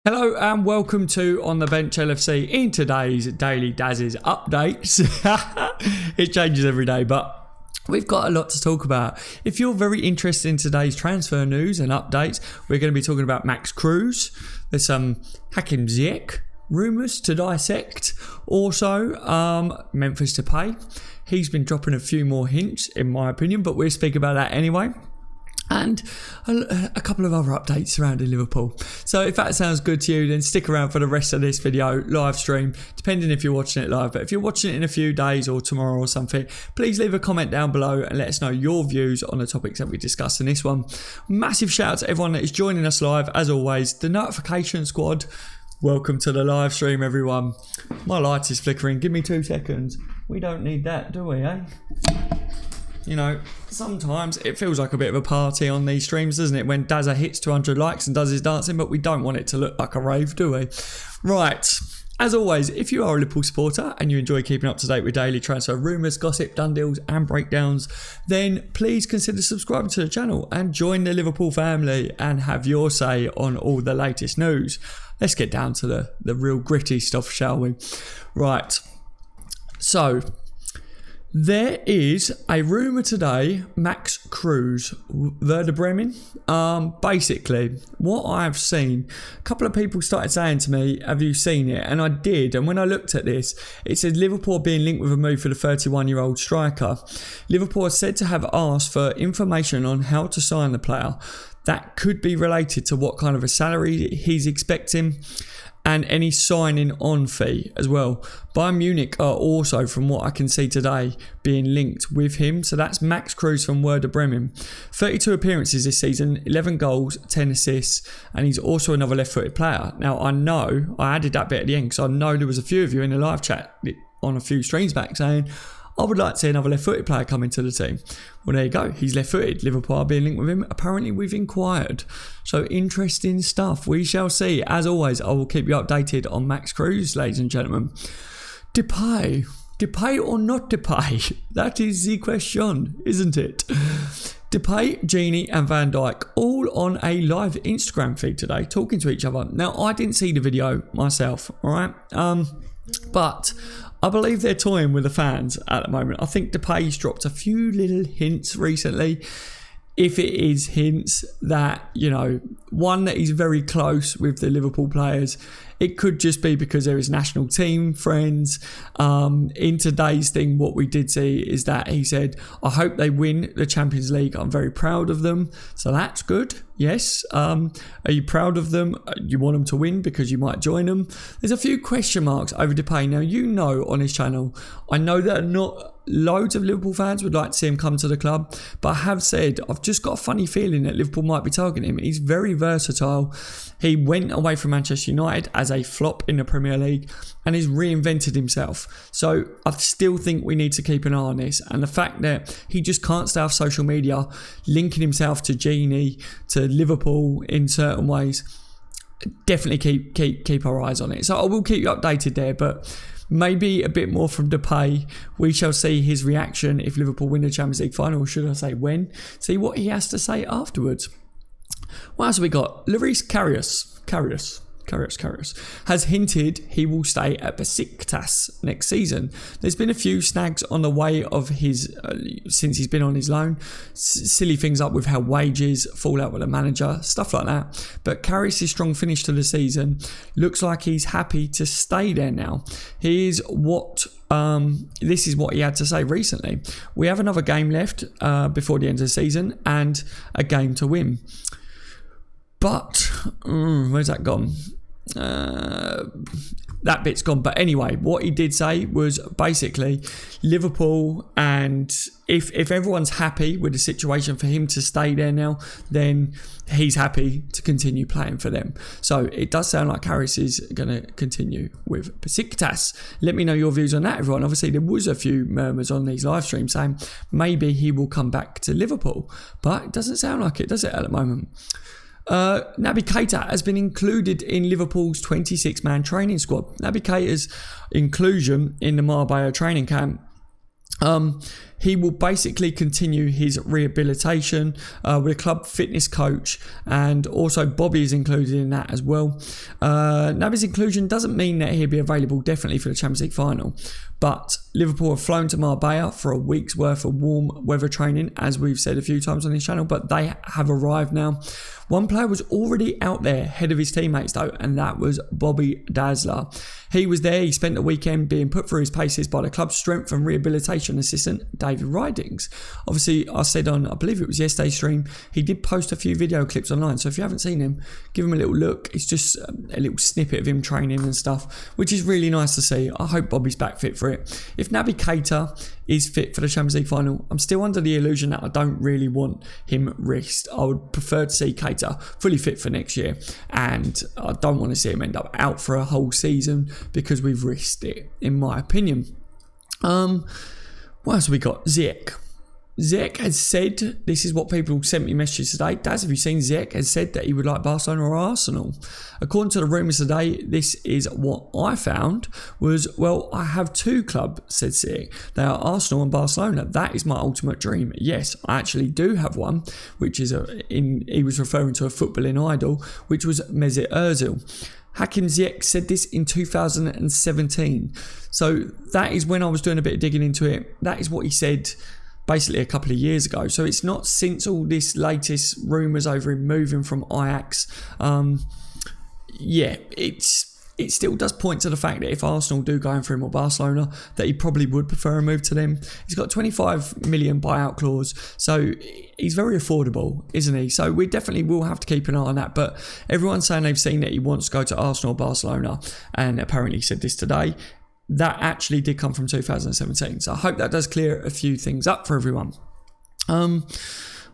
Hello and welcome to On The Bench LFC in today's Daily Daz's updates. It changes every day, but we've got a lot to talk about. If you're very interested in today's transfer news and updates, we're going to be talking about Max Kruse. There's some Hakim Ziyech rumours to dissect. Also, Memphis Depay. He's been dropping a few more hints, in my opinion, but we'll speak about that anyway. And a couple of other updates surrounding Liverpool. So if that sounds good to you, then stick around for the rest of this video, live stream, depending if you're watching it live. But if you're watching it in a few days or tomorrow or something, please leave a comment down below and let us know your views on the topics that we discussed in this one. Massive shout out to everyone that is joining us live. As always, the notification squad, welcome to the live stream, everyone. My light is flickering. Give me 2 seconds. We don't need that, do we, eh? You know, sometimes it feels like a bit of a party on these streams, doesn't it? When Dazza hits 200 likes and does his dancing, but we don't want it to look like a rave, do we? Right. As always, if you are a Liverpool supporter and you enjoy keeping up to date with daily transfer rumours, gossip, done deals and breakdowns, then please consider subscribing to the channel and join the Liverpool family and have your say on all the latest news. Let's get down to the real gritty stuff, shall we? Right. So, there is a rumour today, Max Kruse, Werder Bremen. Basically, what I've seen, a couple of people started saying to me, have you seen it? And I did. And when I looked at this, it said Liverpool being linked with a move for the 31-year-old striker. Liverpool is said to have asked for information on how to sign the player. That could be related to what kind of a salary he's expecting, and any signing on fee as well. Bayern Munich are also, from what I can see today, being linked with him. So that's Max Kruse from Werder Bremen. 32 appearances this season, 11 goals, 10 assists, and he's also another left-footed player. Now, I know, I added that bit at the end because I know there was a few of you in the live chat on a few streams back saying, I would like to see another left-footed player come into the team. Well, there you go. He's left-footed. Liverpool are being linked with him. Apparently, we've inquired. So, interesting stuff. We shall see. As always, I will keep you updated on Max Kruse, ladies and gentlemen. Depay. Depay or not Depay? That is the question, isn't it? Depay, Genie and Van Dijk all on a live Instagram feed today, talking to each other. Now, I didn't see the video myself, all right? But I believe they're toying with the fans at the moment. I think Depay's dropped a few little hints recently. If it is hints that, you know, one, that he's very close with the Liverpool players. It could just be because they're his national team friends. In today's thing, what we did see is that he said, I hope they win the Champions League. I'm very proud of them. So that's good. Yes. Are you proud of them? You want them to win because you might join them? There's a few question marks over Depay. Now, you know, on his channel, I know that not loads of Liverpool fans would like to see him come to the club, but I have said I've just got a funny feeling that Liverpool might be targeting him. He's very versatile. He went away from Manchester United as a flop in the Premier League and has reinvented himself. So I still think we need to keep an eye on this, and the fact that he just can't stay off social media, linking himself to Genie, to Liverpool in certain ways. Definitely keep our eyes on it. So I will keep you updated there, but maybe a bit more from Depay. We shall see his reaction if Liverpool win the Champions League final, or should I say when. See what he has to say afterwards. What else have we got? Loris Karius has hinted he will stay at Besiktas next season. There's been a few snags on the way of his since he's been on his loan. Silly things up with how wages fall out with the manager, stuff like that. But Karius' strong finish to the season looks like he's happy to stay there now. This is what he had to say recently. We have another game left before the end of the season and a game to win. But, where's that gone? That bit's gone. But anyway, what he did say was basically Liverpool, and if everyone's happy with the situation for him to stay there now, then he's happy to continue playing for them. So it does sound like Harris is going to continue with Besiktas. Let me know your views on that, everyone. Obviously, there was a few murmurs on these live streams saying maybe he will come back to Liverpool, but it doesn't sound like it, does it, at the moment? Naby Keita has been included in Liverpool's 26-man training squad. Naby Keita's inclusion in the Marbella training camp, He will basically continue his rehabilitation with a club fitness coach, and also Bobby is included in that as well. Now, his inclusion doesn't mean that he'll be available definitely for the Champions League final, but Liverpool have flown to Marbella for a week's worth of warm weather training, as we've said a few times on this channel, but they have arrived now. One player was already out there ahead of his teammates though, and that was Bobby Dazzler. He was there. He spent the weekend being put through his paces by the club's strength and rehabilitation assistant, David Ridings. Obviously, I said on, I believe it was yesterday's stream, he did post a few video clips online, so if you haven't seen him, give him a little look. It's just a little snippet of him training and stuff, which is really nice to see. I hope Bobby's back fit for it. If Naby Keita is fit for the Champions League final, I'm still under the illusion that I don't really want him risked. I would prefer to see Keita fully fit for next year, and I don't want to see him end up out for a whole season because we've risked it, in my opinion. What else have we got? Ziyech has said, this is what people sent me messages today. Daz, have you seen Ziyech has said that he would like Barcelona or Arsenal? According to the rumours today, this is what I found was, well, I have two clubs, said Ziyech. They are Arsenal and Barcelona. That is my ultimate dream. Yes, I actually do have one, which is, he was referring to a footballing idol, which was Mesut Ozil. Hakim Ziyech said this in 2017. So that is when I was doing a bit of digging into it. That is what he said basically a couple of years ago. So it's not since all this latest rumours over him moving from Ajax. It still does point to the fact that if Arsenal do go in for him or Barcelona, that he probably would prefer a move to them. He's got 25 million buyout clause, so he's very affordable, isn't he? So we definitely will have to keep an eye on that. But everyone's saying they've seen that he wants to go to Arsenal or Barcelona, and apparently said this today. That actually did come from 2017. So I hope that does clear a few things up for everyone.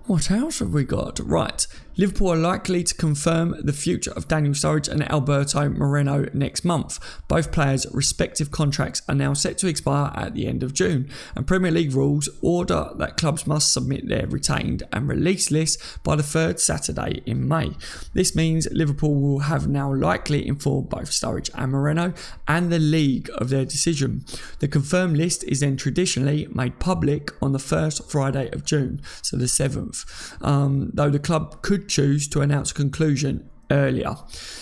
What else have we got? Right. Liverpool are likely to confirm the future of Daniel Sturridge and Alberto Moreno next month. Both players' respective contracts are now set to expire at the end of June, and Premier League rules order that clubs must submit their retained and release lists by the third Saturday in May. This means Liverpool will have now likely informed both Sturridge and Moreno and the league of their decision. The confirmed list is then traditionally made public on the first Friday of June, so the 7th, though the club could choose to announce a conclusion earlier.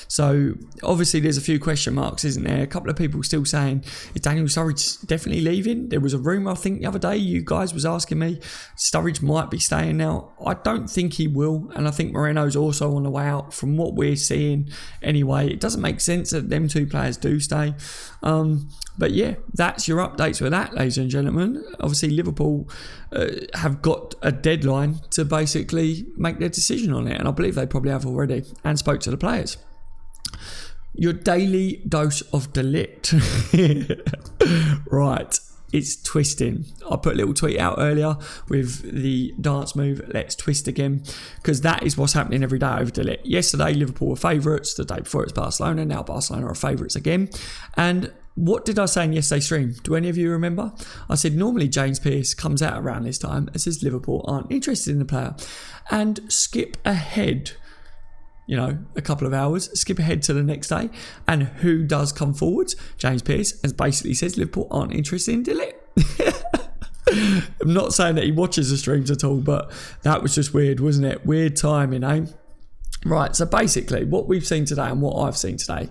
So obviously there's a few question marks, isn't there? A couple of people still saying, is Daniel Sturridge definitely leaving? There was a rumour, I think the other day, you guys was asking me, Sturridge might be staying now. I don't think he will, and I think Moreno's also on the way out from what we're seeing anyway. It doesn't make sense that them two players do stay. But yeah, that's your updates with that, ladies and gentlemen. Obviously Liverpool have got a deadline to basically make their decision on it, and I believe they probably have already, and spoke to the players. Your daily dose of De Ligt. Right, it's twisting. I put a little tweet out earlier with the dance move, let's twist again, because that is what's happening every day over De Ligt. Yesterday Liverpool were favourites, the day before it's Barcelona, now Barcelona are favourites again. And what did I say in yesterday's stream? Do any of you remember? I said normally James Pearce comes out around this time and says Liverpool aren't interested in the player. And skip ahead, a couple of hours, skip ahead to the next day, and who does come forward? James Pearce, and basically says Liverpool aren't interested in De Ligt. I'm not saying that he watches the streams at all, but that was just weird, wasn't it? Weird timing, eh? Right, so basically what we've seen today and what I've seen today,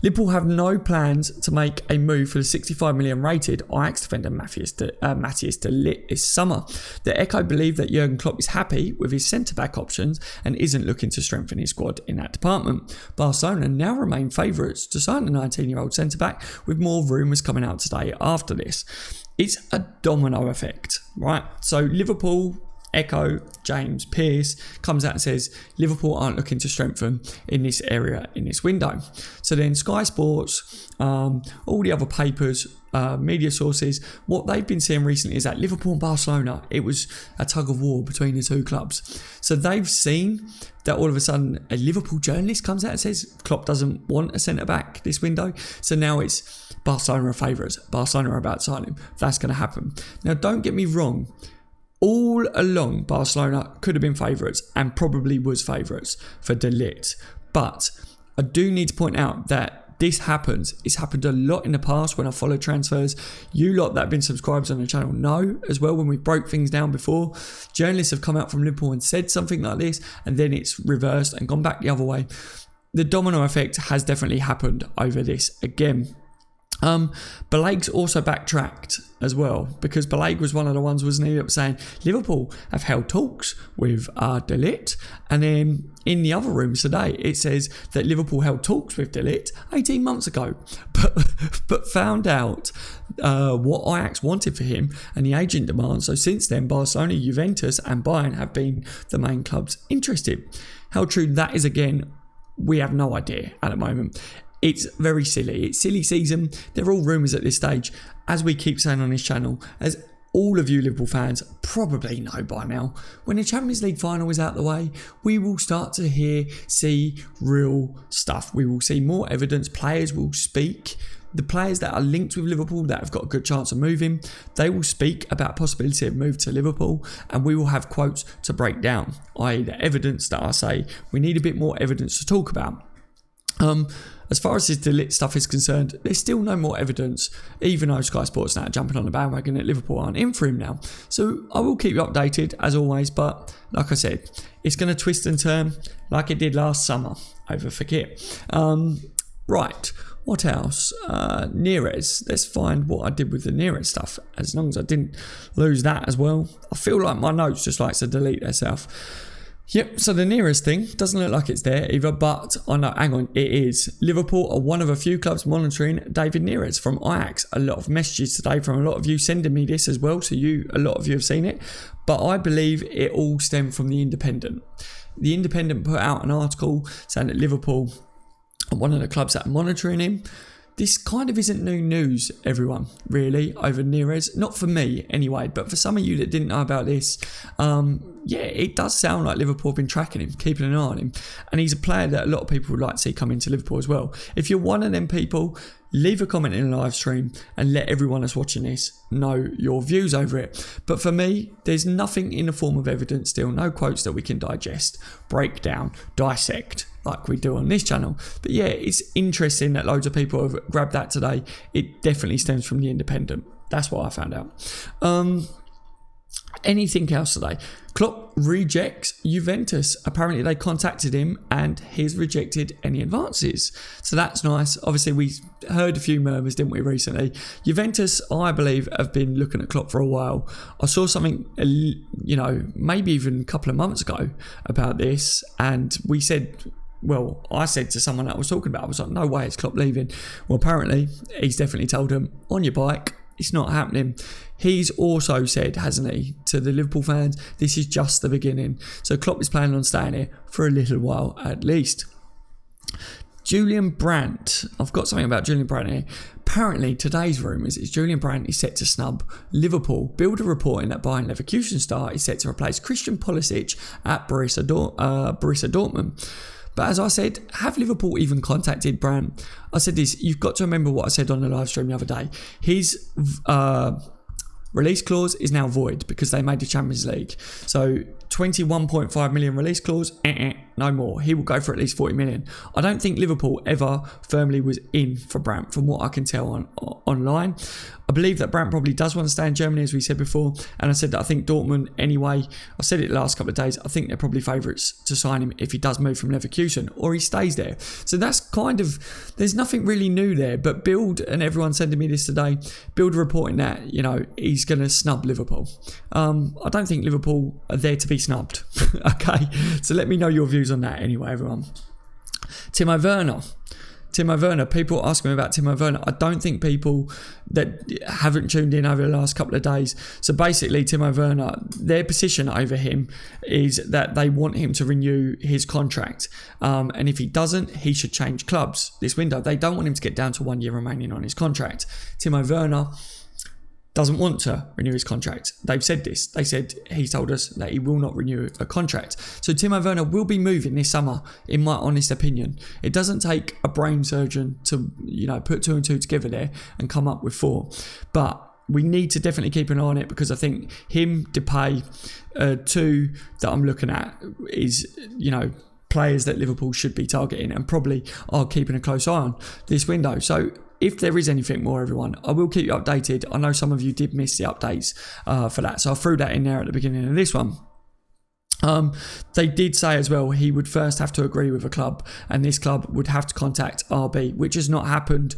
Liverpool have no plans to make a move for the 65 million rated Ajax defender Mattijs De Lig this summer. The Echo believe that Jurgen Klopp is happy with his centre-back options and isn't looking to strengthen his squad in that department. Barcelona now remain favourites to sign the 19-year-old centre-back, with more rumours coming out today after this. It's a domino effect, right? So Liverpool, Echo, James Pearce comes out and says Liverpool aren't looking to strengthen in this area in this window. So then Sky Sports, all the other papers, media sources, what they've been seeing recently is that Liverpool and Barcelona, it was a tug of war between the two clubs. So they've seen that all of a sudden a Liverpool journalist comes out and says Klopp doesn't want a centre-back this window. So now it's Barcelona are favourites. Barcelona are about to sign him. That's going to happen. Now don't get me wrong. All along, Barcelona could have been favourites and probably was favourites for De Ligt. But I do need to point out that this happens. It's happened a lot in the past when I follow transfers. You lot that have been subscribers on the channel know as well when we broke things down before. Journalists have come out from Liverpool and said something like this, and then it's reversed and gone back the other way. The domino effect has definitely happened over this again. Belig's also backtracked as well, because Belig was one of the ones, wasn't he, that was saying Liverpool have held talks with De Ligt, and then in the other rooms today it says that Liverpool held talks with De Ligt 18 months ago, but found out what Ajax wanted for him and the agent demands. So since then, Barcelona, Juventus and Bayern have been the main clubs interested. How true that is, again, we have no idea at the moment. It's very silly. It's silly season. They're all rumours at this stage. As we keep saying on this channel, as all of you Liverpool fans probably know by now, when the Champions League final is out the way, we will start to see real stuff. We will see more evidence. Players will speak. The players that are linked with Liverpool that have got a good chance of moving, they will speak about possibility of move to Liverpool, and we will have quotes to break down, i.e. the evidence that I say we need a bit more evidence to talk about. As far as this De Ligt stuff is concerned, there's still no more evidence, even though Sky Sports now are jumping on the bandwagon that Liverpool aren't in for him now. So I will keep you updated as always, but like I said, it's going to twist and turn like it did last summer over Fekir. Right, what else? Neres. Let's find what I did with the Neres stuff, as long as I didn't lose that as well. I feel like my notes just likes to delete themselves. Yep, so the Neres thing doesn't look like it's there either, but I know, hang on, it is. Liverpool are one of a few clubs monitoring David Neres from Ajax. A lot of messages today from a lot of you sending me this as well, so a lot of you have seen it, but I believe it all stemmed from the Independent. The Independent put out an article saying that Liverpool are one of the clubs that are monitoring him. This kind of isn't new news, everyone, really, over Neres. Not for me, anyway, but for some of you that didn't know about this, yeah, it does sound like Liverpool have been tracking him, keeping an eye on him. And he's a player that a lot of people would like to see come into Liverpool as well. If you're one of them people, leave a comment in the live stream and let everyone that's watching this know your views over it. But for me, there's nothing in the form of evidence still, no quotes that we can digest, break down, dissect, like we do on this channel. But yeah, it's interesting that loads of people have grabbed that today. It definitely stems from the Independent. That's what I found out. Anything else today? Klopp rejects Juventus. Apparently they contacted him and he's rejected any advances. So that's nice. Obviously we heard a few murmurs, didn't we, recently? Juventus, I believe, have been looking at Klopp for a while. I saw something, maybe even a couple of months ago about this, and we said, well, I said to someone that I was talking about, I was like, no way is Klopp leaving. Well, apparently he's definitely told him, on your bike. It's not happening. He's also said, hasn't he, to the Liverpool fans, this is just the beginning. So Klopp is planning on staying here for a little while at least. Julian Brandt. I've got something about Julian Brandt here. Apparently, today's rumours is Julian Brandt is set to snub Liverpool. Bild are reporting that Bayern Leverkusen star is set to replace Christian Pulisic at Borussia Dortmund. But as I said, have Liverpool even contacted Brandt? I said this, you've got to remember what I said on the live stream the other day. His release clause is now void because they made the Champions League. So 21.5 million release clause, no more. He will go for at least 40 million. I don't think Liverpool ever firmly was in for Brandt from what I can tell online. I believe that Brandt probably does want to stay in Germany, as we said before. And I said that I think Dortmund, anyway, I said it the last couple of days, I think they're probably favourites to sign him if he does move from Leverkusen or he stays there. So that's kind of, there's nothing really new there. But Bild and everyone sending me this today, Bild reporting that, he's going to snub Liverpool. I don't think Liverpool are there to be snubbed. Okay, so let me know your views on that anyway, everyone. Timo Werner, people ask me about Timo Werner. I don't think people that haven't tuned in over the last couple of days. So basically, Timo Werner, their position over him is that they want him to renew his contract. And if he doesn't, he should change clubs this window. They don't want him to get down to 1 year remaining on his contract. Timo Werner doesn't want to renew his contract. They've said this. They said, he's told us that he will not renew a contract. So Timo Werner will be moving this summer, in my honest opinion. It doesn't take a brain surgeon to, put 2 and 2 together there and come up with 4. But we need to definitely keep an eye on it because I think him, Depay, 2 that I'm looking at is, players that Liverpool should be targeting and probably are keeping a close eye on this window. So if there is anything more, everyone, I will keep you updated. I know some of you did miss the updates for that, so I threw that in there at the beginning of this one. They did say as well he would first have to agree with a club, and this club would have to contact RB, which has not happened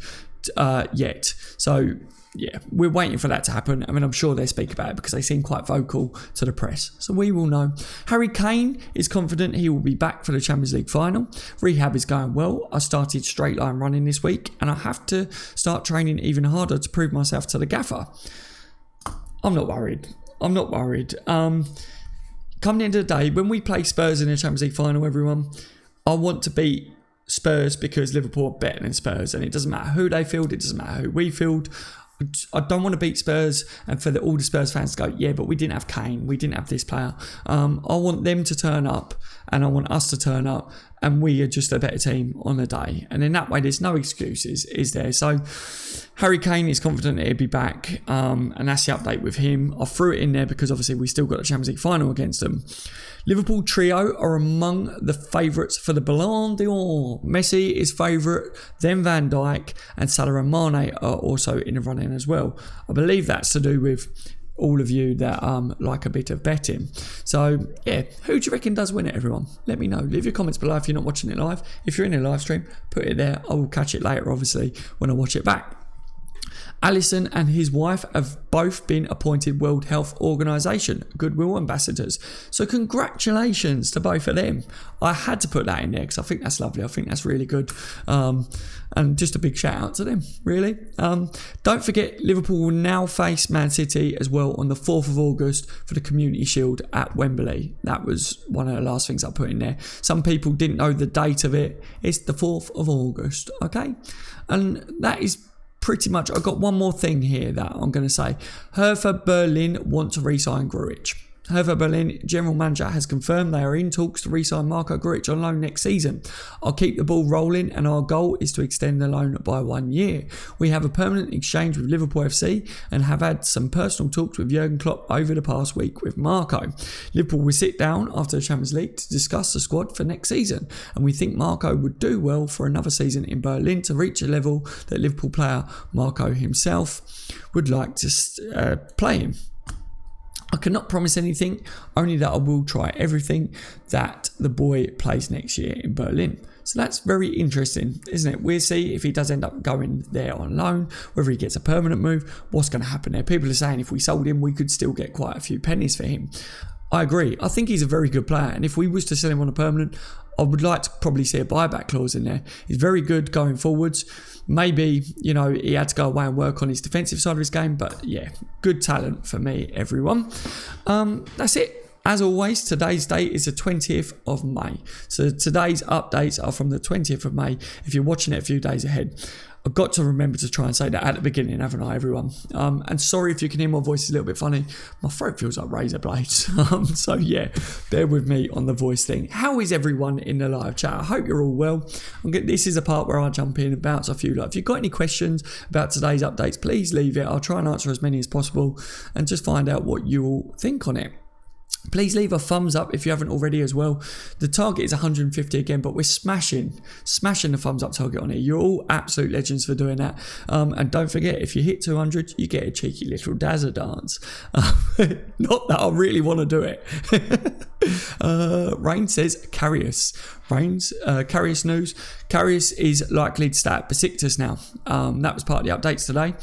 yet. So yeah, we're waiting for that to happen. I mean, I'm sure they speak about it because they seem quite vocal to the press. So we will know. Harry Kane is confident he will be back for the Champions League final. Rehab is going well. I started straight line running this week, and I have to start training even harder to prove myself to the gaffer. I'm not worried. Come the end of the day, when we play Spurs in the Champions League final, everyone, I want to beat Spurs because Liverpool are better than Spurs, and it doesn't matter who they field, it doesn't matter who we field. I don't want to beat Spurs and for all the Spurs fans to go, yeah, but we didn't have Kane, we didn't have this player. I want them to turn up, and I want us to turn up, and we are just a better team on the day. And in that way, there's no excuses, is there? So Harry Kane is confident that he'll be back, and that's the update with him. I threw it in there because obviously we still got the Champions League final against them. Liverpool trio are among the favourites for the Ballon d'Or. Messi is favourite, then Van Dijk, and Salah and Mane are also in the running as well. I believe that's to do with all of you that like a bit of betting. So yeah, who do you reckon does win it, everyone? Let me know. Leave your comments below if you're not watching it live. If you're in a live stream, put it there. I will catch it later, obviously, when I watch it back. Alisson and his wife have both been appointed World Health Organization Goodwill Ambassadors. So congratulations to both of them. I had to put that in there because I think that's lovely. I think that's really good. And just a big shout out to them, really. Don't forget, Liverpool will now face Man City as well on the 4th of August for the Community Shield at Wembley. That was one of the last things I put in there. Some people didn't know the date of it. It's the 4th of August, okay? And that is pretty much. I've got one more thing here that I'm going to say. Hertha Berlin want to re-sign Grujic. Hertha Berlin general manager has confirmed they are in talks to re-sign Marco Grujic on loan next season. I'll keep the ball rolling, and our goal is to extend the loan by 1 year. We have a permanent exchange with Liverpool FC and have had some personal talks with Jurgen Klopp over the past week with Marco. Liverpool will sit down after the Champions League to discuss the squad for next season, and we think Marco would do well for another season in Berlin to reach a level that Liverpool player Marco himself would like to play him. I cannot promise anything, only that I will try everything that the boy plays next year in Berlin. So that's very interesting, isn't it? We'll see if he does end up going there on loan, whether he gets a permanent move, what's going to happen there. People are saying if we sold him, we could still get quite a few pennies for him. I agree. I think he's a very good player, and if we was to sell him on a permanent, I would like to probably see a buyback clause in there. He's very good going forwards. Maybe, he had to go away and work on his defensive side of his game, but yeah, good talent for me, everyone. That's it. As always, today's date is the 20th of May. So today's updates are from the 20th of May, if you're watching it a few days ahead. I've got to remember to try and say that at the beginning, haven't I, everyone? And sorry if you can hear my voice is a little bit funny. My throat feels like razor blades. So yeah, bear with me on the voice thing. How is everyone in the live chat? I hope you're all well. This is a part where I jump in and bounce off you. If you've got any questions about today's updates, please leave it. I'll try and answer as many as possible and just find out what you all think on it. Please leave a thumbs up if you haven't already as well. The target is 150 again, but we're smashing the thumbs up target on here. You're all absolute legends for doing that. And don't forget, if you hit 200, you get a cheeky little Dazza dance. Not that I really want to do it. Rain says Karius. Karius news. Karius is likely to start Besiktas now. That was part of the updates today.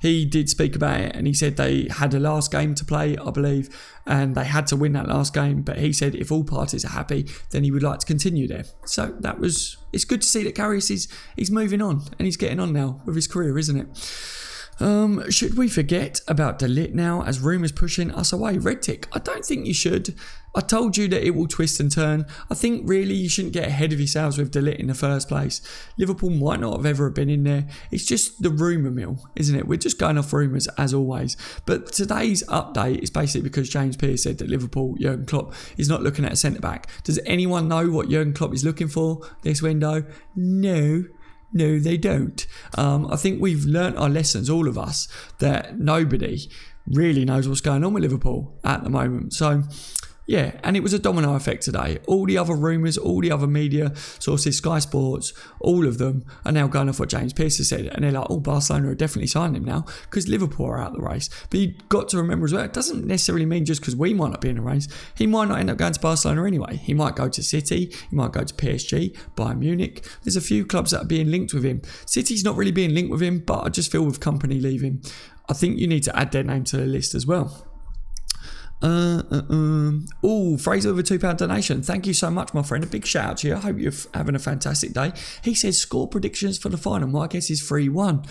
He did speak about it, and he said they had a last game to play, I believe, and they had to win that last game. But he said if all parties are happy, then he would like to continue there. So it's good to see that Karius is moving on, and he's getting on now with his career, isn't it? Should we forget about De Ligt now as rumours pushing us away? Red tick. I don't think you should. I told you that it will twist and turn. I think really you shouldn't get ahead of yourselves with De Ligt in the first place. Liverpool might not have ever been in there. It's just the rumour mill, isn't it? We're just going off rumours as always. But today's update is basically because James Pearce said that Liverpool, Jurgen Klopp, is not looking at a centre-back. Does anyone know what Jurgen Klopp is looking for this window? No, they don't. I think we've learnt our lessons, all of us, that nobody really knows what's going on with Liverpool at the moment. So Yeah, and it was a domino effect today. All the other rumours, all the other media sources, Sky Sports, all of them are now going off what James Pearce has said. And they're like, Barcelona are definitely signing him now because Liverpool are out of the race. But you've got to remember as well, it doesn't necessarily mean just because we might not be in the race, he might not end up going to Barcelona anyway. He might go to City, he might go to PSG, Bayern Munich. There's a few clubs that are being linked with him. City's not really being linked with him, but I just feel with company leaving, I think you need to add their name to the list as well. Fraser with a £2 donation. Thank you so much, my friend. A big shout out to you. I hope you're having a fantastic day. He says score predictions for the final. My guess is 3-1.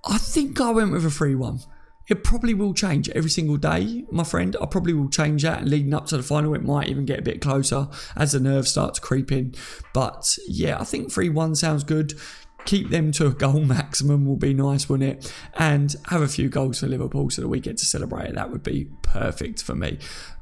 I think I went with a 3-1. It probably will change every single day, my friend. I probably will change that, and leading up to the final, it might even get a bit closer as the nerves start to creep in. But yeah, I think 3-1 sounds good. Keep them to a goal maximum will be nice, wouldn't it? And have a few goals for Liverpool so that we get to celebrate it. That would be perfect for me.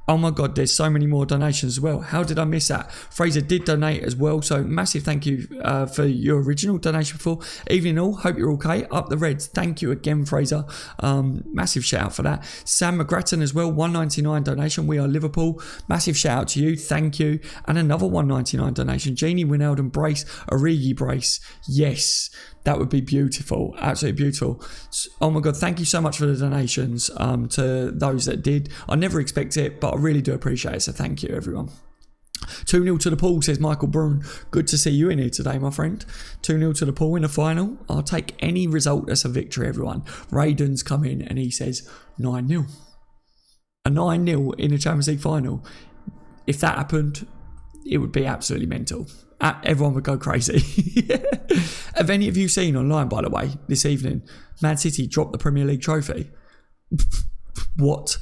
Oh my God, there's so many more donations as well. How did I miss that? Fraser did donate as well, so massive thank you for your original donation before. Evening all, hope you're okay. Up the Reds, thank you again, Fraser. Massive shout out for that. Sam McGrattan as well, $1.99 donation. We are Liverpool. Massive shout out to you, thank you. And another $1.99 donation. Jeannie Winalden Brace, Origi Brace. Yes, that would be beautiful, absolutely beautiful. Oh my God, thank you so much for the donations to those that did. I never expect it, but I really do appreciate it, so thank you everyone. 2-0 to the Pool, says Michael Brun. Good to see you in here today, my friend. 2-0 to the Pool in the final. I'll take any result that's a victory, everyone. Raiden's come in and he says 9-0. A 9-0 in a Champions League final. If that happened, it would be absolutely mental. Everyone would go crazy. Have any of you seen online, by the way, this evening, Man City dropped the Premier League trophy? What?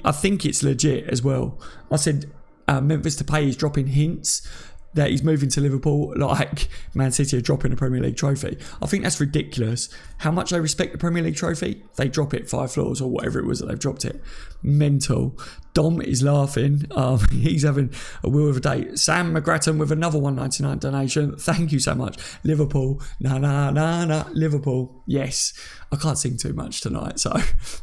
I think it's legit as well. I said Memphis Depay is dropping hints that he's moving to Liverpool, like Man City are dropping a Premier League trophy. I think that's ridiculous. How much they respect the Premier League trophy? They drop it 5 floors or whatever it was that they've dropped it. Mental. Dom is laughing. He's having a wheel of a day. Sam McGrattan with another $1.99 donation. Thank you so much. Liverpool. Liverpool. Yes. I can't sing too much tonight, so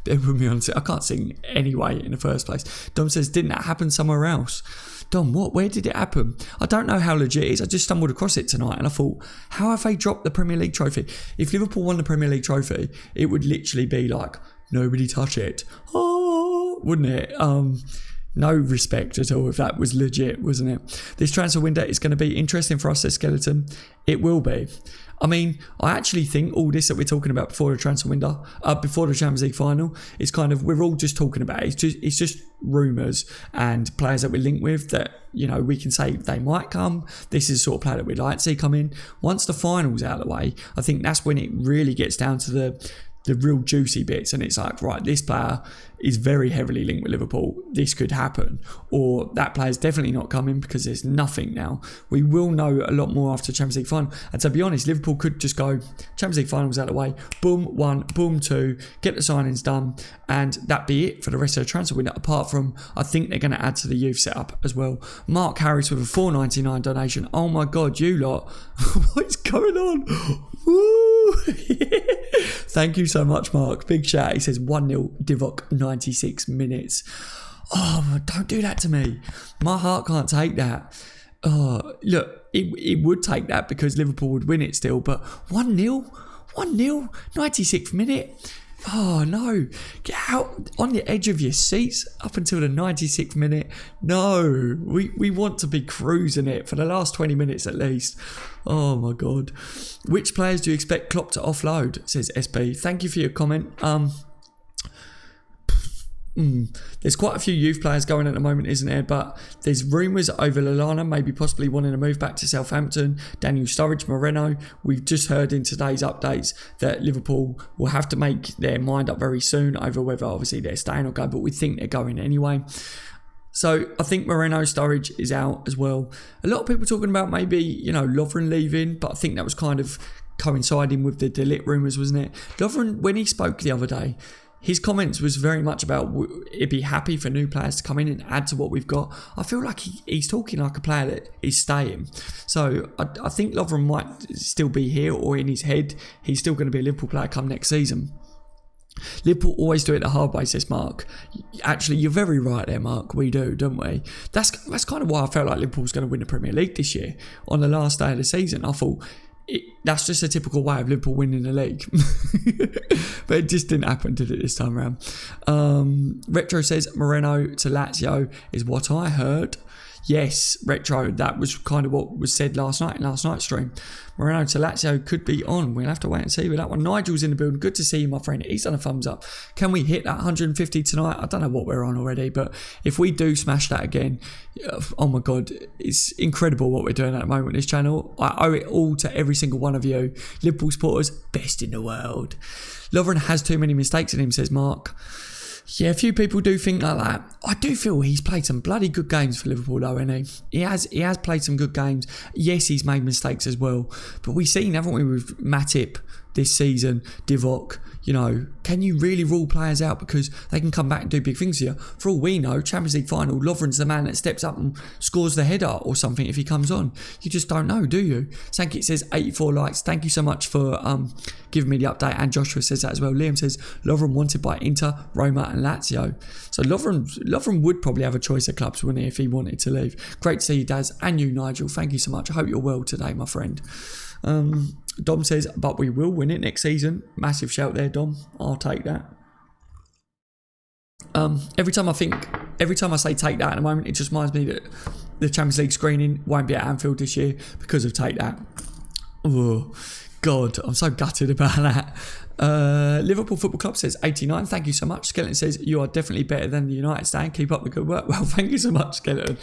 bear with me on it. I can't sing anyway in the first place. Dom says, didn't that happen somewhere else? Dom, what? Where did it happen? I don't know how legit it is. I just stumbled across it tonight and I thought, how have they dropped the Premier League trophy? If Liverpool won the Premier League trophy, it would literally be like, nobody touch it. Oh, wouldn't it? No respect at all if that was legit, wasn't it? This transfer window is going to be interesting for us, says Skeleton. It will be. I mean, I actually think all this that we're talking about before the transfer window, before the Champions League final, is kind of, we're all just talking about it. It's just rumours and players that we're linked with that, you know, we can say they might come. This is the sort of player that we'd like to see come in. Once the final's out of the way, I think that's when it really gets down to the real juicy bits, and it's like, right, this player is very heavily linked with Liverpool, this could happen, or that player's definitely not coming because there's nothing now. We will know a lot more after Champions League final, and to be honest, Liverpool could just go Champions League finals out of the way, boom 1, boom 2, get the signings done, and that be it for the rest of the transfer window, apart from I think they're going to add to the youth setup as well. Mark Harris with a $4.99 donation. Oh my God, you lot, what is going on? Woo! Thank you so much, Mark. Big shout. He says 1-0 Divock, 96 minutes. Oh, don't do that to me. My heart can't take that. Oh, look, it would take that because Liverpool would win it still, but 1-0, 96th minute. Oh no, get out on the edge of your seats up until the 96th minute. No, we want to be cruising it for the last 20 minutes at least. Oh my God. Which players do you expect Klopp to offload, says SB. Thank you for your comment. There's quite a few youth players going at the moment, isn't there? But there's rumours over Lallana maybe possibly wanting to move back to Southampton. Daniel Sturridge, Moreno. We've just heard in today's updates that Liverpool will have to make their mind up very soon over whether obviously they're staying or going, but we think they're going anyway. So I think Moreno, Sturridge is out as well. A lot of people talking about maybe, you know, Lovren leaving, but I think that was kind of coinciding with the De Ligt rumours, wasn't it? Lovren, when he spoke the other day, his comments was very much about it'd be happy for new players to come in and add to what we've got. I feel like he's talking like a player that is staying. So I think Lovren might still be here, or in his head, he's still going to be a Liverpool player come next season. Liverpool always do it the hard way, says Mark. Actually, you're very right there, Mark. We do, don't we? That's kind of why I felt like Liverpool was going to win the Premier League this year. On the last day of the season, I thought that's just a typical way of Liverpool winning the league. But it just didn't happen, did it, this time around? Retro says Moreno to Lazio is what I heard. Yes, Retro, that was kind of what was said last night's stream. Moreno to Lazio could be on. We'll have to wait and see with that one. Nigel's in the building. Good to see you, my friend. He's done a thumbs up. Can we hit that 150 tonight? I don't know what we're on already, but if we do smash that again, oh my God, it's incredible what we're doing at the moment on this channel. I owe it all to every single one of you. Liverpool supporters, best in the world. Lovren has too many mistakes in him, says Mark. Yeah, a few people do think like that. I do feel he's played some bloody good games for Liverpool though, hasn't he? He has played some good games. Yes, he's made mistakes as well. But we've seen, haven't we, with Matip this season, Divock, you know, can you really rule players out because they can come back and do big things here? For all we know, Champions League final, Lovren's the man that steps up and scores the header or something if he comes on. You just don't know, do you? Sankit says 84 likes. Thank you so much for giving me the update. And Joshua says that as well. Liam says Lovren wanted by Inter, Roma and Lazio. So Lovren would probably have a choice of clubs, wouldn't he, if he wanted to leave. Great to see you, Daz, and you, Nigel. Thank you so much. I hope you're well today, my friend. Dom says, but we will win it next season. Massive shout there, Dom. I'll take that. Every time I say take that at the moment, it just reminds me that the Champions League screening won't be at Anfield this year because of take that. Oh, God, I'm so gutted about that. Liverpool Football Club says 89. Thank you so much. Skeleton says, you are definitely better than the United stand. Keep up the good work. Well, thank you so much, Skeleton.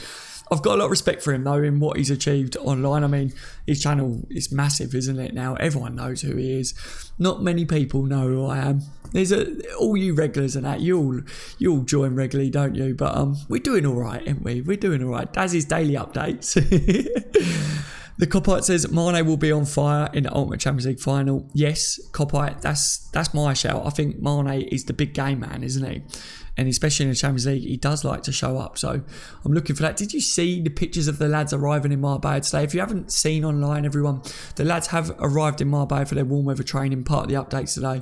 I've got a lot of respect for him though in what he's achieved online. I mean, his channel is massive, isn't it? Now everyone knows who he is. Not many people know who I am. There's all you regulars and that. You all join regularly, don't you? But we're doing all right, aren't we? We're doing all right. Daz's daily updates. The Copite says Mane will be on fire in the Ultimate Champions League final. Yes, Copite, that's my shout. I think Mane is the big game man, isn't he? And especially in the Champions League, he does like to show up. So I'm looking for that. Did you see the pictures of the lads arriving in Marbella today? If you haven't seen online, everyone, the lads have arrived in Marbella for their warm weather training, part of the updates today.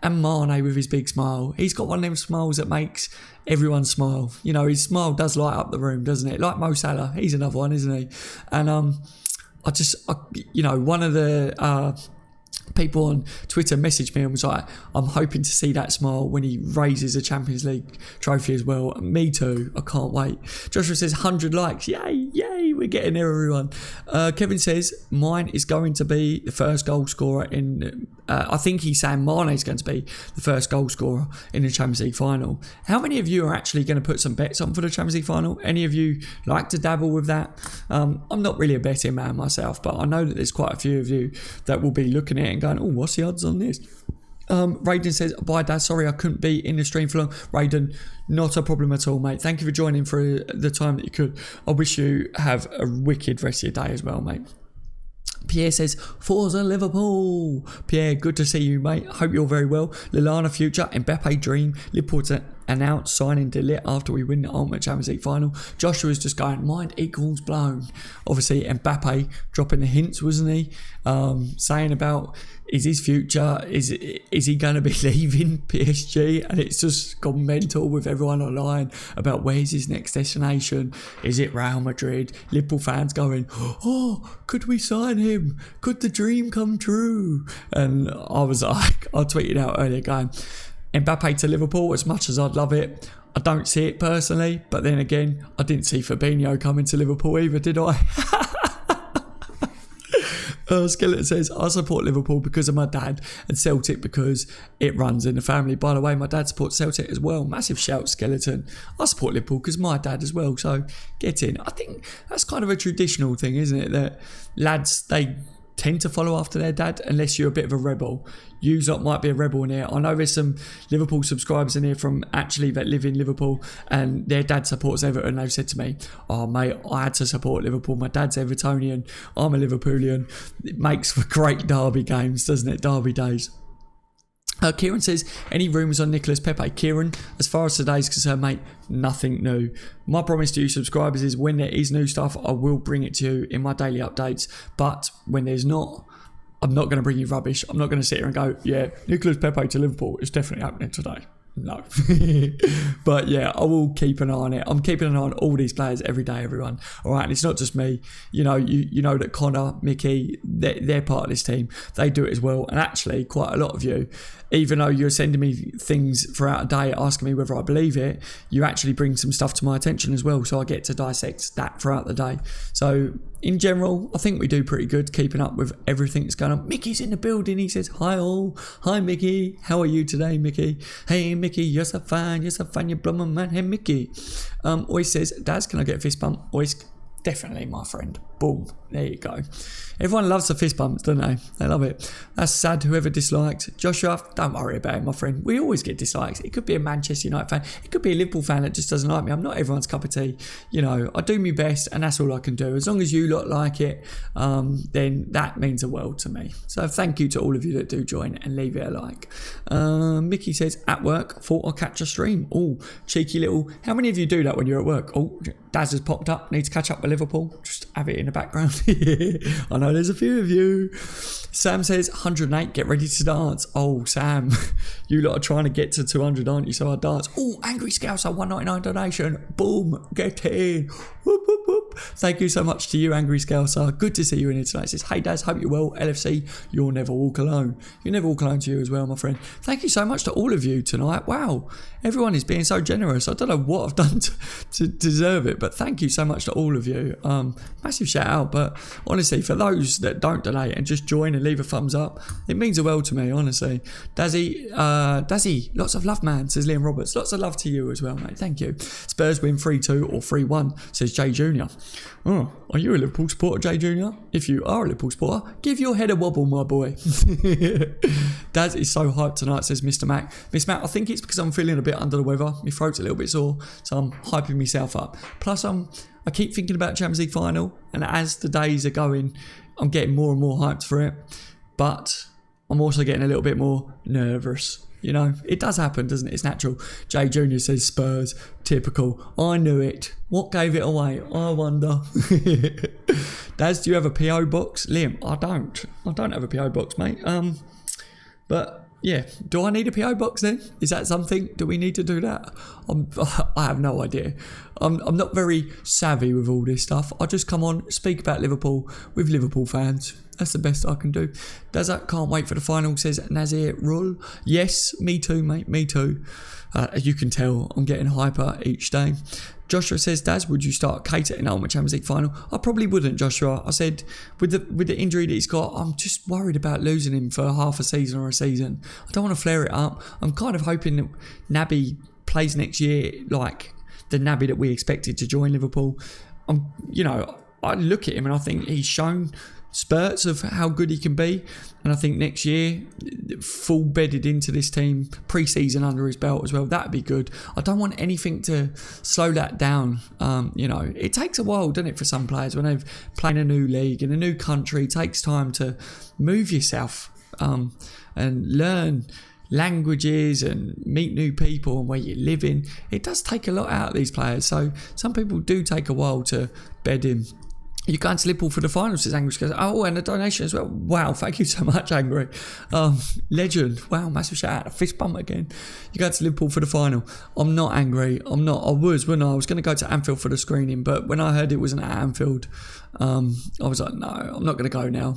And Mane with his big smile. He's got one of them smiles that makes everyone smile. You know, his smile does light up the room, doesn't it? Like Mo Salah. He's another one, isn't he? And you know, one of the people on Twitter messaged me and was like, I'm hoping to see that smile when he raises a Champions League trophy as well. Me too. I can't wait. Joshua says 100 likes. Yay, yay. We're getting there, everyone. Kevin says mine is going to be the first goal scorer in... I think he's saying Mane is going to be the first goal scorer in the Champions League final. How many of you are actually going to put some bets on for the Champions League final? Any of you like to dabble with that? I'm not really a betting man myself, but I know that there's quite a few of you that will be looking at it and going, oh, what's the odds on this? Raiden says, bye Dad, sorry I couldn't be in the stream for long. Raiden, not a problem at all, mate. Thank you for joining for the time that you could. I wish you have a wicked rest of your day as well, mate. Pierre says, Forza Liverpool. Pierre, good to see you, mate. Hope you're very well. Lallana future and Pepe dream. Liverpool to announce signing De Ligt after we win the Ultimate Champions League final. Joshua's just going, mind equals blown. Obviously, Mbappe dropping the hints, wasn't he? Saying about, is his future, is he going to be leaving PSG? And it's just gone mental with everyone online about where's his next destination. Is it Real Madrid? Liverpool fans going, oh, could we sign him? Could the dream come true? And I was like, I tweeted out earlier going, Mbappe to Liverpool, as much as I'd love it, I don't see it personally. But then again, I didn't see Fabinho coming to Liverpool either, did I? Skeleton says, I support Liverpool because of my dad and Celtic because it runs in the family. By the way, my dad supports Celtic as well. Massive shout, Skeleton. I support Liverpool because my dad as well. So get in. I think that's kind of a traditional thing, isn't it? That lads, they tend to follow after their dad unless you're a bit of a rebel. You lot might be a rebel in here. I know there's some Liverpool subscribers in here from actually that live in Liverpool and their dad supports Everton. They've said to me, oh mate, I had to support Liverpool. My dad's Evertonian. I'm a Liverpoolian. It makes for great derby games, doesn't it? Derby days. Kieran says, any rumours on Nicolas Pepe? Kieran, as far as today's concerned, mate, nothing new. My promise to you subscribers is when there is new stuff, I will bring it to you in my daily updates. But when there's not, I'm not going to bring you rubbish. I'm not going to sit here and go, yeah, Nicolas Pepe to Liverpool is definitely happening today. No. But yeah, I will keep an eye on it. I'm keeping an eye on all these players every day, everyone. All right, and it's not just me. You know that Connor, Mickey, they're part of this team. They do it as well. And actually, quite a lot of you, even though you're sending me things throughout a day asking me whether I believe it, you actually bring some stuff to my attention as well. So I get to dissect that throughout the day. So in general, I think we do pretty good keeping up with everything that's going on. Mickey's in the building. He says, hi all. Hi, Mickey. How are you today, Mickey? Hey, Mickey, you're so fine. You're so fine. You're blooming man. Hey, Mickey. Always says, Daz, can I get a fist bump? Always, definitely, my friend. Boom. There you go. Everyone loves the fist bumps, don't they? They love it. That's sad, whoever disliked. Joshua, don't worry about it, my friend. We always get dislikes. It could be a Manchester United fan. It could be a Liverpool fan that just doesn't like me. I'm not everyone's cup of tea. You know, I do my best and that's all I can do. As long as you lot like it, then that means the world to me. So thank you to all of you that do join and leave it a like. Mickey says, at work, thought I'll catch a stream. Oh, cheeky little. How many of you do that when you're at work? Oh, Daz has popped up. Need to catch up with Liverpool. Just have it in the background. I know there's a few of you. Sam says 108, get ready to dance. Oh, Sam, you lot are trying to get to 200, aren't you? So I dance. Oh, Angry Scouser, 199 donation. Boom, get in. Whoop, whoop, whoop. Thank you so much to you, Angry Scouser. Good to see you in here tonight. It says, hey, Daz, hope you're well. LFC, you'll never walk alone. You never walk alone to you as well, my friend. Thank you so much to all of you tonight. Wow, everyone is being so generous. I don't know what I've done to deserve it, but thank you so much to all of you. Massive shout out, but honestly, for those that don't donate and just join and leave a thumbs up, it means the world to me, honestly. Dazzy, lots of love, man, says Liam Roberts. Lots of love to you as well, mate. Thank you. Spurs win 3-2 or 3-1, says Jay Jr. Oh, are you a Liverpool supporter, Jay Jr.? If you are a Liverpool supporter, give your head a wobble, my boy. Daz is so hyped tonight, says Mr. Mac. Miss Mac, I think it's because I'm feeling a bit under the weather. My throat's a little bit sore, so I'm hyping myself up. Plus, I keep thinking about Champions League final, and as the days are going, I'm getting more and more hyped for it. But I'm also getting a little bit more nervous. You know, it does happen, doesn't it? It's natural. Jay Jr. says Spurs. Typical. I knew it. What gave it away? I wonder. Daz, do you have a PO box? Liam, I don't. I don't have a PO box, mate. But yeah, do I need a PO box then? Is that something? Do we need to do that? I have no idea. I'm not very savvy with all this stuff. I just come on, speak about Liverpool with Liverpool fans. That's the best I can do. Dazza, can't wait for the final, says Nazir Rull. Yes, me too, mate, me too. As you can tell, I'm getting hyper each day. Joshua says, Daz, would you start Keita in Ultimate Champions League final? I probably wouldn't, Joshua. I said, with the injury that he's got, I'm just worried about losing him for half a season or a season. I don't want to flare it up. I'm kind of hoping that Naby plays next year like the Naby that we expected to join Liverpool. I look at him and I think he's shown spurts of how good he can be, and I think next year full bedded into this team, pre-season under his belt as well, that'd be good. I don't want anything to slow that down. It takes a while, doesn't it, for some players when they've played in a new league in a new country. It takes time to move yourself and learn languages and meet new people and where you live in. It does take a lot out of these players, so some people do take a while to bed in. You're going to Liverpool for the final, says Angry. Oh, and a donation as well. Wow, thank you so much, Angry. Legend. Wow, massive shout out. A fist bump again. You're going to Liverpool for the final. I'm not angry. I'm not. I was going to go to Anfield for the screening, but when I heard it wasn't at Anfield, I was like, no, I'm not going to go now.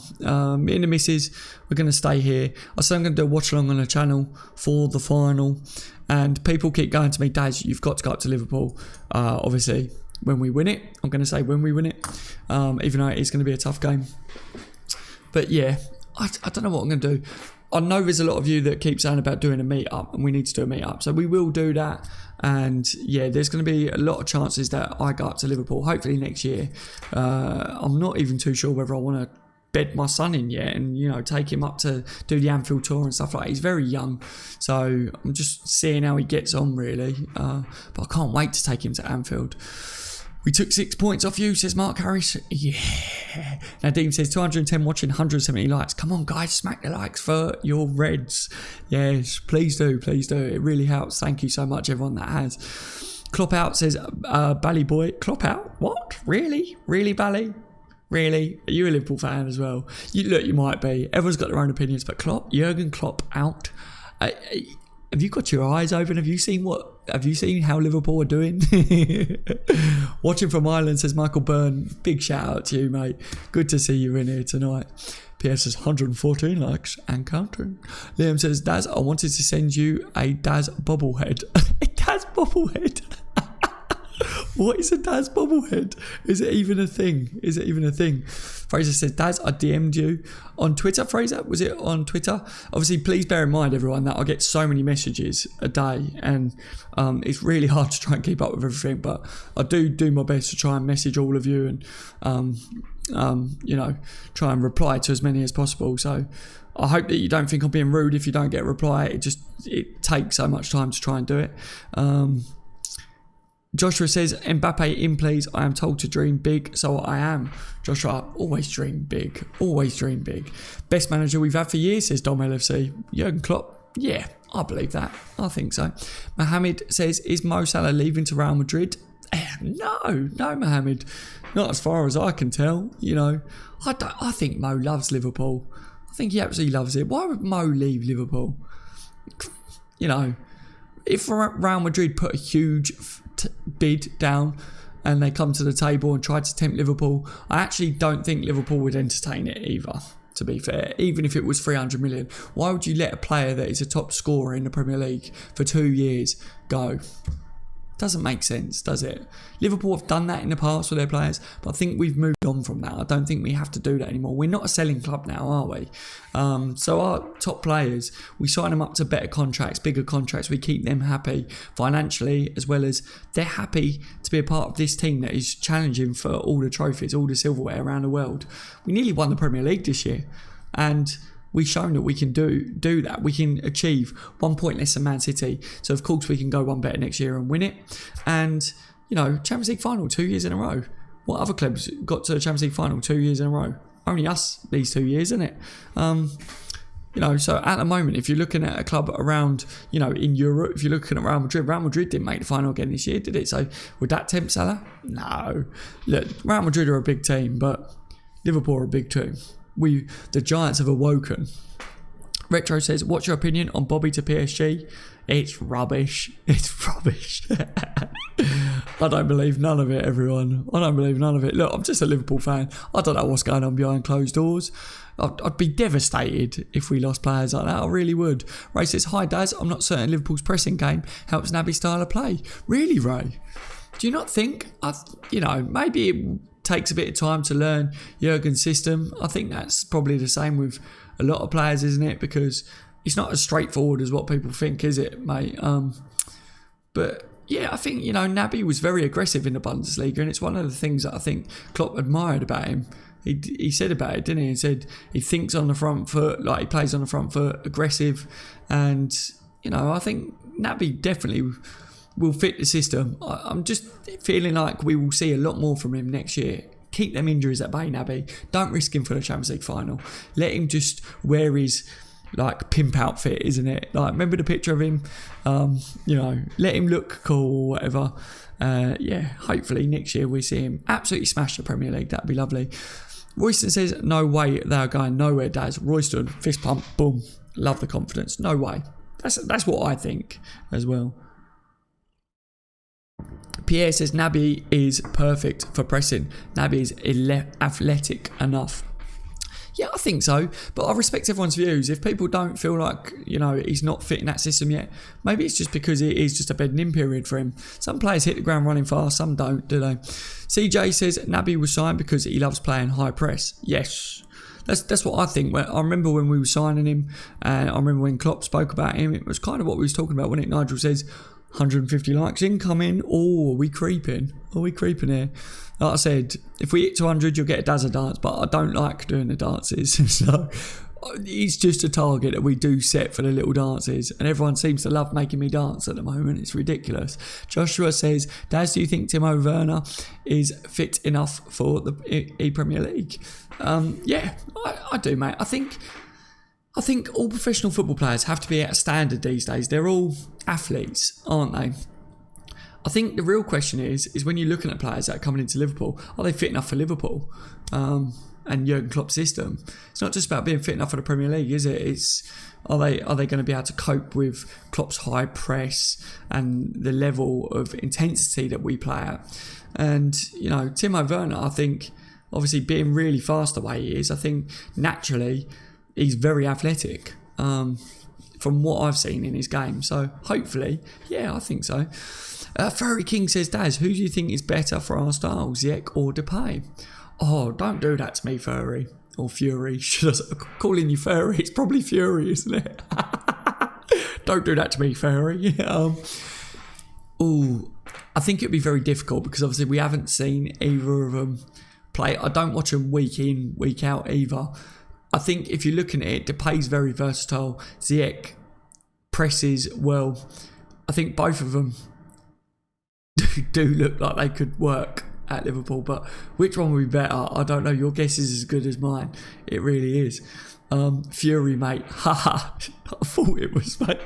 Me and the missus, we're going to stay here. I said I'm going to do a watch along on the channel for the final, and people keep going to me, Daz, you've got to go up to Liverpool. Obviously, when we win it. I'm going to say when we win it, even though it is going to be a tough game. But yeah, I don't know what I'm going to do. I know there's a lot of you that keep saying about doing a meet-up, and we need to do a meet-up. So we will do that. And yeah, there's going to be a lot of chances that I go up to Liverpool, hopefully next year. I'm not even too sure whether I want to bed my son in yet and, take him up to do the Anfield tour and stuff like that. He's very young, so I'm just seeing how he gets on, really. But I can't wait to take him to Anfield. We took 6 points off you, says Mark Harris. Yeah. Nadeem says 210 watching, 170 likes. Come on, guys, smack the likes for your Reds. Yes, please do, please do. It really helps. Thank you so much, everyone that has. Clop out says, Bally boy. Clop out? What? Really? Really, Bally? Really? Are you a Liverpool fan as well? You might be. Everyone's got their own opinions, but Jurgen Klopp out. Have you got your eyes open? Have you seen how Liverpool are doing? Watching from Ireland, says Michael Byrne. Big shout out to you, mate. Good to see you in here tonight. PS says 114 likes and counting. Liam says, Daz, I wanted to send you a Daz bobblehead. A Daz bobblehead? What is a Daz bobblehead? Is it even a thing? Fraser says, Daz, I DM'd you on Twitter. Fraser, was it on Twitter? Obviously, please bear in mind, everyone, that I get so many messages a day, and it's really hard to try and keep up with everything, but I do my best to try and message all of you and try and reply to as many as possible. So I hope that you don't think I'm being rude if you don't get a reply. It takes so much time to try and do it. Joshua says, Mbappe in please. I am told to dream big, so I am. Joshua, always dream big. Always dream big. Best manager we've had for years, says Dom LFC. Jurgen Klopp. Yeah, I believe that. I think so. Mohammed says, is Mo Salah leaving to Real Madrid? No, Mohammed. Not as far as I can tell. I think Mo loves Liverpool. I think he absolutely loves it. Why would Mo leave Liverpool? If Real Madrid put a huge bid down and they come to the table and try to tempt Liverpool, I actually don't think Liverpool would entertain it either, to be fair. Even if it was 300 million, why would you let a player that is a top scorer in the Premier League for 2 years go? Doesn't make sense, does it? Liverpool have done that in the past with their players, but I think we've moved on from that. I don't think we have to do that anymore. We're not a selling club now, are we? So our top players, we sign them up to better contracts, bigger contracts. We keep them happy financially, as well as they're happy to be a part of this team that is challenging for all the trophies, all the silverware around the world. We nearly won the Premier League this year, and we've shown that we can do that. We can achieve 1 point less than Man City. So, of course, we can go one better next year and win it. And, Champions League final 2 years in a row. What other clubs got to the Champions League final 2 years in a row? Only us these 2 years, isn't it? So at the moment, if you're looking at a club around, in Europe, if you're looking at Real Madrid didn't make the final again this year, did it? So would that tempt Salah? No. Look, Real Madrid are a big team, but Liverpool are a big team. The Giants have awoken. Retro says, what's your opinion on Bobby to PSG? It's rubbish. I don't believe none of it, everyone. I don't believe none of it. Look, I'm just a Liverpool fan. I don't know what's going on behind closed doors. I'd be devastated if we lost players like that. I really would. Ray says, hi Daz, I'm not certain Liverpool's pressing game helps Naby's style of play. Really, Ray? Do you not think, maybe it takes a bit of time to learn Jurgen's system? I think that's probably the same with a lot of players, isn't it? Because it's not as straightforward as what people think, is it, mate? But yeah, I think, Naby was very aggressive in the Bundesliga, and it's one of the things that I think Klopp admired about him. He said about it, didn't he? He said he thinks on the front foot, like he plays on the front foot, aggressive, and, I think Naby definitely will fit the system. I'm just feeling like we will see a lot more from him next year. Keep them injuries at bay, Naby. Don't risk him for the Champions League final. Let him just wear his pimp outfit, isn't it? Remember the picture of him? Let him look cool or whatever. Hopefully next year we see him absolutely smash the Premier League. That'd be lovely. Royston says, no way they're going nowhere, Daz. Royston, fist pump, boom. Love the confidence. No way. That's what I think as well. Pierre says Naby is perfect for pressing. Naby is athletic enough. Yeah, I think so, but I respect everyone's views. If people don't feel like, he's not fitting that system yet, maybe it's just because it is just a bedding in period for him. Some players hit the ground running fast, some don't, do they? CJ says Naby was signed because he loves playing high press. Yes, that's what I think. I remember when we were signing him, and I remember when Klopp spoke about him, it was kind of what we was talking about, wasn't it? Nigel says, 150 likes incoming. Oh, are we creeping? Here? Like I said, if we hit 200, you'll get a Dazza dance, but I don't like doing the dances. So it's just a target that we do set for the little dances, and everyone seems to love making me dance at the moment. It's ridiculous. Joshua says, Daz, do you think Timo Werner is fit enough for the Premier League? Yeah, I do, mate. I think all professional football players have to be at a standard these days. They're all athletes, aren't they? I think the real question is when you're looking at players that are coming into Liverpool, are they fit enough for Liverpool and Jurgen Klopp's system? It's not just about being fit enough for the Premier League, is it? It's are they going to be able to cope with Klopp's high press and the level of intensity that we play at? And, you know, Timo Werner, I think, obviously being really fast the way he is, I think naturally he's very athletic from what I've seen in his game. So hopefully, yeah, I think so. Furry King says, Daz, who do you think is better for our style, Ziyech or Depay? Oh, don't do that to me, Furry. Or Fury. Should I calling you Furry? It's probably Fury, isn't it? Don't do that to me, Furry. I think it'd be very difficult because obviously we haven't seen either of them play. I don't watch them week in, week out either. I think if you're looking at it, Depay's very versatile. Ziyech presses well. I think both of them do look like they could work at Liverpool, but which one would be better? I don't know. Your guess is as good as mine. It really is. Fury, mate. Haha. I thought it was, mate.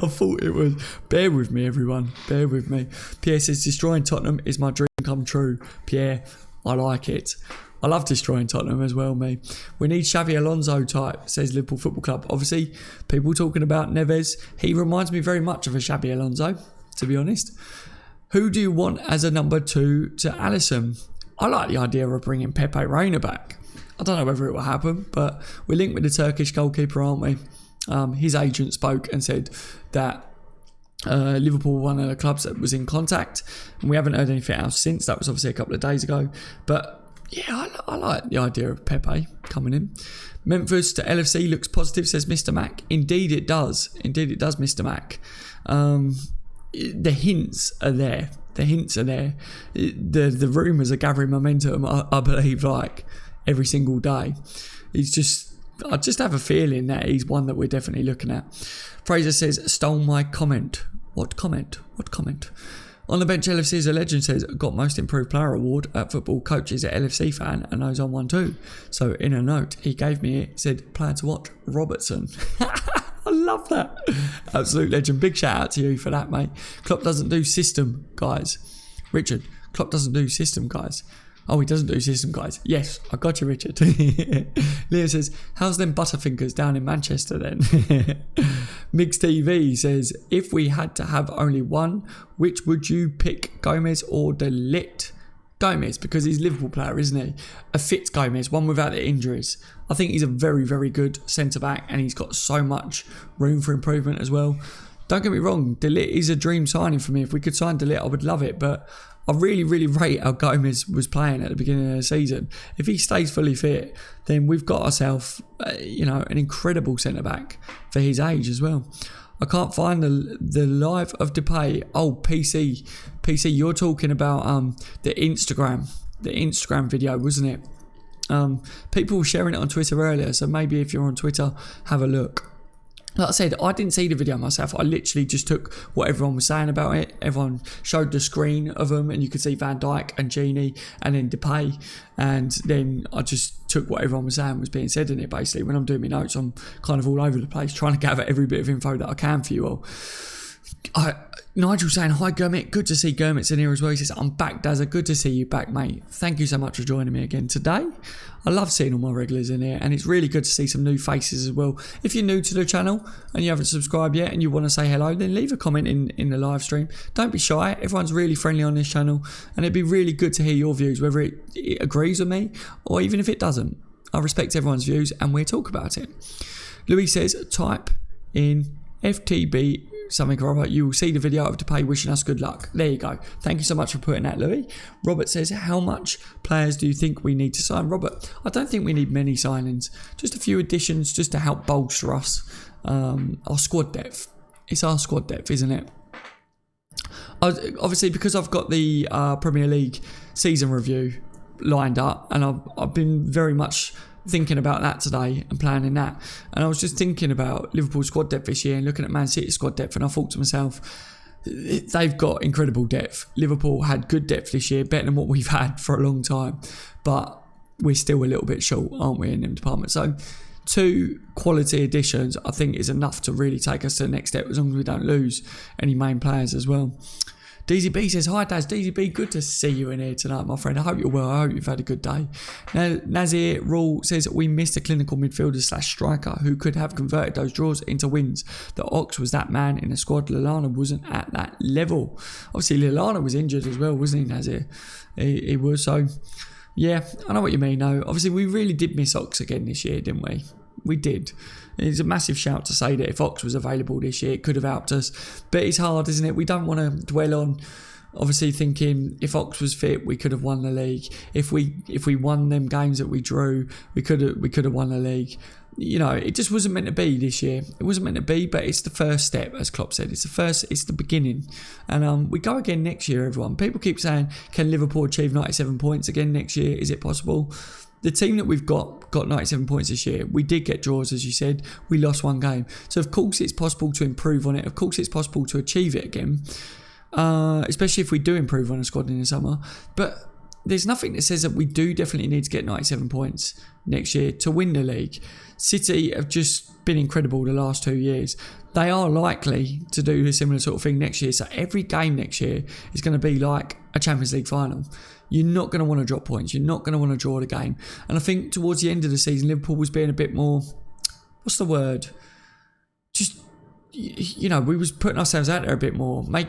I thought it was. Bear with me, everyone. Bear with me. Pierre says, destroying Tottenham is my dream come true. Pierre, I like it. I love destroying Tottenham as well, me. We need Xabi Alonso type, says Liverpool Football Club. Obviously, people talking about Neves. He reminds me very much of a Xabi Alonso, to be honest. Who do you want as a number 2 to Alisson? I like the idea of bringing Pepe Reina back. I don't know whether it will happen, but we're linked with the Turkish goalkeeper, aren't we? His agent spoke and said that Liverpool were one of the clubs that was in contact, and we haven't heard anything else since. That was obviously a couple of days ago. But yeah, I like the idea of Pepe coming in. Memphis to LFC looks positive, says Mr. Mac. Indeed it does. Indeed it does, Mr. Mac. The hints are there. The rumours are gathering momentum, I believe, like every single day. I just have a feeling that he's one that we're definitely looking at. Fraser says, stole my comment. What comment? On the bench, LFC is a legend, says, got most improved player award at Football Coaches at LFC fan and knows I'm one too. So in a note, he gave me it, said, player to watch, Robertson. I love that. Absolute legend. Big shout out to you for that, mate. Klopp doesn't do system, guys. Richard, Klopp doesn't do system, guys. Oh, he doesn't do system, guys. Yes, I got you, Richard. Leo says, how's them Butterfingers down in Manchester then? Mix TV says, if we had to have only one, which would you pick, Gomez or De Ligt? Gomez, because he's a Liverpool player, isn't he? A fit Gomez, one without the injuries. I think he's a very, very good centre-back and he's got so much room for improvement as well. Don't get me wrong, De Ligt is a dream signing for me. If we could sign De Ligt, I would love it, but I really, really rate how Gomez was playing at the beginning of the season. If he stays fully fit, then we've got ourselves, an incredible centre-back for his age as well. I can't find the live of Depay. Oh, PC, you're talking about the Instagram video, wasn't it? People were sharing it on Twitter earlier, so maybe if you're on Twitter, have a look. Like I said, I didn't see the video myself. I literally just took what everyone was saying about it. Everyone showed the screen of them and you could see Van Dijk and Gini and then Depay. And then I just took what everyone was saying was being said in it, basically. When I'm doing my notes, I'm kind of all over the place trying to gather every bit of info that I can for you all. Nigel saying, hi Gurmit, good to see Gurmit's in here as well. He says, I'm back, Dazza, good to see you back, mate. Thank you so much for joining me again today. I love seeing all my regulars in here and it's really good to see some new faces as well. If you're new to the channel and you haven't subscribed yet and you want to say hello, then leave a comment in the live stream. Don't be shy, everyone's really friendly on this channel and it'd be really good to hear your views, whether it agrees with me or even if it doesn't. I respect everyone's views and we'll talk about it. Louis says, type in FTB something or other, you will see the video of Depay wishing us good luck. There you go. Thank you so much for putting that, Louis. Robert says, how much players do you think we need to sign? Robert, I don't think we need many signings. Just a few additions just to help bolster us. Our squad depth. It's our squad depth, isn't it? Obviously, because I've got the Premier League season review lined up and I've been very much thinking about that today and planning that, and I was just thinking about Liverpool squad depth this year and looking at Man City squad depth, and I thought to myself, they've got incredible depth. Liverpool had good depth this year, better than what we've had for a long time, but we're still a little bit short, aren't we, in them departments? So 2 quality additions I think is enough to really take us to the next step, as long as we don't lose any main players as well. DZB says, hi Daz, DZB, good to see you in here tonight, my friend. I hope you're well. I hope you've had a good day. Now, Nazir Rule says, we missed a clinical midfielder / striker who could have converted those draws into wins. The Ox was that man in the squad. Lallana wasn't at that level. Obviously, Lallana was injured as well, wasn't he, Nazir? He was, so... Yeah, I know what you mean, though. Obviously, we really did miss Ox again this year, didn't we? We did. It's a massive shout to say that if Ox was available this year, it could have helped us. But it's hard, isn't it? We don't want to dwell on, obviously, thinking if Ox was fit, we could have won the league. If we won them games that we drew, we could have won the league. You know, it just wasn't meant to be this year. It wasn't meant to be, but it's the first step, as Klopp said. It's the beginning. And we go again next year, everyone. People keep saying, can Liverpool achieve 97 points again next year? Is it possible? The team that we've got 97 points this year. We did get draws, as you said. We lost one game. So, of course, it's possible to improve on it. Of course, it's possible to achieve it again. Especially if we do improve on a squad in the summer. But there's nothing that says that we do definitely need to get 97 points next year to win the league. City have just been incredible the last 2 years. They are likely to do a similar sort of thing next year. So every game next year is going to be like a Champions League final. You're not going to want to drop points. You're not going to want to draw the game. And I think towards the end of the season, Liverpool was being a bit more... What's the word? Just, you know, we was putting ourselves out there a bit more. I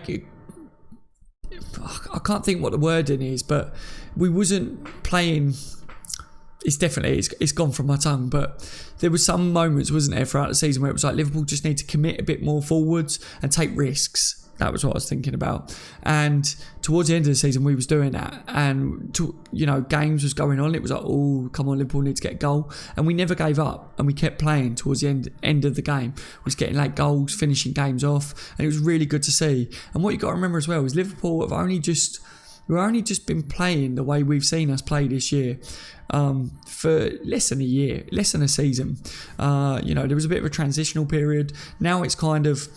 can't think what the wording is, but we wasn't playing... It's gone from my tongue, but there were some moments, wasn't there, throughout the season where it was like Liverpool just need to commit a bit more forwards and take risks. That was what I was thinking about. And towards the end of the season, we was doing that. And, games was going on. It was like, oh, come on, Liverpool need to get a goal. And we never gave up. And we kept playing towards the end of the game. We was getting late goals, finishing games off. And it was really good to see. And what you got to remember as well is Liverpool have only just been playing the way we've seen us play this year for less than a year, less than a season. There was a bit of a transitional period. Now it's kind of,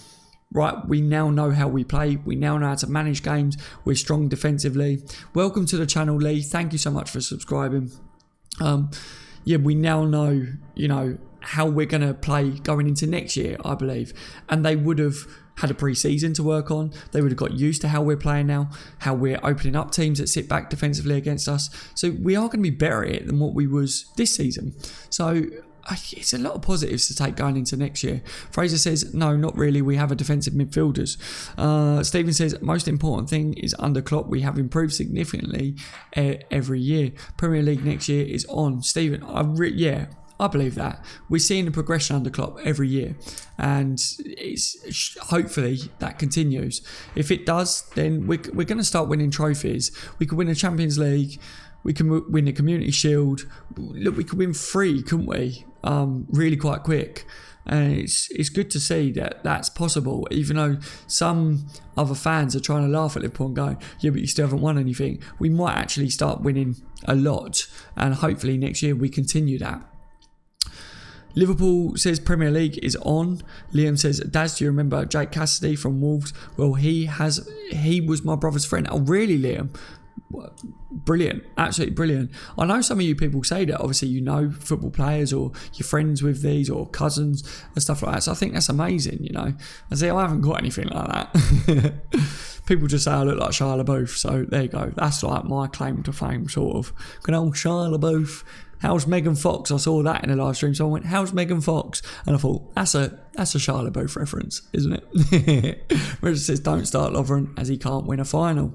right, we now know how we play. We now know how to manage games. We're strong defensively. Welcome to the channel, Lee. Thank you so much for subscribing. We now know, how we're going to play going into next year, I believe. And they would have had a pre-season to work on. They would have got used to how we're playing now, how we're opening up teams that sit back defensively against us. So we are going to be better at it than what we was this season. So it's a lot of positives to take going into next year. Fraser says, no, not really. We have a defensive midfielders. Stephen says, most important thing is under Klopp, we have improved significantly every year. Premier League next year is on. Stephen, I believe that. We're seeing the progression under Klopp every year, and it's hopefully that continues. If it does, then we're going to start winning trophies. We could win a Champions League. We can win the Community Shield. Look, we could win 3, couldn't we? Really quite quick. And it's good to see that that's possible, even though some other fans are trying to laugh at Liverpool and go, yeah, but you still haven't won anything. We might actually start winning a lot, and hopefully next year we continue that. Liverpool says Premier League is on. Liam says, Daz, do you remember Jake Cassidy from Wolves? Well, he was my brother's friend. Oh, really, Liam? Brilliant. Absolutely brilliant. I know some of you people say that, obviously, you know football players or you're friends with these or cousins and stuff like that. So I think that's amazing, I say, I haven't got anything like that. People just say I look like Shia LaBeouf. So there you go. That's like my claim to fame, sort of. Good old Shia LaBeouf. How's Megan Fox? I saw that in a live stream. So I went, how's Megan Fox? And I thought, that's a Shia LaBeouf reference, isn't it? Where it says, don't start Lovren as he can't win a final.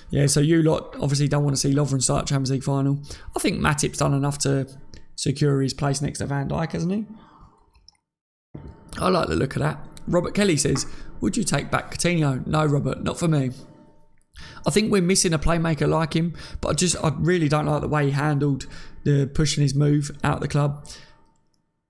Yeah, so you lot obviously don't want to see Lovren start Champions League final. I think Matip's done enough to secure his place next to Van Dijk, hasn't he? I like the look of that. Robert Kelly says, would you take back Coutinho? No, Robert, not for me. I think we're missing a playmaker like him, but I really don't like the way he handled the pushing his move out the club.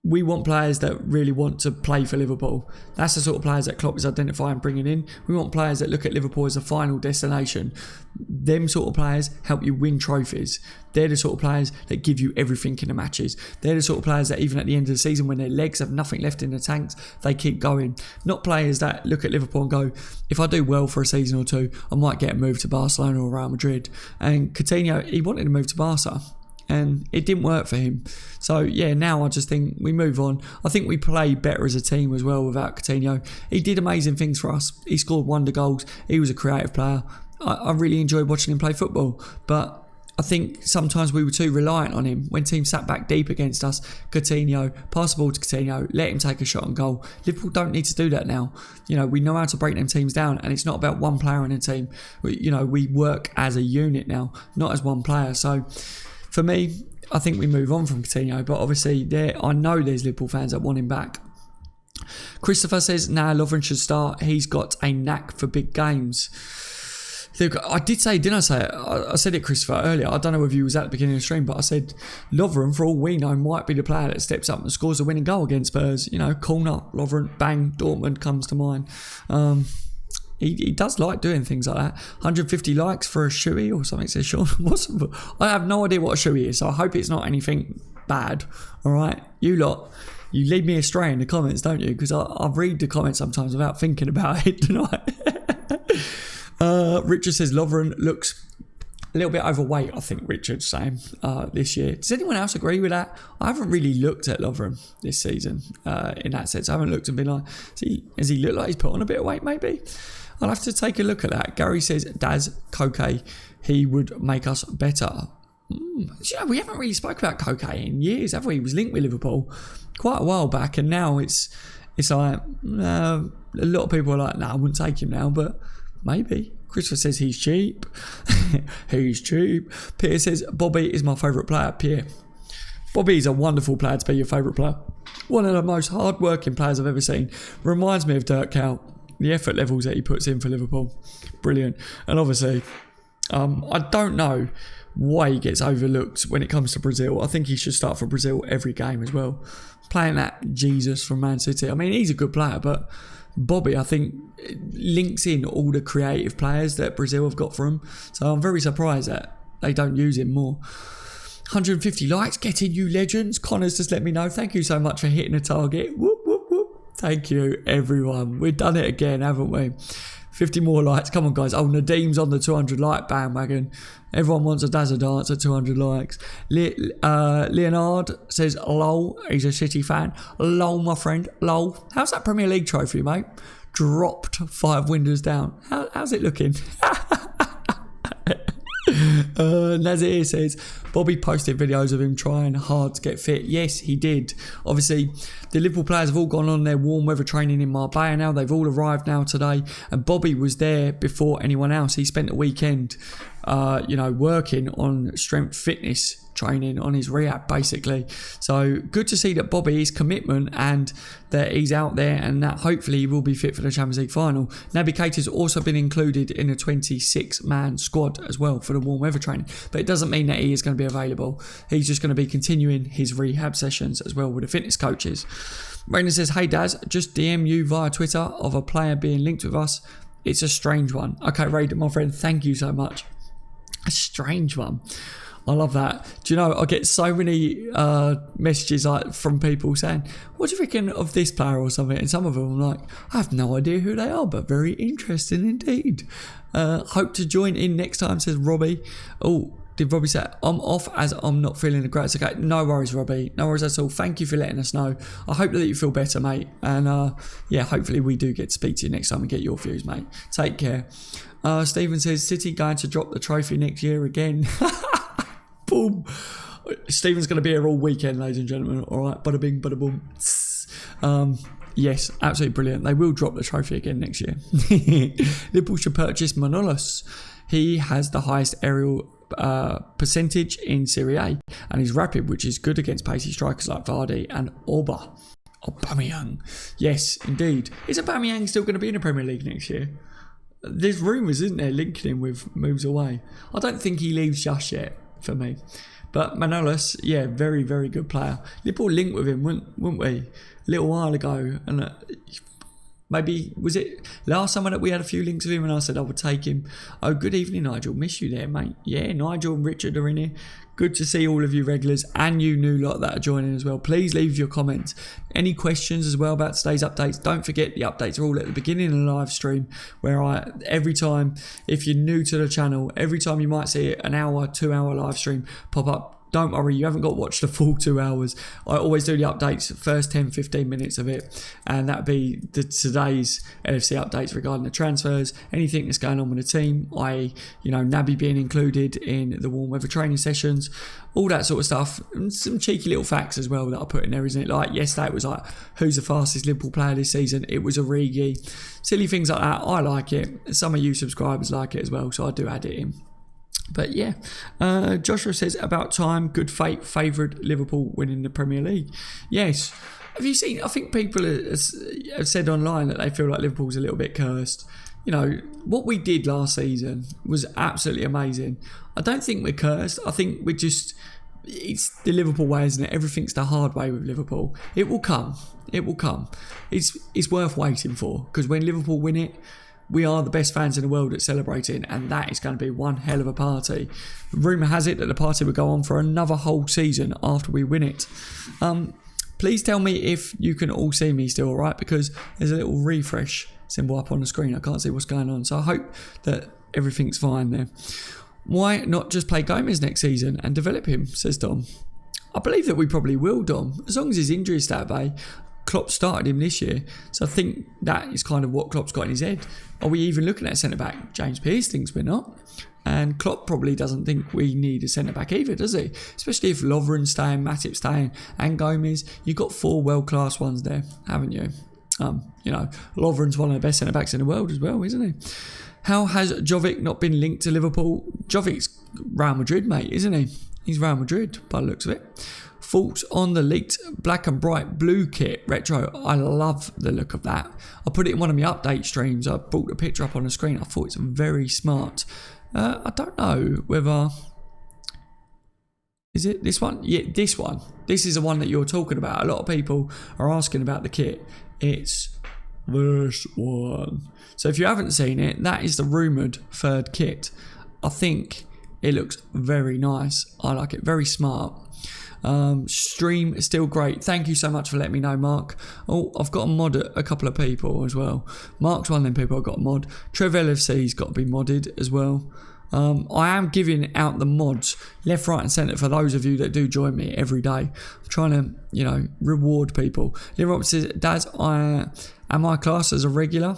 We want players that really want to play for Liverpool. That's the sort of players that Klopp is identifying bringing in. We want players that look at Liverpool as a final destination. Them sort of players help you win trophies. They're the sort of players that give you everything in the matches. They're the sort of players that even at the end of the season, when their legs have nothing left in the tanks, they keep going. Not players that look at Liverpool and go, if I do well for a season or two, I might get a move to Barcelona or Real Madrid. And Coutinho, he wanted to move to Barca. and it didn't work for him. So yeah, now I just think we move on. I think we play better as a team as well without Coutinho. He did amazing things for us. He scored wonder goals. He was a creative player. I really enjoyed watching him play football, but I think sometimes we were too reliant on him. When teams sat back deep against us, Coutinho, pass the ball to Coutinho, let him take a shot on goal. Liverpool don't need to do that now. We know how to break them teams down, and it's not about one player in a team. We work as a unit now, not as one player. So for me, I think we move on from Coutinho, but obviously I know there's Liverpool fans that want him back. Christopher says, Lovren should start. He's got a knack for big games. I did say, didn't I say it? I said it, Christopher, earlier. I don't know if you was at the beginning of the stream, but I said Lovren, for all we know, might be the player that steps up and scores a winning goal against Spurs. Corner, Lovren, bang, Dortmund comes to mind. He does like doing things like that. 150 likes for a shoey or something, says Sean. I have no idea what a shoey is, so I hope it's not anything bad. All right? You lot, you lead me astray in the comments, don't you? Because I read the comments sometimes without thinking about it, don't I? Richard says Lovren looks a little bit overweight, I think Richard's saying, this year. Does anyone else agree with that? I haven't really looked at Lovren this season in that sense. I haven't looked and been like, does he look like he's put on a bit of weight maybe? I'll have to take a look at that. Gary says, Daz, Koke, he would make us better. We haven't really spoke about Koke in years, have we? He was linked with Liverpool quite a while back, and now it's like, a lot of people are like, I wouldn't take him now, but maybe. Christopher says he's cheap. He's cheap. Peter says Bobby is my favourite player. Pierre. Bobby is a wonderful player to be your favourite player. One of the most hard-working players I've ever seen. Reminds me of Dirk Kuyt. The effort levels that he puts in for Liverpool. Brilliant. And obviously, I don't know why he gets overlooked when it comes to Brazil. I think he should start for Brazil every game as well. Playing that Jesus from Man City. I mean, he's a good player, but Bobby, I think, links in all the creative players that Brazil have got for him. So I'm very surprised that they don't use him more. 150 likes, get in, you legends. Connor's just let me know. Thank you so much for hitting the target. Whoop, whoop, whoop. Thank you, everyone. We've done it again, haven't we? 50 more likes. Come on, guys. Oh, Nadim's on the 200 like bandwagon. Everyone wants a Dazza dance at 200 likes. Leonard says, lol, he's a City fan. Lol, my friend. Lol. How's that Premier League trophy, mate? Dropped 5 windows down. How's it looking? Nazir says, Bobby posted videos of him trying hard to get fit. Yes, he did. Obviously, the Liverpool players have all gone on their warm weather training in Marbella now. They've all arrived now today. And Bobby was there before anyone else. He spent the weekend, working on strength fitness training, on his rehab basically. So good to see that Bobby, his commitment, and that he's out there, and that hopefully he will be fit for the Champions League final. Naby Keita's also been included in a 26-man squad as well for the warm weather training, but it doesn't mean that he is going to be available. He's just going to be continuing his rehab sessions as well with the fitness coaches. Moreno says, hey Daz, just DM you via Twitter of a player being linked with us. It's a strange one. Okay, Ray, my friend, thank you so much. A strange one. I love that. Do you know, I get so many messages from people saying, what do you reckon of this player or something? And some of them I'm like, I have no idea who they are, but very interesting indeed. Hope to join in next time, says Robbie. Oh, did Robbie say, I'm off as I'm not feeling the greatest? Okay, no worries, Robbie. No worries at all. Thank you for letting us know. I hope that you feel better, mate. And hopefully we do get to speak to you next time and get your views, mate. Take care. Stephen says, City going to drop the trophy next year again. Boom. Stephen's going to be here all weekend, ladies and gentlemen. All right, bada bing, bada boom. Yes, absolutely brilliant. They will drop the trophy again next year. Liverpool should purchase Manolas. He has the highest aerial percentage in Serie A, and he's rapid, which is good against pacey strikers like Vardy and Aubameyang. Yes, indeed. Is Aubameyang still going to be in the Premier League next year? There's rumours, isn't there, linking him with moves away. I don't think he leaves just yet for me. But Manolas, yeah, very, very good player. Liverpool linked with him, wouldn't we? A little while ago. And maybe, was it last summer that we had a few links with him and I said I would take him? Oh, good evening, Nigel. Miss you there, mate. Yeah, Nigel and Richard are in here. Good to see all of you regulars and you new lot that are joining as well. Please leave your comments. Any questions as well about today's updates? Don't forget the updates are all at the beginning of the live stream, where every time, if you're new to the channel, every time you might see an hour, 2 hour live stream pop up, don't worry, you haven't got to watch the full 2 hours. I always do the updates, first 10-15 minutes of it, and that'd be today's LFC updates regarding the transfers, anything that's going on with the team, i.e., Naby being included in the warm weather training sessions, all that sort of stuff, and some cheeky little facts as well that I put in there, isn't it? Like yesterday it was like, who's the fastest Liverpool player this season? It was Origi. Silly things like that. I like it. Some of you subscribers like it as well, so I do add it in. But yeah, Joshua says, about time, good fate, favoured Liverpool winning the Premier League. Yes. Have you seen, I think people have said online that they feel like Liverpool's a little bit cursed. What we did last season was absolutely amazing. I don't think we're cursed. I think we're just, it's the Liverpool way, isn't it? Everything's the hard way with Liverpool. It will come. It will come. It's worth waiting for, because when Liverpool win it, we are the best fans in the world at celebrating, and that is going to be one hell of a party. Rumour has it that the party will go on for another whole season after we win it. Please tell me if you can all see me still, alright? Because there's a little refresh symbol up on the screen. I can't see what's going on. So I hope that everything's fine there. Why not just play Gomez next season and develop him, says Dom. I believe that we probably will, Dom. As long as his injury is that way. Klopp started him this year, so I think that is kind of what Klopp's got in his head. Are we even looking at centre-back? James Pearce thinks we're not, and Klopp probably doesn't think we need a centre-back either, does he? Especially if Lovren's staying, Matip's staying, and Gomez. You've got 4 world-class ones there, haven't you? Lovren's one of the best centre-backs in the world as well, isn't he? How has Jovic not been linked to Liverpool? Jovic's Real Madrid, mate, isn't he? He's Real Madrid, by the looks of it. Thoughts on the leaked black and bright blue kit retro? I love the look of that. I put it in one of my update streams. I brought the picture up on the screen. I thought it's very smart. I don't know whether... Is it this one? Yeah, this one. This is the one that you're talking about. A lot of people are asking about the kit. It's this one. So if you haven't seen it, that is the rumoured third kit. I think it looks very nice. I like it. Very smart. Stream is still great. Thank you so much for letting me know, Mark. Oh, I've got to mod a couple of people as well. Mark's one of them people I've got to mod. Trev LFC's got to be modded as well. I am giving out the mods left, right and centre for those of you that do join me every day. I'm trying to, reward people. Liverpool says, Daz, am I classed as a regular?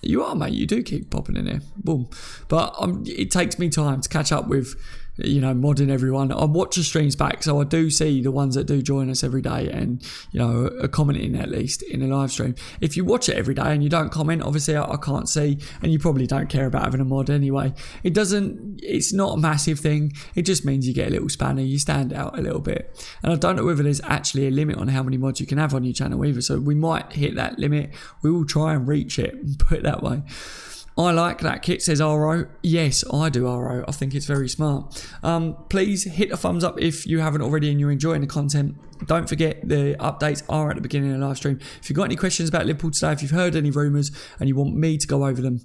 You are, mate. You do keep popping in here. Boom. But it takes me time to catch up with, modding everyone. I watch the streams back, so I do see the ones that do join us every day and, are commenting at least in a live stream. If you watch it every day and you don't comment, obviously I can't see, and you probably don't care about having a mod anyway. It's not a massive thing. It just means you get a little spanner, you stand out a little bit. And I don't know whether there's actually a limit on how many mods you can have on your channel either, so we might hit that limit. We will try and reach it, put it that way. I like that kit, says RO. Yes, I do, RO. I think it's very smart. Please hit a thumbs up if you haven't already and you're enjoying the content. Don't forget the updates are at the beginning of the live stream. If you've got any questions about Liverpool today, if you've heard any rumours and you want me to go over them,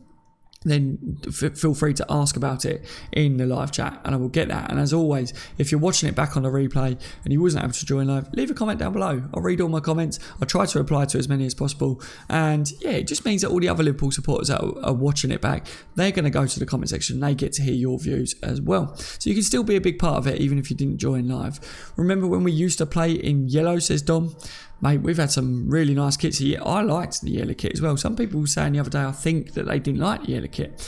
then feel free to ask about it in the live chat and I will get that. And as always, if you're watching it back on the replay and you wasn't able to join live, leave a comment down below. I'll read all my comments. I try to reply to as many as possible. And yeah, it just means that all the other Liverpool supporters that are watching it back, they're going to go to the comment section and they get to hear your views as well. So you can still be a big part of it even if you didn't join live. Remember when we used to play in yellow, says Dom? Mate, we've had some really nice kits here. I liked the yellow kit as well. Some people were saying the other day, I think, that they didn't like the yellow kit.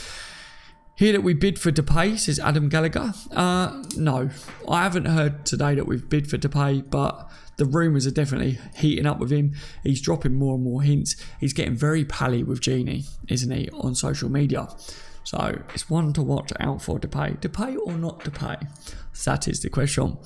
Here that we bid for Depay, says Adam Gallagher. No, I haven't heard today that we've bid for Depay, but the rumours are definitely heating up with him. He's dropping more and more hints. He's getting very pally with Genie, isn't he, on social media. So it's one to watch out for Depay. Depay or not Depay? That is the question.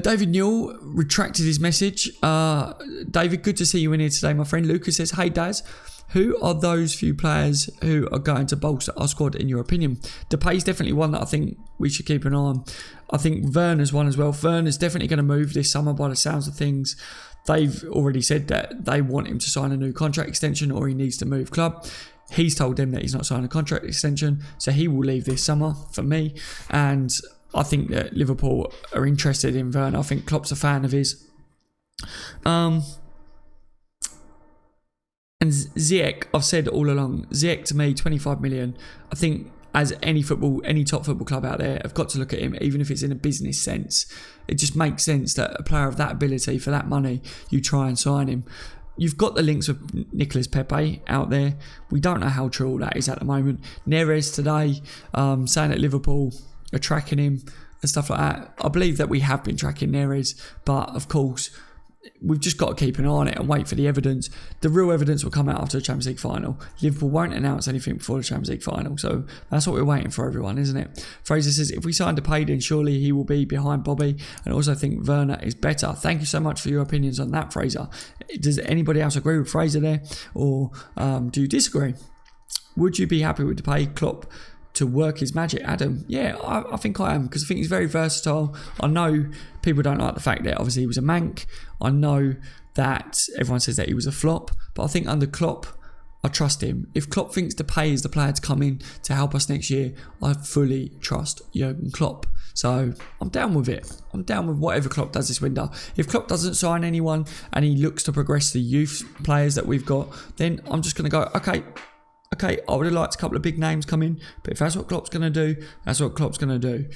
David Newell retracted his message. David, good to see you in here today, my friend. Lucas says, hey Daz, who are those few players who are going to bolster our squad in your opinion? Depay's definitely one that I think we should keep an eye on. I think Werner's one as well. Werner's definitely going to move this summer by the sounds of things. They've already said that they want him to sign a new contract extension or he needs to move club. He's told them that he's not signing a contract extension, so he will leave this summer for me. And I think that Liverpool are interested in Werner. I think Klopp's a fan of his. And Ziyech, I've said all along, Ziyech to me, 25 million. I think as any top football club out there have got to look at him, even if it's in a business sense. It just makes sense that a player of that ability, for that money, you try and sign him. You've got the links with Nicolas Pepe out there. We don't know how true all that is at the moment. Neres today saying that Liverpool are tracking him and stuff like that. I believe that we have been tracking Neres, but of course, we've just got to keep an eye on it and wait for the evidence. The real evidence will come out after the Champions League final. Liverpool won't announce anything before the Champions League final, so that's what we're waiting for, everyone, isn't it? Fraser says, if we sign Depay, then surely he will be behind Bobby, and also think Werner is better. Thank you so much for your opinions on that, Fraser. Does anybody else agree with Fraser there, or do you disagree? Would you be happy with Depay, Klopp to work his magic? Adam, yeah, I think I am, because I think he's very versatile. I know people don't like the fact that obviously he was a mank. I know that everyone says that he was a flop, but I think under Klopp, I trust him. If Klopp thinks Depay is the player to come in to help us next year, I fully trust Jurgen Klopp. So I'm down with it. I'm down with whatever Klopp does this window. If Klopp doesn't sign anyone and he looks to progress the youth players that we've got, then I'm just going to go, okay, I would have liked a couple of big names come in, but if that's what Klopp's going to do, that's what Klopp's going to do.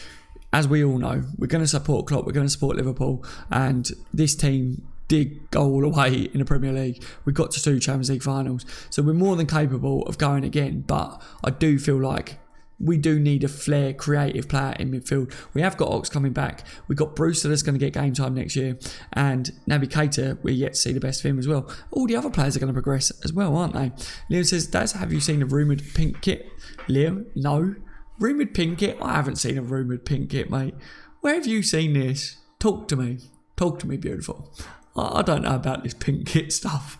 As we all know, we're going to support Klopp, we're going to support Liverpool, and this team did go all the way in the Premier League. We got to 2 Champions League finals, so we're more than capable of going again, but I do feel like we do need a flair, creative player in midfield. We have got Ox coming back. We've got Brewster that's going to get game time next year. And Naby Keita, we're yet to see the best of him as well. All the other players are going to progress as well, aren't they? Liam says, Daz, have you seen a rumoured pink kit? Liam, no. Rumoured pink kit? I haven't seen a rumoured pink kit, mate. Where have you seen this? Talk to me. Talk to me, beautiful. I don't know about this pink kit stuff.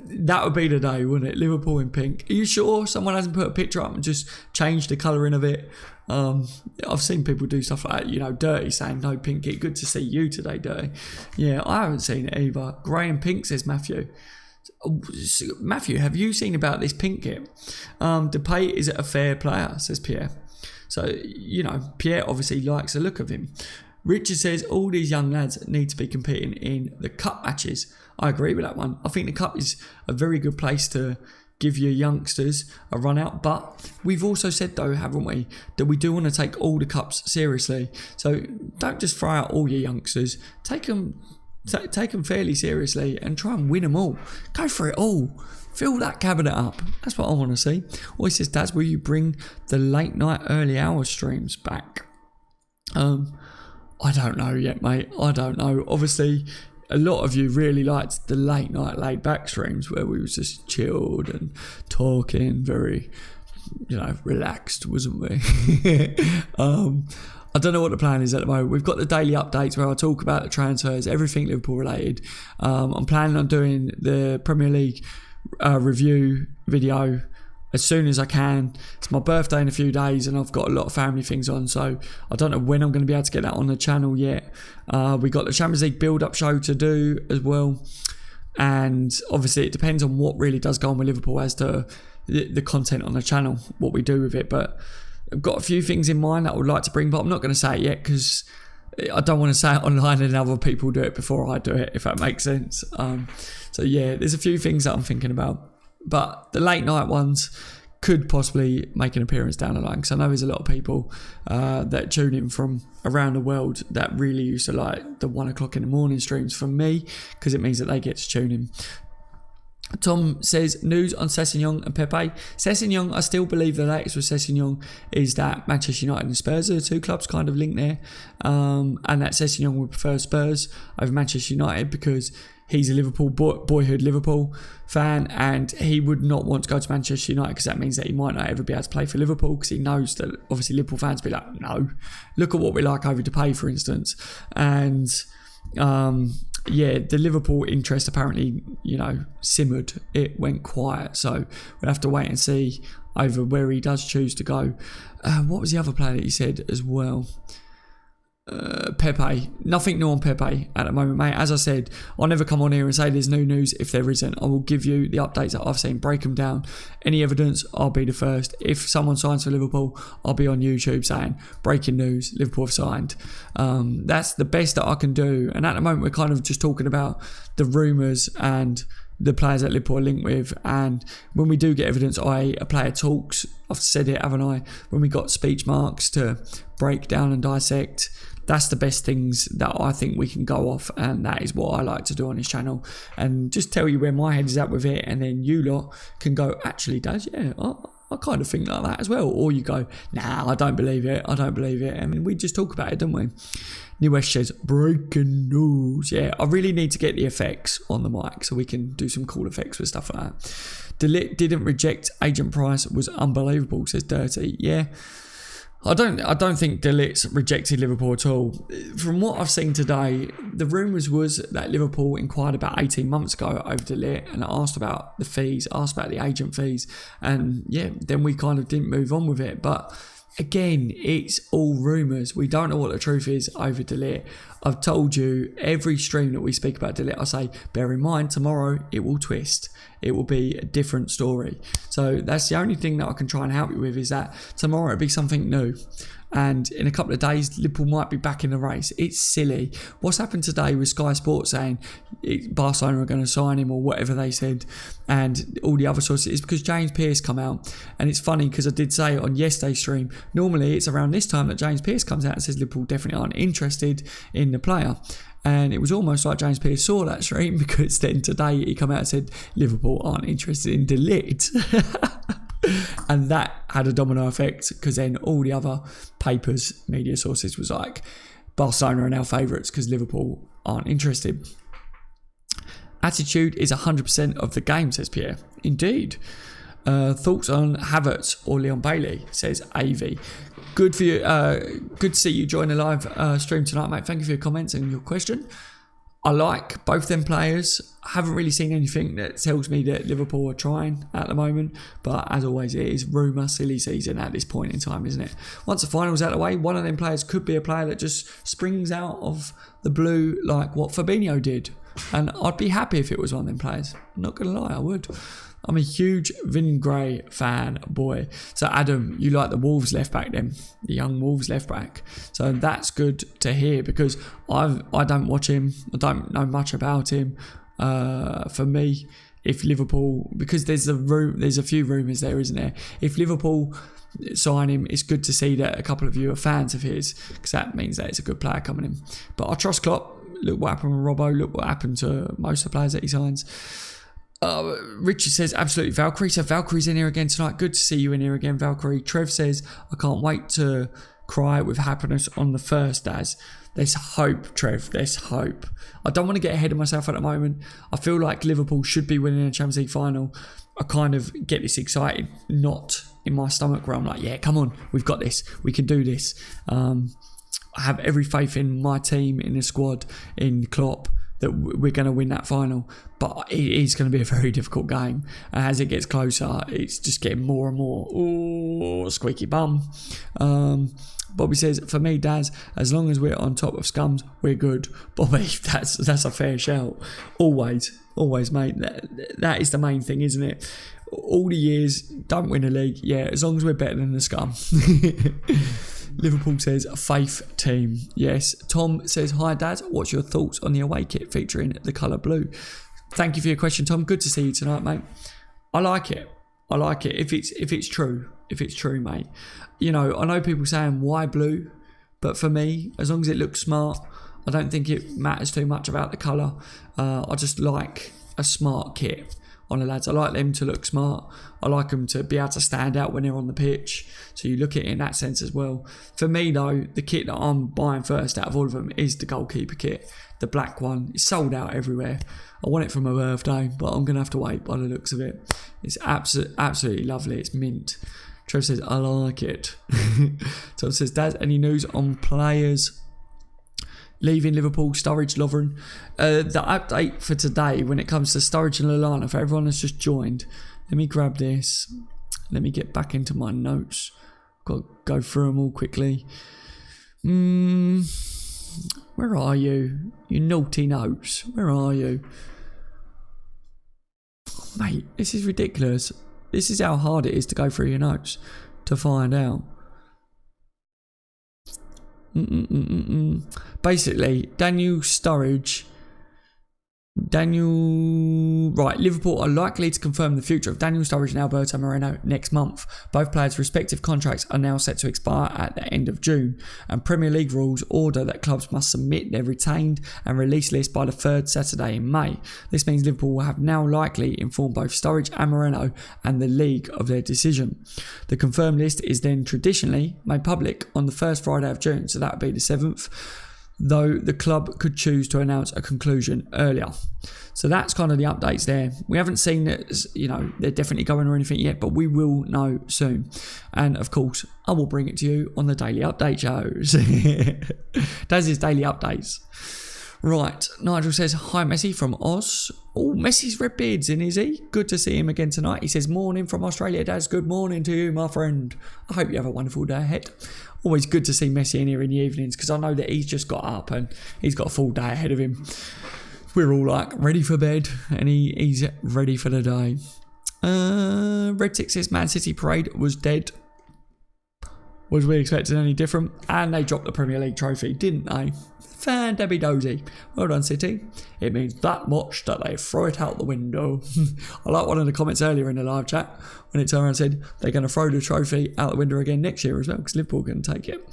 That would be the day, wouldn't it? Liverpool in pink. Are you sure someone hasn't put a picture up and just changed the colouring of it? I've seen people do stuff like that, Dirty saying no pink kit. Good to see you today, Dirty. Yeah, I haven't seen it either. Grey and pink, says Matthew. Matthew, have you seen about this pink kit? Depay is a fair player, says Pierre. So, Pierre obviously likes the look of him. Richard says all these young lads need to be competing in the cup matches. I agree with that one. I think the cup is a very good place to give your youngsters a run out. But we've also said, though, haven't we, that we do want to take all the cups seriously. So don't just throw out all your youngsters. Take them fairly seriously and try and win them all. Go for it all. Fill that cabinet up. That's what I want to see. Always says, Daz, will you bring the late night early hour streams back? I don't know yet, mate. I don't know. Obviously, a lot of you really liked the late night laid back streams where we was just chilled and talking, very, relaxed, wasn't we? I don't know what the plan is at the moment. We've got the daily updates where I talk about the transfers, everything Liverpool related. I'm planning on doing the Premier League review video as soon as I can. It's my birthday in a few days and I've got a lot of family things on, so I don't know when I'm going to be able to get that on the channel yet. We got the Champions League build-up show to do as well, and obviously it depends on what really does go on with Liverpool as to the content on the channel, what we do with it. But I've got a few things in mind that I would like to bring, but I'm not going to say it yet because I don't want to say it online and other people do it before I do it, if that makes sense. So yeah, there's a few things that I'm thinking about. But the late night ones could possibly make an appearance down the line, because I know there's a lot of people that tune in from around the world that really used to like the 1 o'clock in the morning streams from me, because it means that they get to tune in. Tom says, news on Sessegnon and Pepe. Sessegnon, I still believe the latest with Sessegnon is that Manchester United and Spurs are the two clubs kind of linked there, and that Sessegnon would prefer Spurs over Manchester United because he's a Liverpool boyhood Liverpool fan, and he would not want to go to Manchester United because that means that he might not ever be able to play for Liverpool, because he knows that obviously Liverpool fans be like, no, look at what we like over Depay, for instance. And the Liverpool interest apparently, simmered. It went quiet, so we'll have to wait and see over where he does choose to go. What was the other player that he said as well? Pepe. Nothing new on Pepe at the moment, mate. As I said, I'll never come on here and say there's new news if there isn't. I will give you the updates that I've seen, break them down. Any evidence, I'll be the first. If someone signs for Liverpool, I'll be on YouTube saying breaking news, Liverpool have signed. That's the best that I can do. And at the moment, we're kind of just talking about the rumours and the players that Liverpool are linked with, and when we do get evidence, a player talks. I've said it, haven't I? When we got speech marks to break down and dissect, that's the best things that I think we can go off, and that is what I like to do on this channel, and just tell you where my head is at with it, and then you lot can go, actually, Daz, yeah, I kind of think like that as well. Or you go, nah, I don't believe it. I mean, we just talk about it, don't we? New West says, breaking news. Yeah, I really need to get the effects on the mic so we can do some cool effects with stuff like that. De Ligt didn't reject agent price, was unbelievable, says Dirty. Yeah. I don't think De Ligt rejected Liverpool at all. From what I've seen today, the rumours was that Liverpool inquired about 18 months ago over De Ligt and asked about the fees, asked about the agent fees, and yeah, then we kind of didn't move on with it. But again, it's all rumours. We don't know what the truth is over De Ligt. I've told you, every stream that we speak about De Ligt, I say, bear in mind, tomorrow it will twist. It will be a different story. So that's the only thing that I can try and help you with, is that tomorrow it'll be something new. And in a couple of days, Liverpool might be back in the race. It's silly. What's happened today with Sky Sports saying Barcelona are going to sign him, or whatever they said, and all the other sources, is because James Pearce come out. And it's funny because I did say on yesterday's stream, normally it's around this time that James Pearce comes out and says Liverpool definitely aren't interested in the player. And it was almost like James Pearce saw that stream, because then today he come out and said Liverpool aren't interested in De Ligt. And that had a domino effect, because then all the other papers, media sources was like, Barcelona are now favourites because Liverpool aren't interested. Attitude is 100% of the game, says Pierre. Indeed. Thoughts on Havertz or Leon Bailey, says AV. Good for you. Good to see you join the live stream tonight, mate. Thank you for your comments and your question. I like both them players. I haven't really seen anything that tells me that Liverpool are trying at the moment. But as always, it is rumour, silly season at this point in time, isn't it? Once the final's out of the way, one of them players could be a player that just springs out of the blue like what Fabinho did. And I'd be happy if it was one of them players. I'm not going to lie, I would. I'm a huge Vin Gray fan, boy. So Adam, you like the Wolves left back then, the young Wolves left back. So that's good to hear, because I don't watch him. I don't know much about him. For me, if Liverpool, because there's a few rumours there, isn't there? If Liverpool sign him, it's good to see that a couple of you are fans of his, because that means that it's a good player coming in. But I trust Klopp. Look what happened with Robbo. Look what happened to most of the players that he signs. Richard says, absolutely, Valkyrie. So Valkyrie's in here again tonight. Good to see you in here again, Valkyrie. Trev says, I can't wait to cry with happiness on the first, Daz. There's hope, Trev. There's hope. I don't want to get ahead of myself at the moment. I feel like Liverpool should be winning a Champions League final. I kind of get this excited, not in my stomach, where I'm like, yeah, come on, we've got this. We can do this. I have every faith in my team, in the squad, in Klopp, that we're going to win that final. But it is going to be a very difficult game. And as it gets closer, it's just getting more and more, ooh, squeaky bum. Bobby says, for me, Daz, as long as we're on top of scums, we're good. Bobby, that's a fair shout. Always, mate. That is the main thing, isn't it? All the years, don't win a league. Yeah, as long as we're better than the scum. Liverpool says, faith team. Yes. Tom says, hi Dad, what's your thoughts on the away kit featuring the colour blue? Thank you for your question, Tom. Good to see you tonight, mate. I like it. If it's true, mate. You know, I know people saying, why blue? But for me, as long as it looks smart, I don't think it matters too much about the colour. I just like a smart kit on the lads. I like them to look smart. I like them to be able to stand out when they're on the pitch. So you look at it in that sense as well. For me though, the kit that I'm buying first out of all of them is the goalkeeper kit. The black one. It's sold out everywhere. I want it for my birthday, but I'm going to have to wait by the looks of it. It's absolutely lovely. It's mint. Trev says, I like it. Tom says, Dad, any news on players leaving Liverpool, Sturridge, Lovren? The update for today when it comes to Sturridge and Lallana, for everyone that's just joined, let me grab this. Let me get back into my notes. Got to go through them all quickly. Where are you? You naughty notes. Where are you? Mate, this is ridiculous. This is how hard it is to go through your notes to find out. Basically, Daniel Sturridge Liverpool are likely to confirm the future of Daniel Sturridge and Alberto Moreno next month. Both players' respective contracts are now set to expire at the end of June, and Premier League rules order that clubs must submit their retained and release list by the third Saturday in May. This means Liverpool will have now likely informed both Sturridge and Moreno and the league of their decision. The confirmed list is then traditionally made public on the first Friday of June, so that would be the 7th, though the club could choose to announce a conclusion earlier. So that's kind of the updates there. We haven't seen that, they're definitely going or anything yet, but we will know soon. And of course, I will bring it to you on the daily update shows. That's his daily updates. Right, Nigel says, hi Messi from Oz. Oh, Messi's red beard's in, is he? Good to see him again tonight. He says, morning from Australia, Daz. Good morning to you, my friend. I hope you have a wonderful day ahead. Always good to see Messi in here in the evenings, because I know that he's just got up and he's got a full day ahead of him. We're all like ready for bed, and he's ready for the day. Red Tick says, Man City parade was dead. Was we expecting any different? And they dropped the Premier League trophy, didn't they? Fan Debbie Dozy. Well done, City. It means that much that they throw it out the window. I like one of the comments earlier in the live chat when it turned around and said they're going to throw the trophy out the window again next year as well, because Liverpool are going to take it.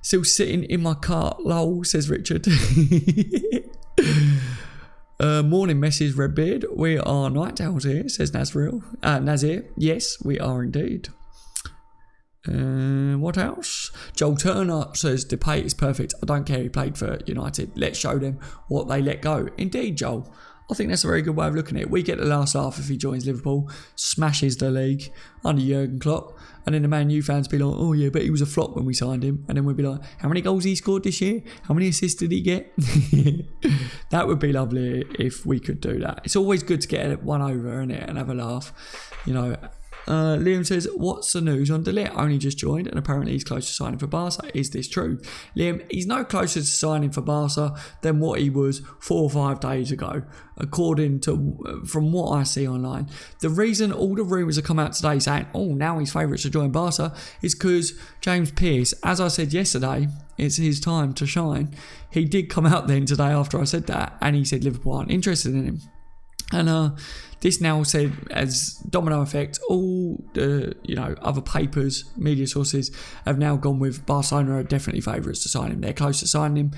Still sitting in my car, lol, says Richard. Morning message, Redbeard. We are night owls here, says Nazir. Yes, we are indeed. What else? Joel Turner says Depay is perfect. I don't care he played for United. Let's show them what they let go. Indeed, Joel. I think that's a very good way of looking at it. We get the last laugh if he joins Liverpool, smashes the league under Jurgen Klopp, and then the Man U fans be like, oh yeah, but he was a flop when we signed him. And then we'd be like, how many goals he scored this year? How many assists did he get? That would be lovely if we could do that. It's always good to get one over, isn't it, and have a laugh. Liam says, what's the news on De Ligt? Only just joined and apparently he's close to signing for Barca. Is this true? Liam, he's no closer to signing for Barca than what he was 4 or 5 days ago, according to from what I see online. The reason all the rumours have come out today saying, oh, now he's favourites to join Barca, is because James Pearce, as I said yesterday, it's his time to shine. He did come out then today after I said that, and he said Liverpool aren't interested in him. And this now said, as domino effect, all the other papers, media sources have now gone with Barcelona are definitely favourites to sign him. They're close to signing him.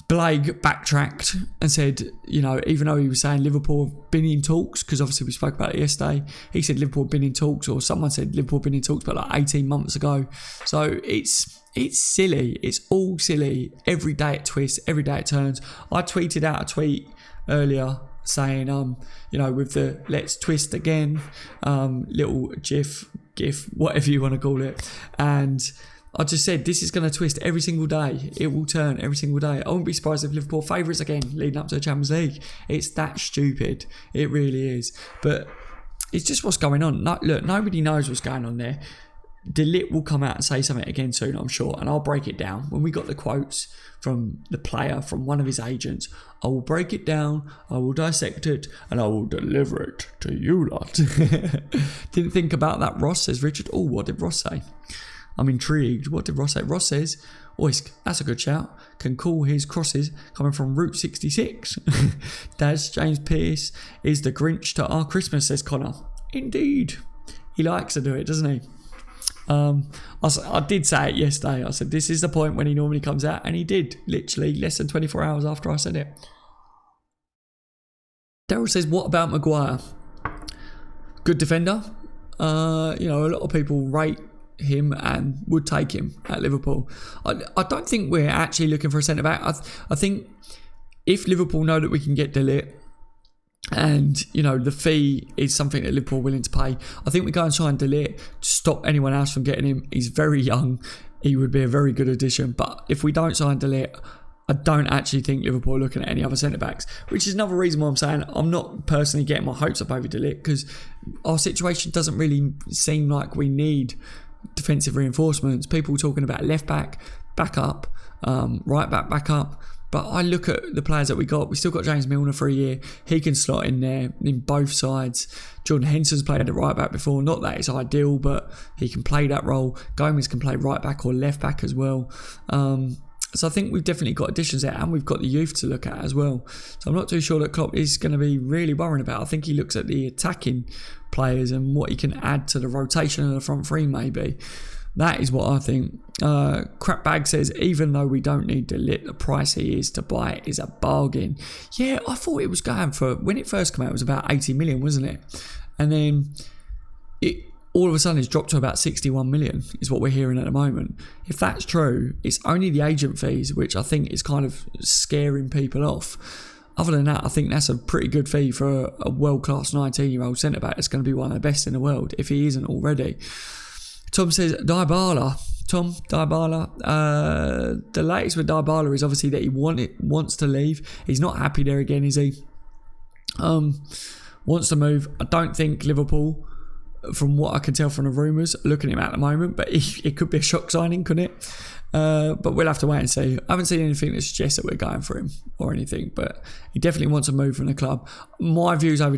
Blake backtracked and said, even though he was saying Liverpool have been in talks, because obviously we spoke about it yesterday, he said Liverpool have been in talks, or someone said Liverpool have been in talks, but like 18 months ago. So it's silly. It's all silly. Every day it twists. Every day it turns. I tweeted out a tweet earlier saying, with the let's twist again, little gif, whatever you want to call it. And I just said, this is going to twist every single day. It will turn every single day. I wouldn't be surprised if Liverpool favourites again leading up to the Champions League. It's that stupid. It really is. But it's just what's going on. No, look, nobody knows what's going on there. De Ligt will come out and say something again soon, I'm sure, and I'll break it down. When we got the quotes from the player, from one of his agents, I will break it down, I will dissect it, and I will deliver it to you lot. Didn't think about that, Ross, says Richard. Oh, what did Ross say? I'm intrigued. What did Ross say? Ross says, Oisk, that's a good shout. Can call his crosses coming from Route 66. Daz, James Pearce is the Grinch to our Christmas, says Connor. Indeed. He likes to do it, doesn't he? I did say it yesterday. I said this is the point when he normally comes out, and he did, literally less than 24 hours after I said it. Daryl says, what about Maguire? Good defender. A lot of people rate him and would take him at Liverpool. I don't think we're actually looking for a centre-back. I think if Liverpool know that we can get De Ligt, and the fee is something that Liverpool are willing to pay, I think we go and sign De Ligt to stop anyone else from getting him. He's very young. He would be a very good addition. But if we don't sign De Ligt, I don't actually think Liverpool are looking at any other centre-backs, which is another reason why I'm saying I'm not personally getting my hopes up over De Ligt, because our situation doesn't really seem like we need defensive reinforcements. People talking about left back, back up, right back, back up. But I look at the players that we got. We still got James Milner for a year. He can slot in there in both sides. Jordan Henson's played at the right back before. Not that it's ideal, but he can play that role. Gomez can play right back or left back as well. So I think we've definitely got additions there, and we've got the youth to look at as well. So I'm not too sure that Klopp is going to be really worrying about. I think he looks at the attacking players and what he can add to the rotation of the front three maybe. That is what I think. Crapbag says, even though we don't need De Ligt, the price he is to buy it is a bargain. Yeah, I thought it was going for, when it first came out, it was about 80 million, wasn't it? And then it all of a sudden it's dropped to about 61 million is what we're hearing at the moment. If that's true, it's only the agent fees, which I think is kind of scaring people off. Other than that, I think that's a pretty good fee for a world-class 19-year-old centre-back that's going to be one of the best in the world, if he isn't already. Tom says, Dybala. The latest with Dybala is obviously that he wants to leave. He's not happy there again, is he? Wants to move. I don't think Liverpool, from what I can tell from the rumours, looking at him at the moment, but it could be a shock signing, couldn't it? But we'll have to wait and see. I haven't seen anything that suggests that we're going for him or anything, but he definitely wants to move from the club. My views over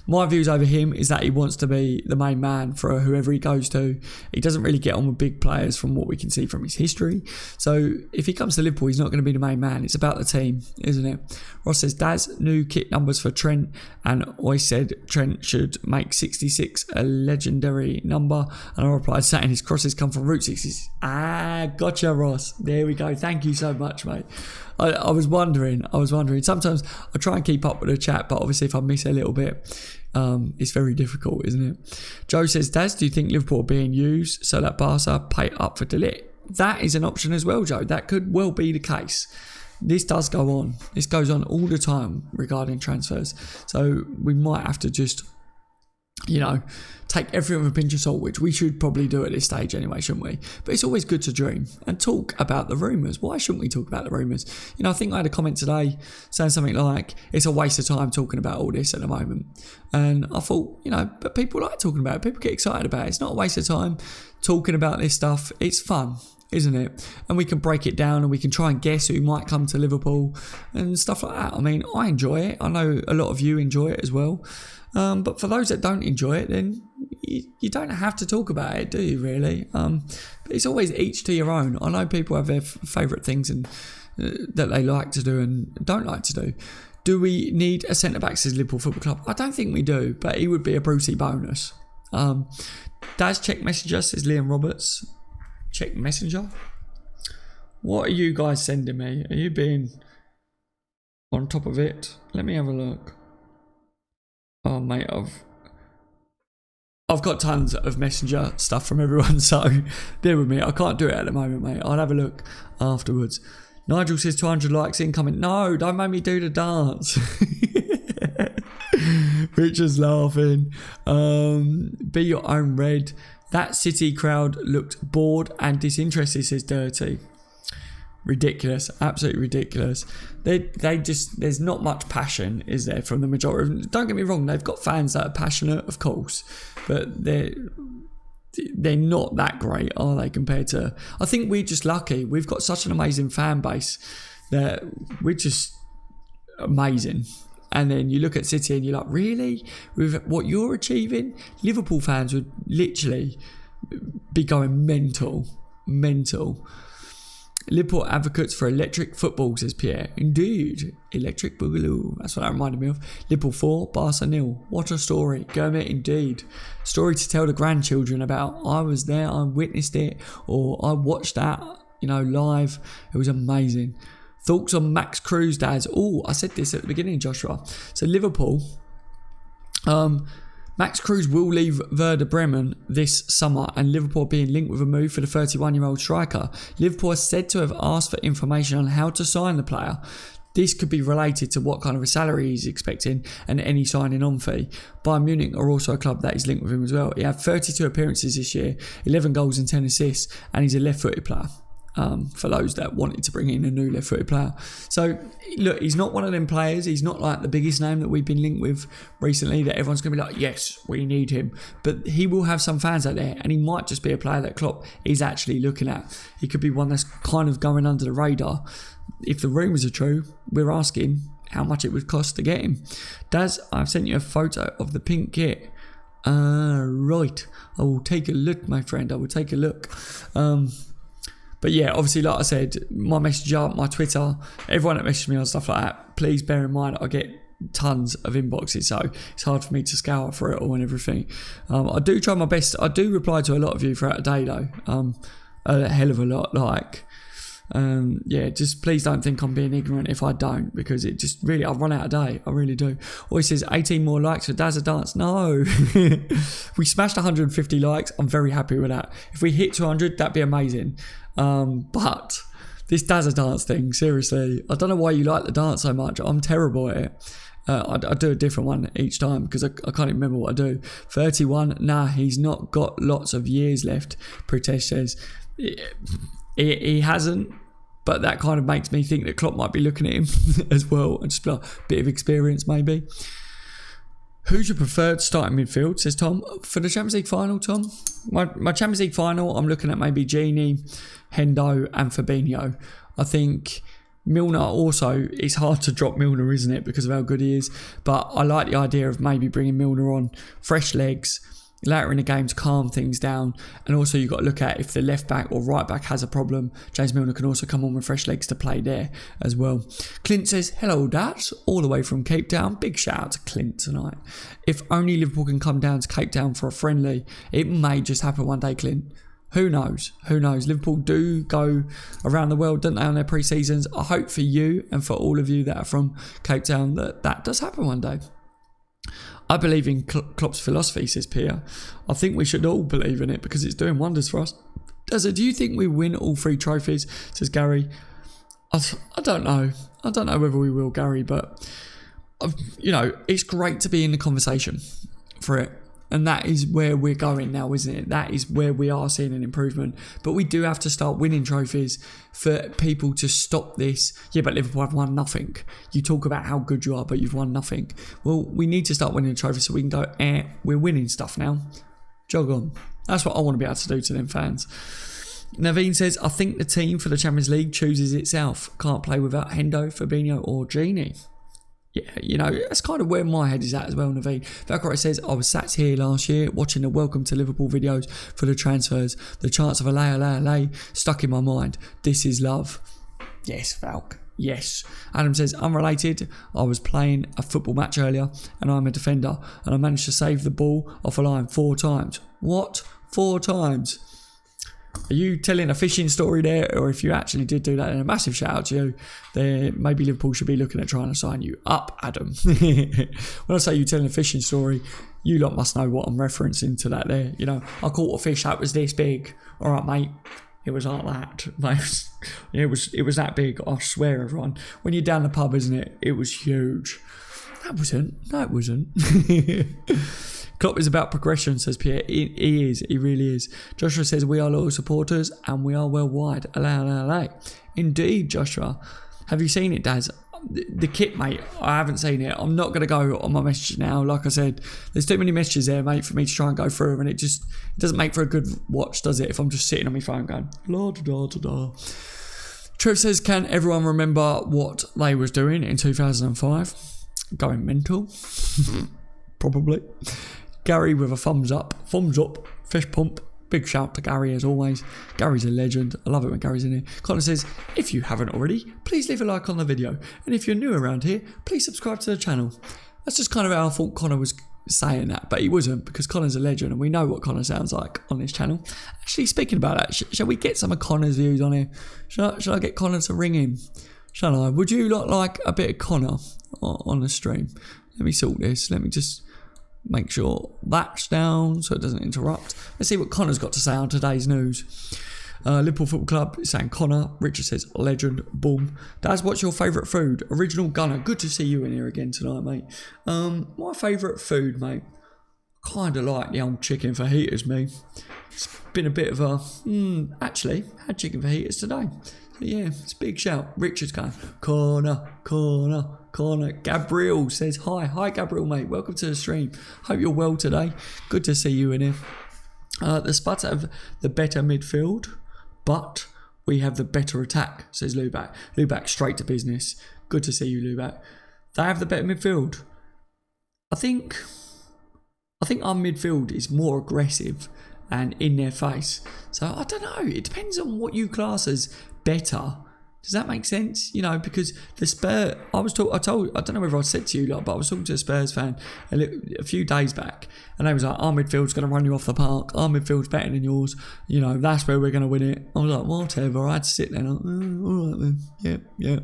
my views over him is that he wants to be the main man for whoever he goes to. He doesn't really get on with big players from what we can see from his history. So if he comes to Liverpool, he's not going to be the main man. It's about the team, isn't it? Ross says, Daz, new kit numbers for Trent, and I said Trent should make 66 a legendary number, and I replied saying his crosses come from Route 66. Gotcha, Ross. There we go. Thank you so much, mate. I was wondering. Sometimes I try and keep up with the chat, but obviously if I miss a little bit, it's very difficult, isn't it? Joe says, Daz, do you think Liverpool are being used so that Barca pay up for De Ligt? That is an option as well, Joe. That could well be the case. This does go on. This goes on all the time regarding transfers. So we might have to just, take everything with a pinch of salt, which we should probably do at this stage anyway, shouldn't we? But it's always good to dream and talk about the rumours. Why shouldn't we talk about the rumours? I think I had a comment today saying something like, it's a waste of time talking about all this at the moment. And I thought, but people like talking about it. People get excited about it. It's not a waste of time talking about this stuff. It's fun, isn't it? And we can break it down and we can try and guess who might come to Liverpool and stuff like that. I mean, I enjoy it. I know a lot of you enjoy it as well. But for those that don't enjoy it, then you don't have to talk about it, do you, really? It's always each to your own. I know people have their favourite things and that they like to do and don't like to do. Do we need a centre-back, says Liverpool Football Club? I don't think we do, but he would be a Brucey bonus. Daz, check Messenger, says Liam Roberts. Check Messenger? What are you guys sending me? Are you being on top of it? Let me have a look. Oh, mate, I've got tons of Messenger stuff from everyone, so bear with me. I can't do it at the moment, mate. I'll have a look afterwards. Nigel says 200 likes incoming. No, don't make me do the dance. Richard's laughing. Be your own red. That City crowd looked bored and disinterested, says Dirty. Ridiculous, absolutely ridiculous. They just, there's not much passion, is there, from the majority of them? Don't get me wrong, they've got fans that are passionate, of course, but they're not that great, are they, compared to... I think we're just lucky. We've got such an amazing fan base that we're just amazing. And then you look at City and you're like, really? With what you're achieving? Liverpool fans would literally be going mental. Liverpool advocates for electric football, says Pierre. Indeed. Electric boogaloo. That's what that reminded me of. Liverpool 4, Barca 0. What a story. Gomez, indeed. Story to tell the grandchildren about. I was there, I witnessed it, or I watched that, live. It was amazing. Thoughts on Max Kruse, Daz? Oh, I said this at the beginning, Joshua. So Liverpool, Max Kruse will leave Werder Bremen this summer, and Liverpool being linked with a move for the 31-year-old striker. Liverpool is said to have asked for information on how to sign the player. This could be related to what kind of a salary he's expecting and any signing on fee. Bayern Munich are also a club that is linked with him as well. He had 32 appearances this year, 11 goals and 10 assists, and he's a left-footed player. For those that wanted to bring in a new left-footed player. So, look, he's not one of them players. He's not like the biggest name that we've been linked with recently that everyone's going to be like, yes, we need him. But he will have some fans out there, and he might just be a player that Klopp is actually looking at. He could be one that's kind of going under the radar. If the rumours are true, we're asking how much it would cost to get him. Daz, I've sent you a photo of the pink kit. Right. I will take a look, my friend. I will take a look. But yeah, obviously, like I said, my message up, my Twitter, everyone that messages me on stuff like that, please bear in mind I get tons of inboxes, so it's hard for me to scour for it all and everything. I do try my best. I do reply to a lot of you throughout the day, though. A hell of a lot, like. Yeah, just please don't think I'm being ignorant if I don't, because it just really, I run out of day. I really do. Always says 18 more likes for Dazza Dance. No. We smashed 150 likes. I'm very happy with that. If we hit 200, that'd be amazing. But this Dazza Dance thing, seriously, I don't know why you like the dance so much. I'm terrible at it. I do a different one each time because I can't even remember what I do. 31, nah, he's not got lots of years left, Pritesh says. He hasn't, but that kind of makes me think that Klopp might be looking at him as well, and just a bit of experience maybe. Who's your preferred starting midfield, says Tom, for the Champions League final, Tom? My Champions League final, I'm looking at maybe Gini, Hendo and Fabinho. I think Milner also, it's hard to drop Milner, isn't it, because of how good he is, but I like the idea of maybe bringing Milner on, fresh legs, later in the game to calm things down. And also you've got to look at if the left back or right back has a problem, James Milner can also come on with fresh legs to play there as well. Clint says, hello Dad, all the way from Cape Town. Big shout out to Clint tonight. If only Liverpool can come down to Cape Town for a friendly, it may just happen one day, Clint. Who knows? Who knows? Liverpool do go around the world, don't they, on their pre-seasons. I hope for you and for all of you that are from Cape Town that does happen one day. I believe in Klopp's philosophy, says Pierre. I think we should all believe in it because it's doing wonders for us. Do you think we win all 3 trophies, says Gary? I don't know. I don't know whether we will, Gary, but, you know, it's great to be in the conversation for it. And that is where we're going now, isn't it? That is where we are seeing an improvement. But we do have to start winning trophies for people to stop this. Yeah, but Liverpool have won nothing. You talk about how good you are, but you've won nothing. Well, we need to start winning trophies so we can go, we're winning stuff now. Jog on. That's what I want to be able to do to them fans. Naveen says, I think the team for the Champions League chooses itself. Can't play without Hendo, Fabinho or Gini. Yeah, you know, that's kind of where my head is at as well, Naveen. Valkyrie says, I was sat here last year watching the Welcome to Liverpool videos for the transfers. The chance of a lay stuck in my mind. This is love. Yes, Valk. Yes. Adam says, unrelated. I was playing a football match earlier and I'm a defender and I managed to save the ball off a line 4 times. What? 4 times? Are you telling a fishing story there, or if you actually did do that, then a massive shout out to you. Then maybe Liverpool should be looking at trying to sign you up, Adam. When I say you telling a fishing story, you lot must know what I'm referencing to that there. You know, I caught a fish that was this big. All right, mate. It was like that. It was that big. I swear, everyone. When you're down the pub, isn't it? It was huge. That wasn't. No, it wasn't. Klopp is about progression, says Pierre. He is. He really is. Joshua says, we are loyal supporters and we are worldwide. Indeed, Joshua. Have you seen it, Daz? The kit, mate. I haven't seen it. I'm not going to go on my messages now. Like I said, there's too many messages there, mate, for me to try and go through. And it doesn't make for a good watch, does it? If I'm just sitting on my phone going, la da da da da. Trev says, can everyone remember what they was doing in 2005? Going mental? Probably. Gary with a thumbs up, fist pump. Big shout to Gary as always. Gary's a legend. I love it when Gary's in here. Connor says, if you haven't already, please leave a like on the video. And if you're new around here, please subscribe to the channel. That's just kind of how I thought Connor was saying that, but he wasn't, because Connor's a legend and we know what Connor sounds like on this channel. Actually, speaking about that, shall we get some of Connor's views on here? Shall I get Connor to ring in? Shall I? Would you like a bit of Connor on the stream? Let me sort this. Let me just make sure that's down so it doesn't interrupt. Let's see what Connor's got to say on today's news. Liverpool Football Club is saying Connor. Richard says legend. Boom. Daz, what's your favourite food? Original Gunner. Good to see you in here again tonight, mate. My favourite food, mate. Kind of like the old chicken fajitas, me. It's been a bit of a... actually, had chicken fajitas today. So yeah, it's a big shout. Richard's going, Connor. Gabriel says hi. Hi, Gabriel, mate. Welcome to the stream. Hope you're well today. Good to see you in here. The Spuds have the better midfield, but we have the better attack, says Lubac. Lubac, straight to business. Good to see you, Lubac. They have the better midfield. I think I think our midfield is more aggressive and in their face. So I don't know. It depends on what you class as better. Does that make sense? You know, because the Spurs, I don't know whether I said to you, but I was talking to a Spurs fan a few days back, and they was like, our midfield's going to run you off the park. Our midfield's better than yours. You know, that's where we're going to win it. I was like, whatever. I had to sit there and all right then. Yeah.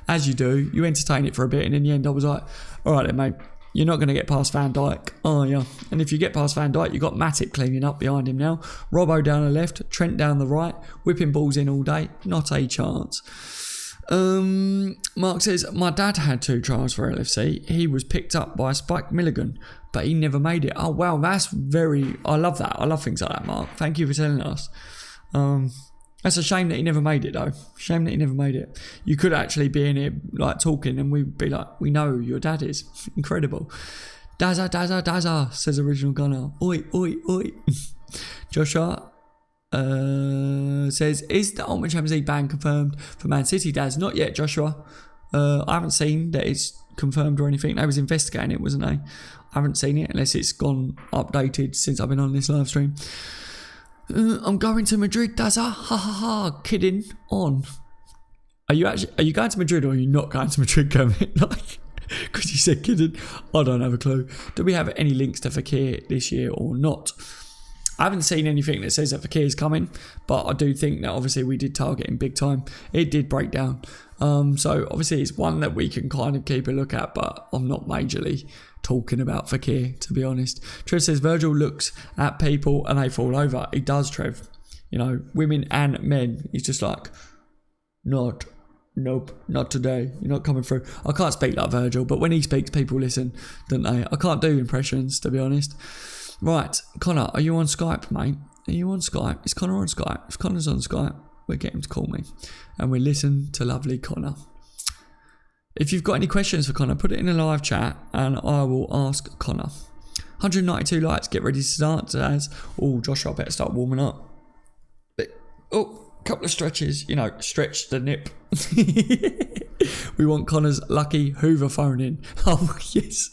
As you do, you entertain it for a bit, and in the end, I was like, all right then, mate. You're not going to get past Van Dijk, are you? And if you get past Van Dijk, you've got Matip cleaning up behind him now. Robbo down the left, Trent down the right, whipping balls in all day. Not a chance. Mark says, my dad had 2 trials for LFC. He was picked up by Spike Milligan, but he never made it. Oh, wow, I love that. I love things like that, Mark. Thank you for telling us. That's a shame that he never made it, though. Shame that he never made it. You could actually be in here, like, talking, and we'd be like, we know who your dad is. Incredible. Dazza, says Original Gunner. Oi, oi, oi. Joshua says, is the Ultimate Champions League ban confirmed for Man City, Daz? Not yet, Joshua. I haven't seen that it's confirmed or anything. They was investigating it, wasn't they? I haven't seen it, unless it's gone updated since I've been on this live stream. I'm going to Madrid, Dazza. Ha ha ha. Kidding on. Are you going to Madrid or are you not going to Madrid, Kermit? Like, because you said kidding. I don't have a clue. Do we have any links to Fekir this year or not? I haven't seen anything that says that Fekir is coming, but I do think that obviously we did target him big time. It did break down. So obviously it's one that we can kind of keep a look at, but I'm not majorly talking about Fekir, to be honest. Trev says Virgil looks at people and they fall over. He does, Trev. You know, women and men. He's just like, nope, not today. You're not coming through. I can't speak like Virgil, but when he speaks, people listen, don't they? I can't do impressions, to be honest. Right, Connor, are you on Skype, mate? Are you on Skype? Is Connor on Skype? If Connor's on Skype, we'll get him to call me. And we'll listen to lovely Connor. If you've got any questions for Connor, put it in a live chat and I will ask Connor. 192 likes, get ready to start. Joshua, I better start warming up. Couple of stretches, you know, stretch the nip. We want Connor's lucky Hoover phone in. Oh, yes.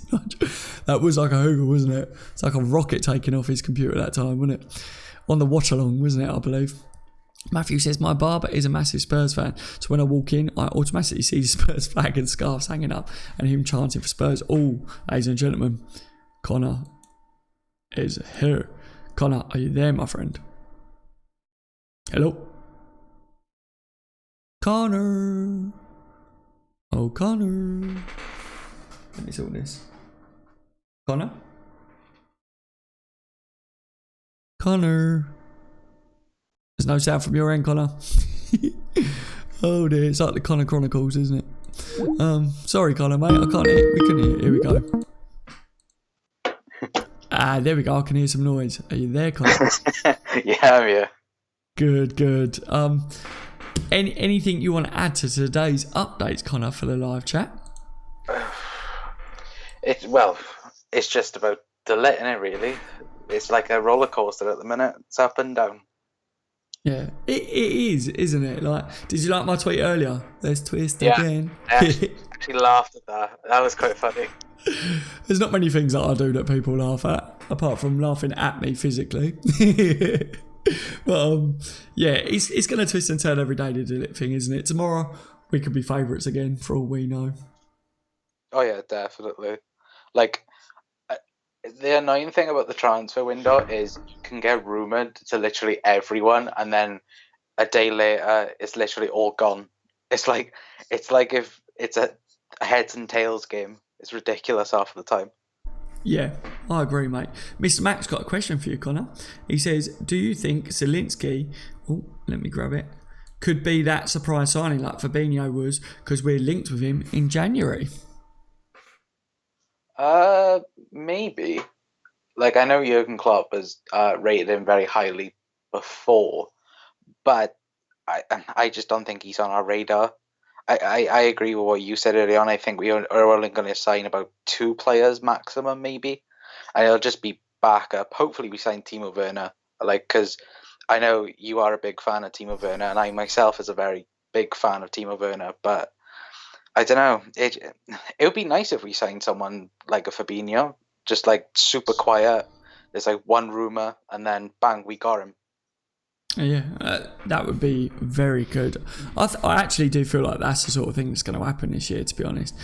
That was like a Hoover, wasn't it? It's like a rocket taking off his computer that time, wasn't it? On the watch along, wasn't it, I believe? Matthew says, my barber is a massive Spurs fan, so when I walk in, I automatically see the Spurs flag and scarves hanging up and him chanting for Spurs. Oh, ladies and gentlemen, Connor is here. Connor, are you there, my friend? Hello? Connor. Oh, Connor. Let me sort this. Connor? Connor. There's no sound from your end, Connor. Oh dear, it's like the Connor Chronicles, isn't it? Sorry, Connor, mate. I can't hear. We can hear. Here we go. There we go. I can hear some noise. Are you there, Connor? Yeah, I'm here. Good. Anything you want to add to today's updates, Connor, for the live chat? It's just about the lit, innit, really? It's like a roller coaster at the minute. It's up and down. Yeah, it is, isn't it? Like, did you like my tweet earlier? Let's twist again. I actually laughed at that. That was quite funny. There's not many things that I do that people laugh at, apart from laughing at me physically. But it's going to twist and turn every day to do that thing, isn't it? Tomorrow we could be favourites again, for all we know. Oh yeah, definitely. Like, the annoying thing about the transfer window is you can get rumoured to literally everyone, and then a day later it's literally all gone. It's like if it's a heads and tails game. It's ridiculous half the time. Yeah, I agree, mate. Mr. Max got a question for you, Connor. He says, do you think Zielinski, let me grab it, could be that surprise signing like Fabinho was, because we're linked with him in January? Maybe. Like, I know Jurgen Klopp has rated him very highly before, but I just don't think he's on our radar. I agree with what you said early on. I think we are only going to sign about 2 players maximum, maybe. And it'll just be backup. Hopefully we sign Timo Werner. Because I know you are a big fan of Timo Werner, and I myself is a very big fan of Timo Werner. But I don't know. It would be nice if we signed someone like a Fabinho, just like super quiet. There's like one rumour, and then bang, we got him. Yeah, that would be very good. I actually do feel like that's the sort of thing that's going to happen this year, to be honest.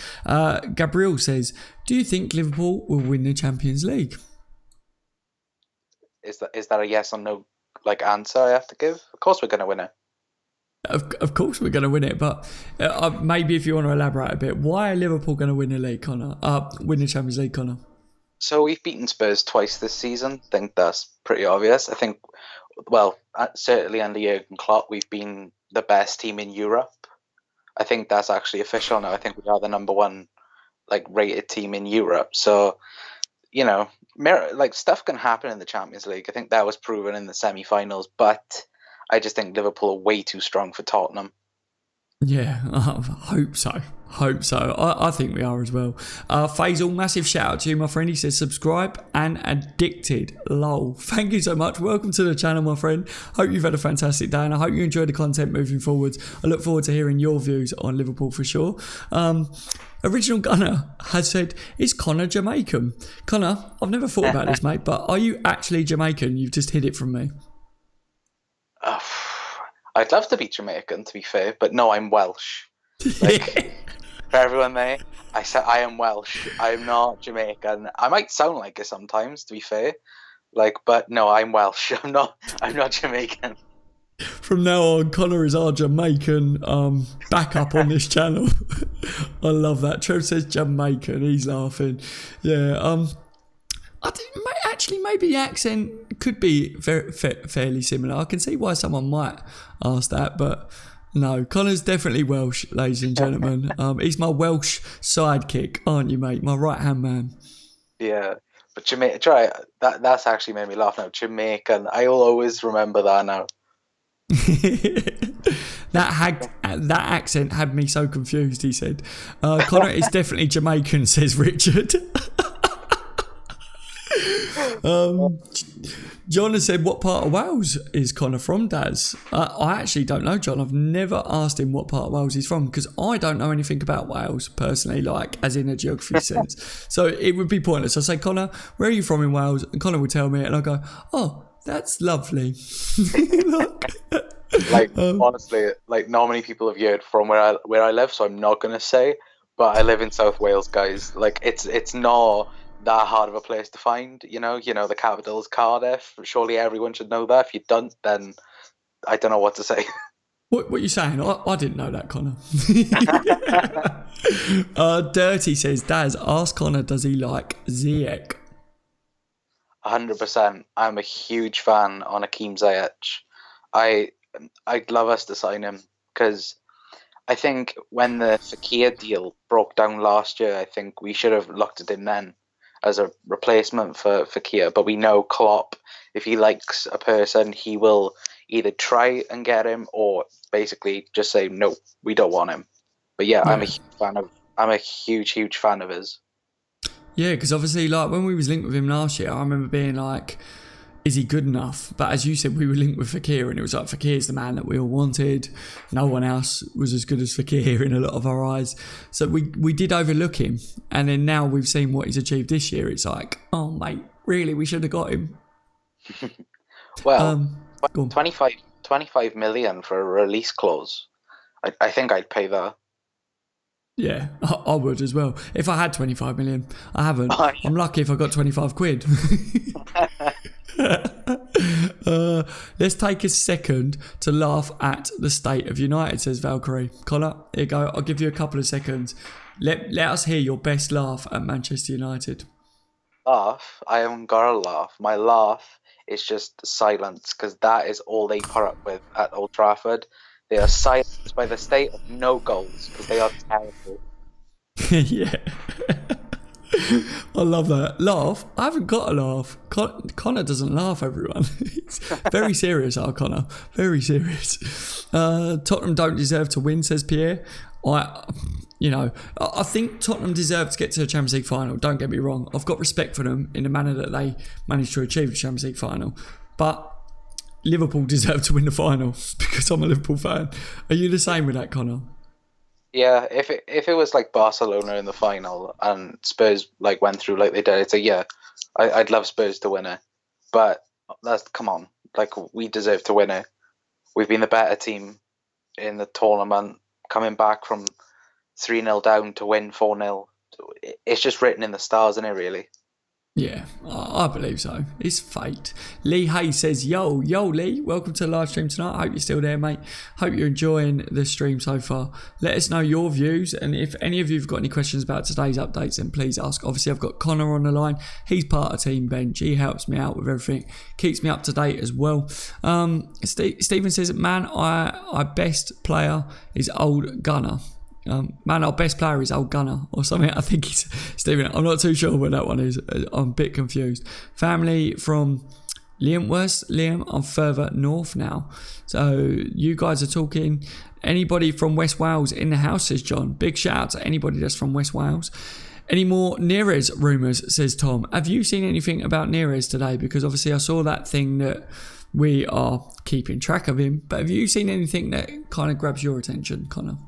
Gabriel says, do you think Liverpool will win the Champions League? Is that a yes or no like answer I have to give? Of course we're going to win it. Of course we're going to win it, but maybe if you want to elaborate a bit, why are Liverpool going to win the league, Connor? Win the Champions League, Connor? So we've beaten Spurs twice this season. I think that's pretty obvious. I think, well, certainly under Jurgen Klopp, we've been the best team in Europe. I think that's actually official now. I think we are the number one like rated team in Europe. So, you know, like stuff can happen in the Champions League. I think that was proven in the semi-finals, but I just think Liverpool are way too strong for Tottenham. Yeah, I hope so. I think we are as well. Faisal, massive shout out to you, my friend. He says subscribe and addicted. Lol. Thank you so much. Welcome to the channel, my friend. Hope you've had a fantastic day and I hope you enjoy the content moving forwards. I look forward to hearing your views on Liverpool for sure. Original Gunner has said, is Connor Jamaican? Connor, I've never thought about this, mate, but are you actually Jamaican? You've just hid it from me. I'd love to be Jamaican, to be fair, but no, I'm Welsh. Like, for everyone there, I said I am Welsh. I'm not Jamaican. I might sound like it sometimes, to be fair. Like, but no, I'm Welsh. I'm not Jamaican. From now on, Connor is our Jamaican backup on this channel. I love that. Trev says Jamaican. He's laughing. Yeah. I think actually maybe the accent could be fairly similar. I can see why someone might ask that, but no, Connor's definitely Welsh, ladies and gentlemen. He's my Welsh sidekick, aren't you, mate? My right-hand man. Yeah, but that's actually made me laugh now. Jamaican. I will always remember that now. That accent had me so confused, he said. Connor is definitely Jamaican, says Richard. John has said, what part of Wales is Connor from, Daz? I actually don't know, John. I've never asked him what part of Wales he's from because I don't know anything about Wales personally, like as in a geography sense. So it would be pointless. I say, Connor, where are you from in Wales? And Connor would tell me and I go, oh, that's lovely. Honestly, like not many people have heard from where I live, so I'm not gonna say. But I live in South Wales, guys. Like it's not that hard of a place to find. You know, the capital is Cardiff. Surely everyone should know that. If you don't, then I don't know what to say. What are you saying? I didn't know that, Connor. Dirty says, Daz, ask Connor, does he like Ziyech? 100%. I'm a huge fan on Hakeem Ziyech. I'd love us to sign him because I think when the Fekir deal broke down last year, I think we should have looked at him then as a replacement for Fekir. But we know Klopp, if he likes a person, he will either try and get him or basically just say, no, we don't want him. But yeah, I'm a huge fan of his. Yeah, because obviously, like when we was linked with him last year, I remember being like, is he good enough? But as you said, we were linked with Fekir and it was like, Fekir's the man that we all wanted. No one else was as good as Fekir in a lot of our eyes. So we did overlook him. And then now we've seen what he's achieved this year. It's like, oh mate, really, we should have got him. Well, 25 million for a release clause. I think I'd pay that. Yeah, I would as well. If I had 25 million, I haven't. I'm lucky if I got 25 quid. Let's take a second to laugh at the state of United, says Valkyrie. Connor, here you go. I'll give you a couple of seconds. Let us hear your best laugh at Manchester United. Laugh? I haven't got a laugh. My laugh is just silence because that is all they put up with at Old Trafford. They are silenced by the state of no goals because they are terrible. Yeah. I love that. Laugh? I haven't got a laugh. Connor doesn't laugh, everyone. It's very serious, Connor. Very serious. Tottenham don't deserve to win, says Pierre. I think Tottenham deserve to get to the Champions League final. Don't get me wrong. I've got respect for them in the manner that they managed to achieve the Champions League final. But Liverpool deserve to win the final because I'm a Liverpool fan. Are you the same with that, Connor? Yeah, if it was like Barcelona in the final and Spurs like went through like they did, I'd say I'd love Spurs to win it. But come on, like we deserve to win it. We've been the better team in the tournament, coming back from 3-0 down to win 4-0. It's just written in the stars, isn't it? Really. Yeah, I believe so. It's fate. Lee Hayes says, yo, Lee, welcome to the live stream tonight. I hope you're still there, mate. Hope you're enjoying the stream so far. Let us know your views, and if any of you have got any questions about today's updates, then please ask. Obviously, I've got Connor on the line. He's part of Team Bench. He helps me out with everything. Keeps me up to date as well. Stephen says, man, our best player is Old Gunner. Our best player is Old Gunner or something. I think he's Stephen. I'm not too sure what that one is. I'm a bit confused. Family from Liam, I'm further north now. So you guys are talking. Anybody from West Wales in the house, says John. Big shout out to anybody that's from West Wales. Any more Neres rumours, says Tom. Have you seen anything about Neres today? Because obviously I saw that thing that we are keeping track of him. But have you seen anything that kind of grabs your attention, Connor?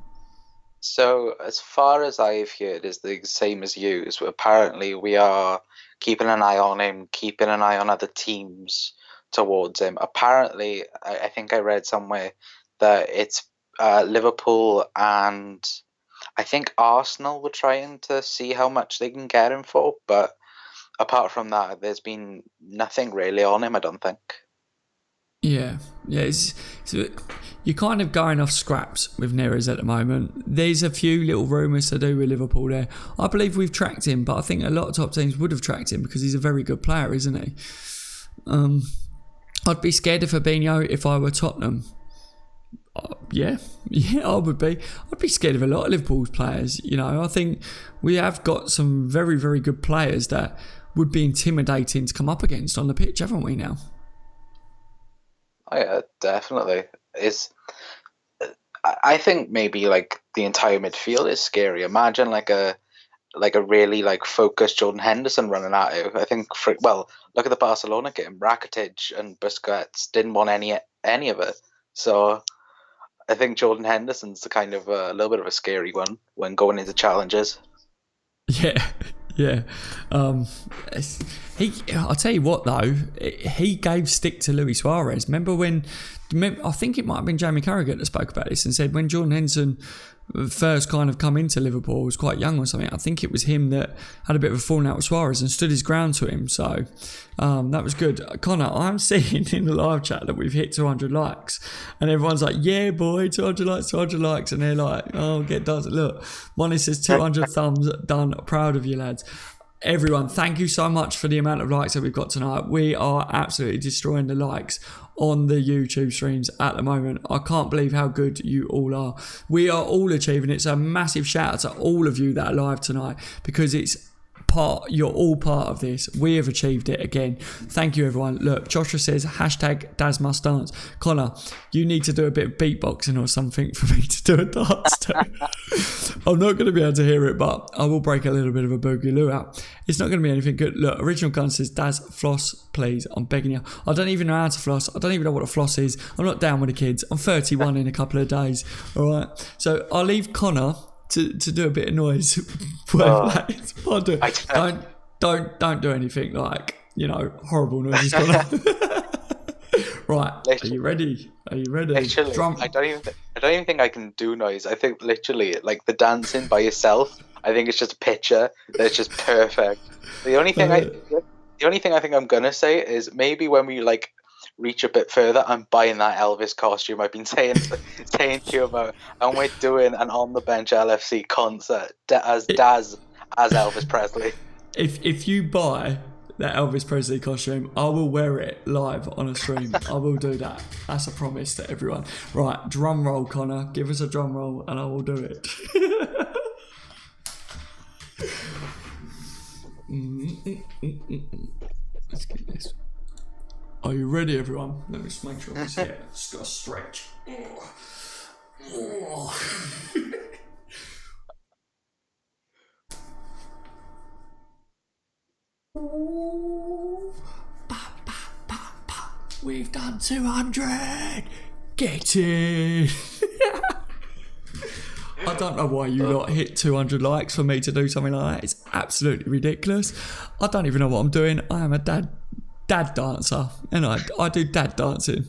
So as far as I've heard, is the same as you. So apparently we are keeping an eye on him, keeping an eye on other teams towards him. Apparently, I think I read somewhere that it's Liverpool and I think Arsenal were trying to see how much they can get him for. But apart from that, there's been nothing really on him, I don't think. Yeah. You're kind of going off scraps with Neres at the moment. There's a few little rumours to do with Liverpool there. I believe we've tracked him, but I think a lot of top teams would have tracked him because he's a very good player, isn't he? I'd be scared of Fabinho if I were Tottenham. Yeah, I would be. I'd be scared of a lot of Liverpool's players. You know, I think we have got some very, very good players that would be intimidating to come up against on the pitch, haven't we now? Oh yeah, definitely. I think maybe like the entire midfield is scary. Imagine like a really like focused Jordan Henderson running at you. I think look at the Barcelona game. Rakitic and Busquets didn't want any of it. So I think Jordan Henderson's the kind of a little bit of a scary one when going into challenges. Yeah. I'll tell you what though, he gave stick to Luis Suarez. I think it might have been Jamie Carragher that spoke about this and said when Jordan Henderson first kind of come into Liverpool, was quite young or something. I think it was him that had a bit of a falling out with Suarez and stood his ground to him. So that was good. Connor, I'm seeing in the live chat that we've hit 200 likes and everyone's like, yeah boy, 200 likes, and they're like, oh, get done. Look, Money says 200 thumbs done. Proud of you lads. Everyone, thank you so much for the amount of likes that we've got tonight. We are absolutely destroying the likes on the YouTube streams at the moment. I can't believe how good you all are. We are all achieving it. So a massive shout out to all of you that are live tonight because you're all part of this. We have achieved it again. Thank you everyone. Look, Joshua says #Daz must dance. Connor, you need to do a bit of beatboxing or something for me to do a dance to. I'm not going to be able to hear it, but I will break a little bit of a boogaloo out. It's not going to be anything good. Look, Original Gun says, Daz, floss, please. I'm begging you. I don't even know how to floss. I don't even know what a floss is. I'm not down with the kids. I'm 31 in a couple of days. All right. So I'll leave Connor to do a bit of noise. Don't do anything like, horrible noises. Right, are you ready? Literally, drum. I don't even think I can do noise. I think literally like the dancing by yourself, I think it's just a picture that's just perfect. The only thing I think I'm gonna say is maybe when we like reach a bit further, I'm buying that Elvis costume I've been saying to you about, and we're doing an on the bench LFC concert as Elvis Presley. If you buy that Elvis Presley costume, I will wear it live on a stream. I will do that. That's a promise to everyone. Right, drum roll, Connor. Give us a drum roll and I will do it. Let's get this. Are you ready, everyone? Let me just make sure this here. Just got to stretch. We've done 200. Get in. I don't know why you lot hit 200 likes for me to do something like that. It's absolutely ridiculous. I don't even know what I'm doing. I am a dad dancer, and I do dad dancing.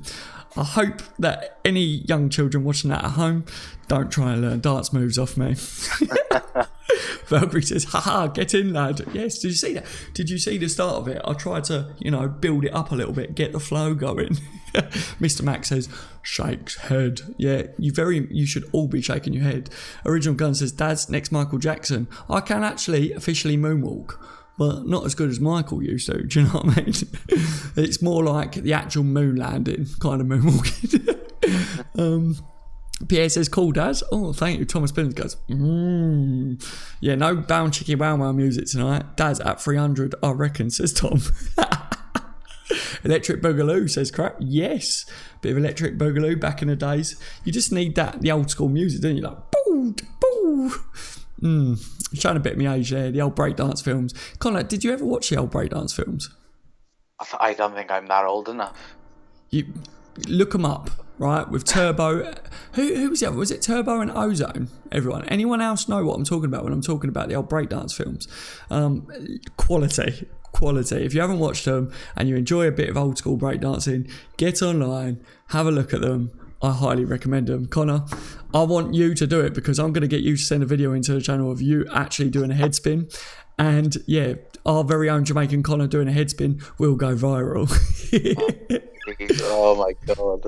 I hope that any young children watching that at home don't try and learn dance moves off me. Valkyrie says, haha, get in, lad. Yes, did you see that? Did you see the start of it? I tried to, build it up a little bit, get the flow going. Mr. Max says, shakes head. Yeah, you should all be shaking your head. Original Gun says, Dad's next Michael Jackson. I can actually officially moonwalk, but not as good as Michael used to. Do you know what I mean? It's more like the actual moon landing kind of moonwalking. Pierre says, cool, Dad. Oh, thank you. Thomas Billings goes, yeah, no Bound Chicky Wow Wow music tonight. Dad's at 300, I reckon, says Tom. Electric Boogaloo, says Crap. Yes, bit of Electric Boogaloo back in the days. You just need the old school music, don't you? Like, boo, boo. Showing a bit of my age there, the old breakdance films. Conor, did you ever watch the old breakdance films? I don't think I'm that old enough. You look them up, right? With Turbo. Who was it? Was it Turbo and Ozone? Everyone. Anyone else know what I'm talking about when I'm talking about the old breakdance films? Quality. If you haven't watched them and you enjoy a bit of old school breakdancing, get online, have a look at them. I highly recommend them. Connor, I want you to do it because I'm going to get you to send a video into the channel of you actually doing a head spin. And yeah, our very own Jamaican Connor doing a head spin will go viral. Oh my God.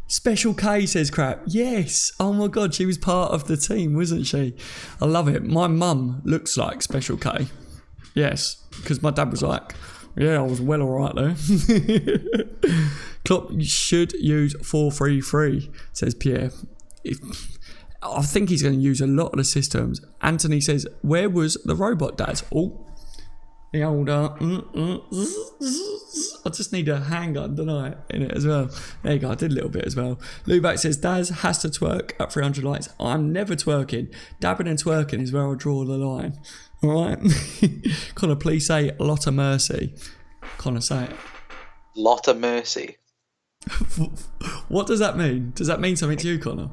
Special K, says Crap. Yes. Oh my God, she was part of the team, wasn't she? I love it. My mum looks like Special K. Yes, because my dad was like, yeah, I was well alright there. Klopp should use 4-3-3, says Pierre. I think he's going to use a lot of the systems. Anthony says, where was the robot, Dad? Oh, the old... I just need a handgun, don't I, in it as well. There you go, I did a little bit as well. Lubac says, Daz has to twerk at 300 likes. I'm never twerking. Dabbing and twerking is where I draw the line. Alright? Connor, please say lot of mercy. Connor, say it. Lot of mercy. What does that mean? Does that mean something to you, Connor?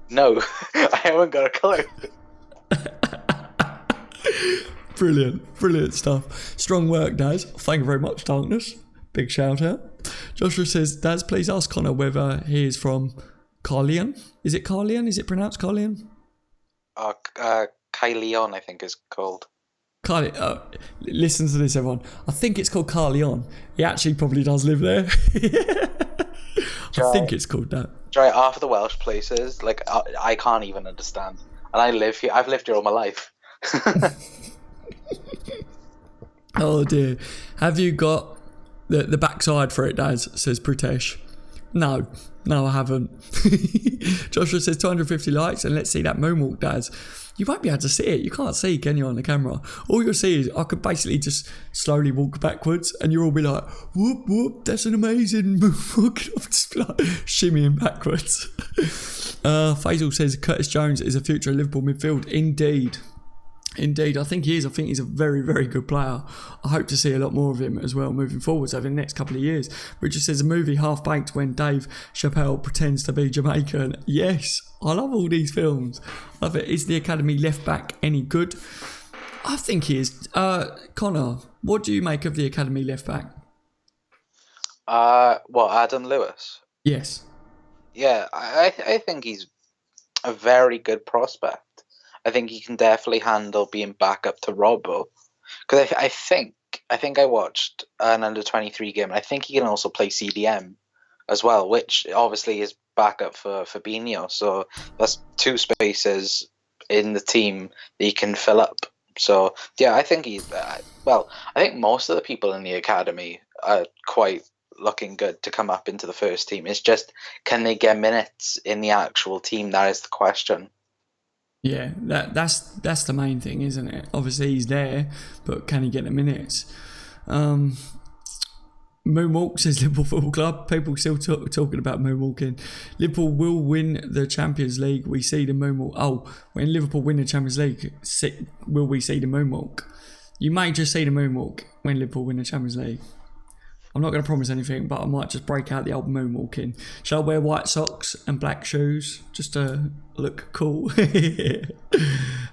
No, I haven't got a clue. Brilliant stuff. Strong work, Daz. Thank you very much, Darkness. Big shout out. Joshua says, Daz, please ask Connor whether he is from Carleon. Is it Carleon? Is it pronounced Carleon? Kyleon, I think is called. Carleon. Listen to this, everyone. I think it's called Carleon. He actually probably does live there. I think it's called that. Right, half of the Welsh places, like I can't even understand. And I live here. I've lived here all my life. Oh dear. Have you got the backside for it, Daz? Says Pritesh. No, I haven't. Joshua says 250 likes and let's see that moonwalk, Daz. You won't be able to see it. You can't see, can you, on the camera? All you'll see is I could basically just slowly walk backwards and you'll all be like, whoop, whoop, that's an amazing moonwalk. I'm just like shimmying backwards. Faisal says Curtis Jones is a future Liverpool midfield. Indeed, I think he is. I think he's a very, very good player. I hope to see a lot more of him as well moving forwards over the next couple of years. Richard says a movie half-baked when Dave Chappelle pretends to be Jamaican. Yes, I love all these films. Love it. Is the Academy left back any good? I think he is. Connor, what do you make of the Academy left back? Adam Lewis? Yes. Yeah, I think he's a very good prospect. I think he can definitely handle being back up to Robbo. Because I think I watched an under-23 game, and I think he can also play CDM as well, which obviously is backup for Fabinho. So that's two spaces in the team that he can fill up. So, yeah, I think he's... I think most of the people in the academy are quite looking good to come up into the first team. It's just, can they get minutes in the actual team? That is the question. Yeah, that's the main thing, isn't it? Obviously he's there, but can he get the minutes? Moonwalk, says Liverpool Football Club. People still talking about moonwalking. Liverpool will win the Champions League. We see the moonwalk. Oh, when Liverpool win the Champions League, will we see the moonwalk? You may just see the moonwalk when Liverpool win the Champions League. I'm not going to promise anything, but I might just break out the old moonwalking. Shall I wear white socks and black shoes just to look cool?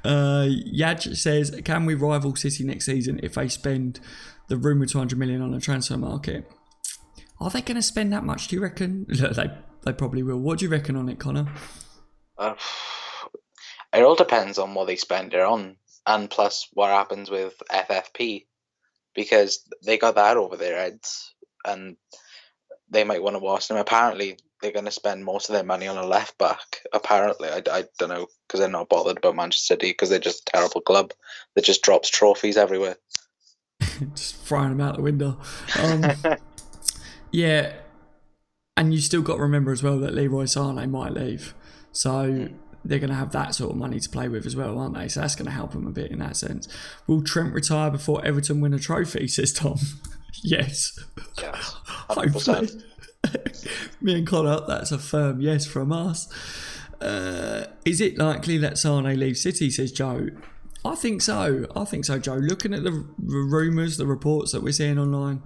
Yaj says, can we rival City next season if they spend the rumoured 200 million on the transfer market? Are they going to spend that much, do you reckon? They probably will. What do you reckon on it, Connor? It all depends on what they spend it on, and plus what happens with FFP, because they got that over their heads, and they might want to watch them. Apparently, they're going to spend most of their money on a left back. Apparently, I don't know, because they're not bothered about Manchester City, because they're just a terrible club that just drops trophies everywhere. Just throwing them out the window. Yeah, and you still got to remember as well that Leroy Sané might leave, so they're going to have that sort of money to play with as well, aren't they? So that's going to help them a bit in that sense. Will Trent retire before Everton win a trophy, says Tom? Yes. Yes, 100%. Hopefully. Me and Connor, that's a firm yes from us. Is it likely that Sané leaves City, says Joe? I think so, Joe. Looking at the rumours, the reports that we're seeing online,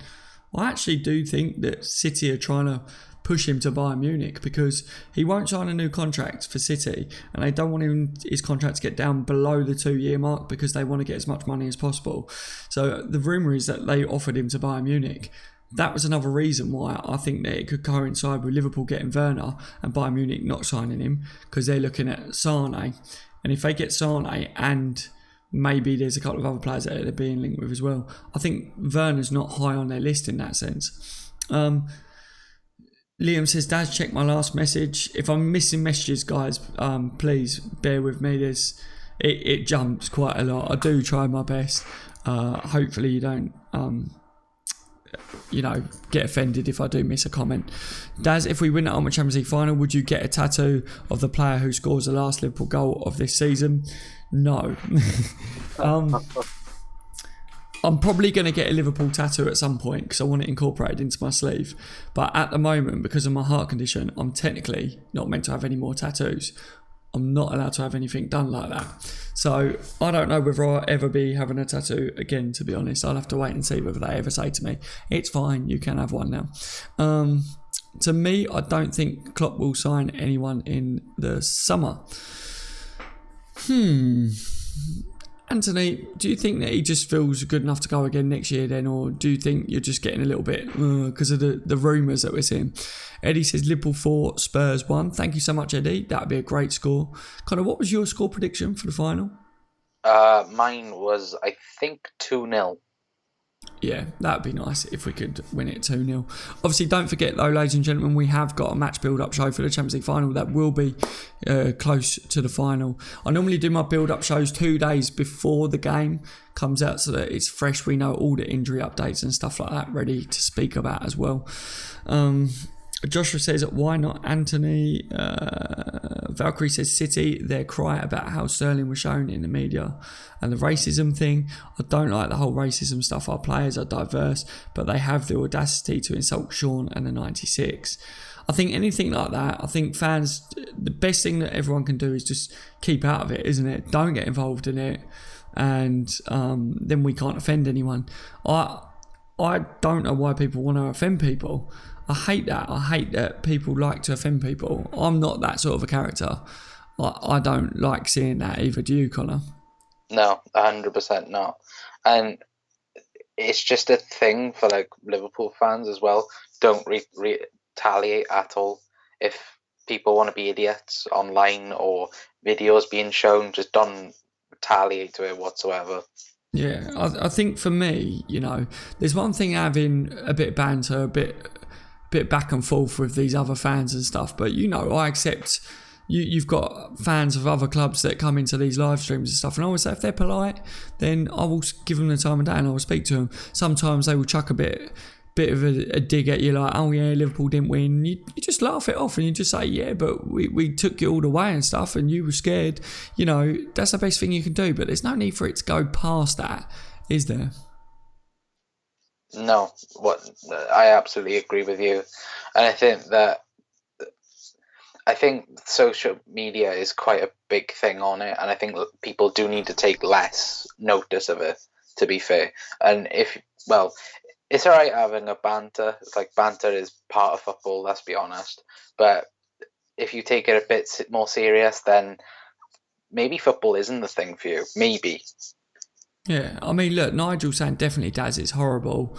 I actually do think that City are trying to push him to Bayern Munich, because he won't sign a new contract for City, and they don't want his contract to get down below the 2-year mark because they want to get as much money as possible. So the rumour is that they offered him to Bayern Munich. That was another reason why I think that it could coincide with Liverpool getting Werner and Bayern Munich not signing him, because they're looking at Sané, and if they get Sané and maybe there's a couple of other players that they're being linked with as well, I think Werner's not high on their list in that sense. Liam says, Dad, check my last message. If I'm missing messages, guys, please bear with me. It jumps quite a lot. I do try my best. Hopefully you don't get offended if I do miss a comment. Daz, if we win the Ultimate Champions League final, would you get a tattoo of the player who scores the last Liverpool goal of this season? No. I'm probably going to get a Liverpool tattoo at some point because I want it incorporated into my sleeve. But at the moment, because of my heart condition, I'm technically not meant to have any more tattoos. I'm not allowed to have anything done like that. So I don't know whether I'll ever be having a tattoo again, to be honest. I'll have to wait and see whether they ever say to me, it's fine, you can have one now. To me, I don't think Klopp will sign anyone in the summer. Anthony, do you think that he just feels good enough to go again next year then, or do you think you're just getting a little bit because of the rumours that we're seeing? Eddie says Liverpool 4, Spurs 1. Thank you so much, Eddie. That would be a great score. Connor, what was your score prediction for the final? Mine was, I think, 2-0. Yeah, that would be nice if we could win it 2-0. Obviously, don't forget though, ladies and gentlemen, we have got a match build-up show for the Champions League final that will be close to the final. I normally do my build-up shows 2 days before the game comes out so that it's fresh. We know all the injury updates and stuff like that ready to speak about as well. Joshua says, why not Anthony? Valkyrie says City, their cry about how Sterling was shown in the media and the racism thing. I don't like the whole racism stuff. Our players are diverse, but they have the audacity to insult Sean and the 96. I think anything like that, I think fans, the best thing that everyone can do is just keep out of it, isn't it? Don't get involved in it, and then we can't offend anyone. I don't know why people want to offend people. I hate that. I hate that people like to offend people. I'm not that sort of a character. I don't like seeing that either. Do you, Connor? No, 100% not. And it's just a thing for like Liverpool fans as well. Don't retaliate at all. If people want to be idiots online or videos being shown, just don't retaliate to it whatsoever. Yeah, I think for me, there's one thing having a bit of banter, a bit back and forth with these other fans and stuff, but I accept you've got fans of other clubs that come into these live streams and stuff, and I always say if they're polite, then I will give them the time of day and I will speak to them. Sometimes they will chuck a bit of a dig at you, like, oh yeah, Liverpool didn't win. You just laugh it off and you just say, yeah, but we took you all the way and stuff and you were scared. That's the best thing you can do, but there's no need for it to go past that, is there? No, I absolutely agree with you, and I think social media is quite a big thing on it, and I think people do need to take less notice of it, to be fair. And it's alright having a banter. It's like banter is part of football, let's be honest. But if you take it a bit more serious, then maybe football isn't the thing for you. Maybe. Yeah, I mean, look, Nigel saying definitely, Daz, it's horrible.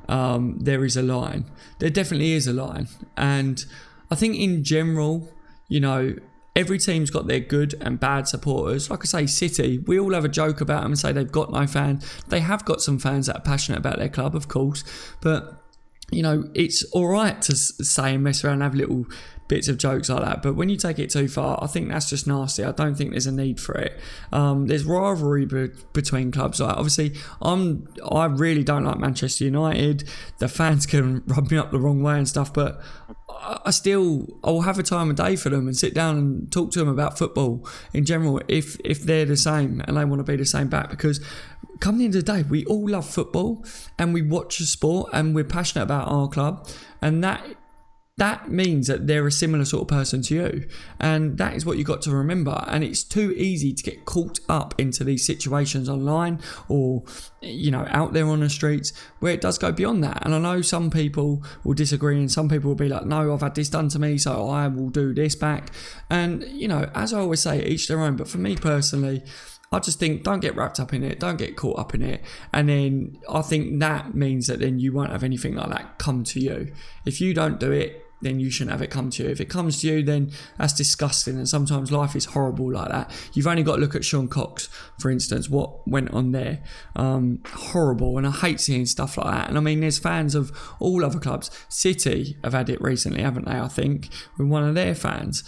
There is a line. There definitely is a line. And I think in general, you know, every team's got their good and bad supporters. Like I say, City, we all have a joke about them and say they've got no fans. They have got some fans that are passionate about their club, of course. But, you know, it's all right to say and mess around and have little bits of jokes like that, but when you take it too far, I think that's just nasty. I don't think there's a need for it. There's rivalry between clubs. Like, obviously, I really don't like Manchester United. The fans can rub me up the wrong way and stuff, but I'll have a time of day for them and sit down and talk to them about football in general if they're the same and they want to be the same back, because come the end of the day, we all love football and we watch the sport and we're passionate about our club, and that means that they're a similar sort of person to you, and that is what you got to remember. And it's too easy to get caught up into these situations online or, you know, out there on the streets where it does go beyond that. And I know some people will disagree and some people will be like, no, I've had this done to me, so I will do this back. And, you know, as I always say, each their own. But for me personally, I just think don't get wrapped up in it, don't get caught up in it. And then I think that means that then you won't have anything like that come to you. If you don't do it, then you shouldn't have it come to you. If it comes to you, then that's disgusting, and sometimes life is horrible like that. You've only got to look at Sean Cox, for instance, what went on there. Horrible, and I hate seeing stuff like that. And I mean, there's fans of all other clubs. City have had it recently, haven't they, I think, with one of their fans.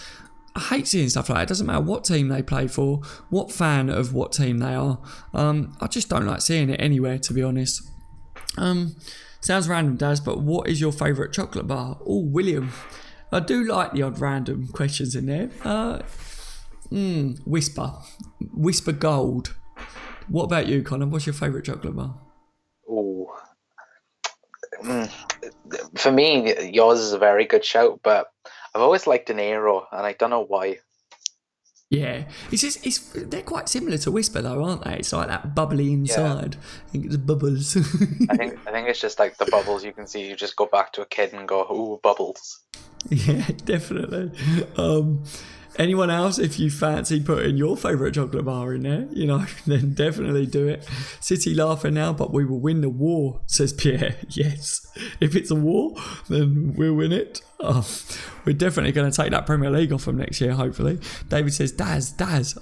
I hate seeing stuff like that. It doesn't matter what team they play for, what fan of what team they are. I just don't like seeing it anywhere, to be honest. Sounds random, Daz, but what is your favourite chocolate bar? Oh, William. I do like the odd random questions in there. Whisper Gold. What about you, Connor? What's your favourite chocolate bar? Oh, for me, yours is a very good shout, but I've always liked an Aero, and I don't know why. Yeah, they're quite similar to Whisper though, aren't they? It's like that bubbly inside. Yeah. I think it's bubbles. I think it's just like the bubbles you can see. You just go back to a kid and go, ooh, bubbles. Yeah, definitely. Anyone else, if you fancy putting your favourite chocolate bar in there, you know, then definitely do it. City laughing now, but we will win the war, says Pierre. Yes, if it's a war, then we'll win it. We're definitely going to take that Premier League off them next year, hopefully. David says, Daz.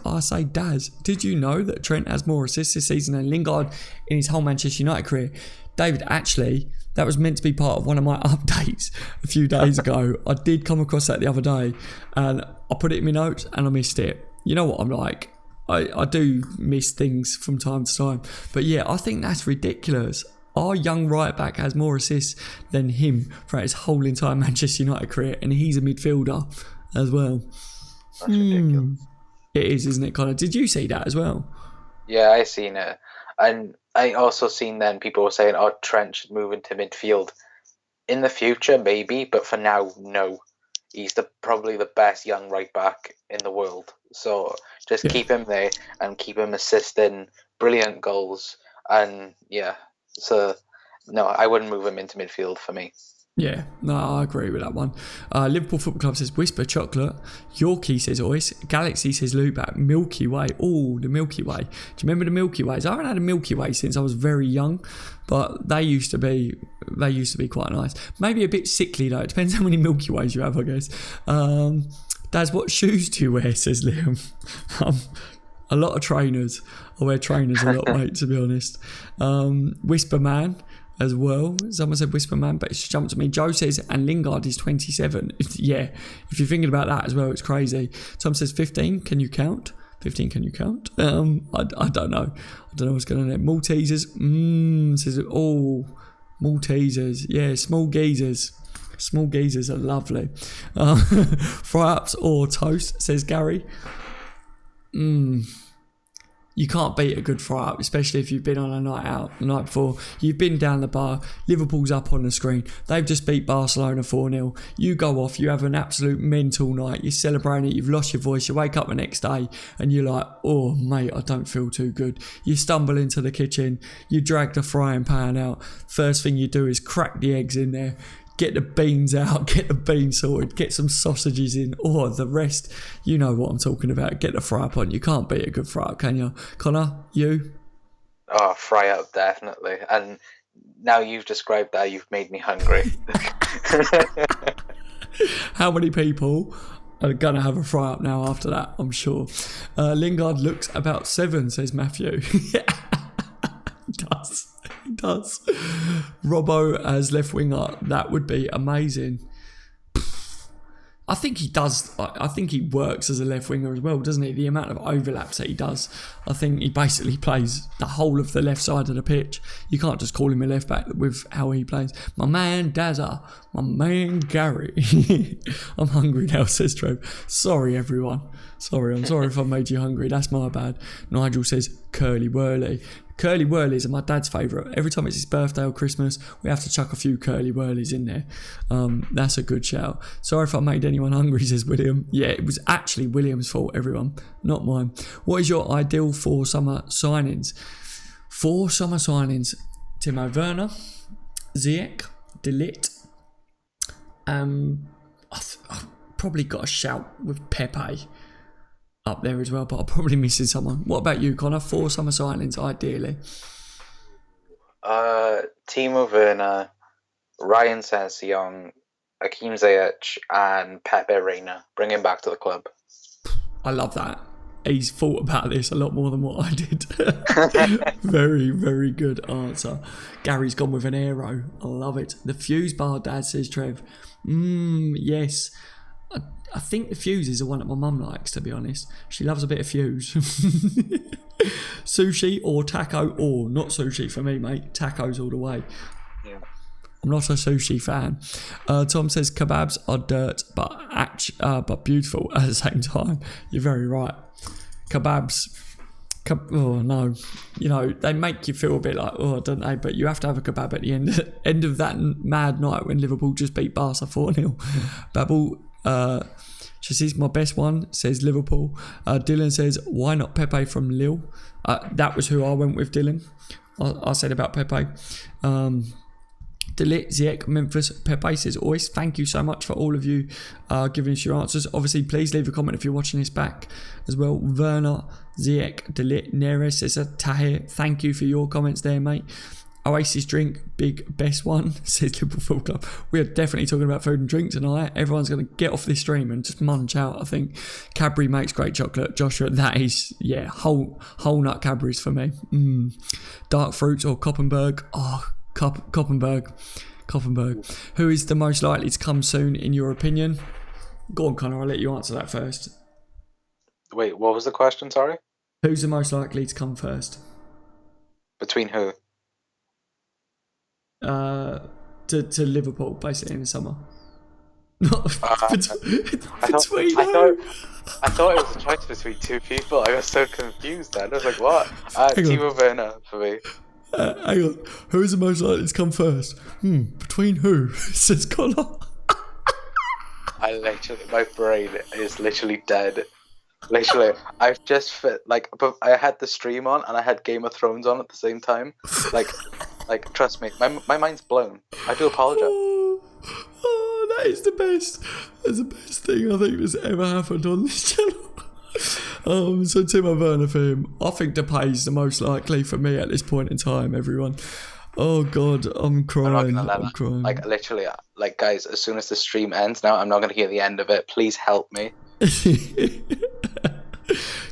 I say, Daz, did you know that Trent has more assists this season than Lingard in his whole Manchester United career? David, actually, that was meant to be part of one of my updates a few days ago. I did come across that the other day and I put it in my notes and I missed it. You know what I'm like. I do miss things from time to time. But yeah, I think that's ridiculous. Our young right back has more assists than him throughout his whole entire Manchester United career, and he's a midfielder as well. That's ridiculous. It is, isn't it, Connor? Did you see that as well? Yeah, I seen it. And I also seen then people were saying, oh, Trent should move into midfield. In the future, maybe, but for now, no. He's probably the best young right back in the world. So just keep him there and keep him assisting brilliant goals. And yeah, so no, I wouldn't move him into midfield for me. Yeah, no, I agree with that one. Liverpool Football Club says Whisper Chocolate. Yorkie says Ois. Galaxy says Lubac. Milky Way. Oh, the Milky Way. Do you remember the Milky Ways? I haven't had a Milky Way since I was very young, but they used to be quite nice. Maybe a bit sickly though. It depends how many Milky Ways you have, I guess. Daz, what shoes do you wear? Says Liam. A lot of trainers. I wear trainers a lot, mate, to be honest. Whisper Man as well. Someone said Whisper Man, but it's jumped to me. Joe says, and Lingard is 27. Yeah, if you're thinking about that as well, it's crazy. Tom says 15. Can you count? 15, can you count? I don't know. I don't know what's going on there. Maltesers. Says, oh, Maltesers. Yeah, small geezers. Small geezers are lovely. Fry-ups or toast, says Gary. You can't beat a good fry up, especially if you've been on a night out the night before. You've been down the bar, Liverpool's up on the screen, they've just beat Barcelona 4-0. You go off, you have an absolute mental night, you're celebrating it, you've lost your voice, you wake up the next day and you're like, oh mate, I don't feel too good. You stumble into the kitchen, you drag the frying pan out, first thing you do is crack the eggs in there, get the beans out, get the beans sorted, get some sausages in, or the rest, you know what I'm talking about. Get the fry up on. You can't beat a good fry up, can you? Connor, you? Oh, fry up, definitely. And now you've described that, you've made me hungry. How many people are going to have a fry up now after that? I'm sure. Lingard looks about 7, says Matthew. He does. Robbo as left winger, that would be amazing. I think he does. I think he works as a left winger as well, doesn't he? The amount of overlaps that he does. I think he basically plays the whole of the left side of the pitch. You can't just call him a left back with how he plays. My man Dazza, my man Gary. I'm hungry now, says Trev. Sorry everyone. I'm sorry if I made you hungry. That's my bad. Nigel says curly whirly. Curly whirlies are my dad's favourite. Every time it's his birthday or Christmas, we have to chuck a few curly whirlies in there. That's a good shout. Sorry if I made anyone hungry, says William. Yeah, it was actually William's fault, everyone, not mine. What is your ideal for summer signings? For summer signings, Timo Werner, Ziyech, De Ligt. I've probably got a shout with Pepe up there as well, but I'm probably missing someone. What about you, Connor? 4 summer signings, ideally. Timo Werner, Ryan Sessegnon, Hakim Ziyech, and Pepe Reina. Bring him back to the club. I love that. He's thought about this a lot more than what I did. Very, very good answer. Gary's gone with an arrow. I love it. The fuse bar, Dad, says Trev. Yes. I think the fuse is the one that my mum likes, to be honest. She loves a bit of fuse. Sushi or taco, or not sushi for me, mate. Tacos all the way. Yeah. I'm not a sushi fan. Tom says kebabs are dirt, but beautiful at the same time. You're very right. Kebabs, oh no, you know, they make you feel a bit like, oh, don't they? But you have to have a kebab at the end of that mad night when Liverpool just beat Barca 4-0. Babel, she says my best one, says Liverpool. Dylan says, why not Pepe from Lille? That was who I went with, Dylan. I said about Pepe. De Ligt, Ziyech, Memphis, Pepe says, Ois, thank you so much for all of you giving us your answers. Obviously, please leave a comment if you're watching this back as well. Werner, Ziyech, De Ligt, Neres says, Tahir, thank you for your comments there, mate. Oasis drink, big best one, says Liverpool Football Club. We are definitely talking about food and drink tonight. Everyone's going to get off this stream and just munch out, I think. Cadbury makes great chocolate. Joshua, that is, yeah, whole nut Cadbury's for me. Dark fruits or Koppenberg. Oh, Koppenberg. Who is the most likely to come soon, in your opinion? Go on, Connor, I'll let you answer that first. Wait, what was the question, sorry? Who's the most likely to come first? Between who? To Liverpool, basically, in the summer. I thought it was a choice between 2 people. I was so confused then. I was like, what? Timo Werner for me. Hang on. Who is the most likely to come first? Between who? Says Connor. My brain is literally dead. Literally, I've just I had the stream on and I had Game of Thrones on at the same time. Like, trust me, my mind's blown. I do apologise. Oh, that is the best. That's the best thing I think that's ever happened on this channel. So Timo Werner for him. I think Depay is the most likely for me at this point in time, everyone. Oh God, I'm crying. I'm crying. Like, literally, guys, as soon as the stream ends now, I'm not going to hear the end of it. Please help me.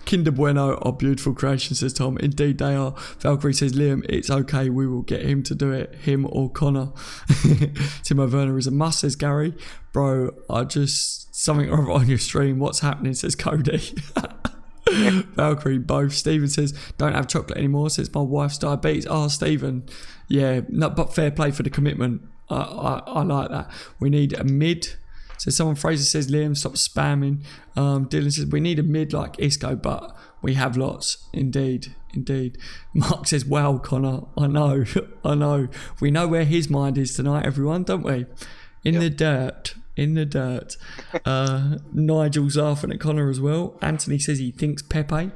Kinder Bueno are beautiful creations, says Tom. Indeed they are. Valkyrie says, Liam, it's okay, we will get him to do it. Him or Connor. Timo Werner is a must, says Gary. Bro, I just... Something over on your stream. What's happening, says Cody. Valkyrie, both. Stephen says, don't have chocolate anymore, says my wife's diabetes. Oh, Stephen. Yeah, no, but fair play for the commitment. I like that. We need a mid... So someone, Fraser says, Liam, stop spamming. Dylan says, we need a mid like Isco, but We have lots, indeed. Mark says, wow, Connor, I know. We know where his mind is tonight, everyone, don't we? In the dirt. Nigel's laughing at Connor as well. Anthony says he thinks Pepe.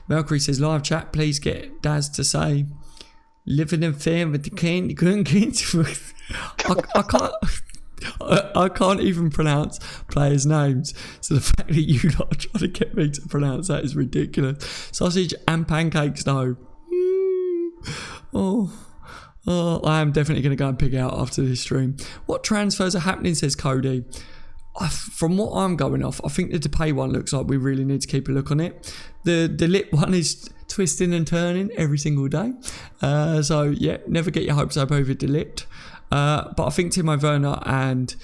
Mercury says, live chat, please get Daz to say, living in fear with the king, you couldn't get I can't even pronounce players' names, so the fact that you lot are trying to get me to pronounce that is ridiculous. Sausage and pancakes, though. I am definitely going to go and pick out after this stream. What transfers are happening, says Cody. From what I'm going off, I think the Depay one looks like we really need to keep a look on it. The Lit one is twisting and turning every single day. So, yeah, never get your hopes up over De Ligt. But I think Timo Werner and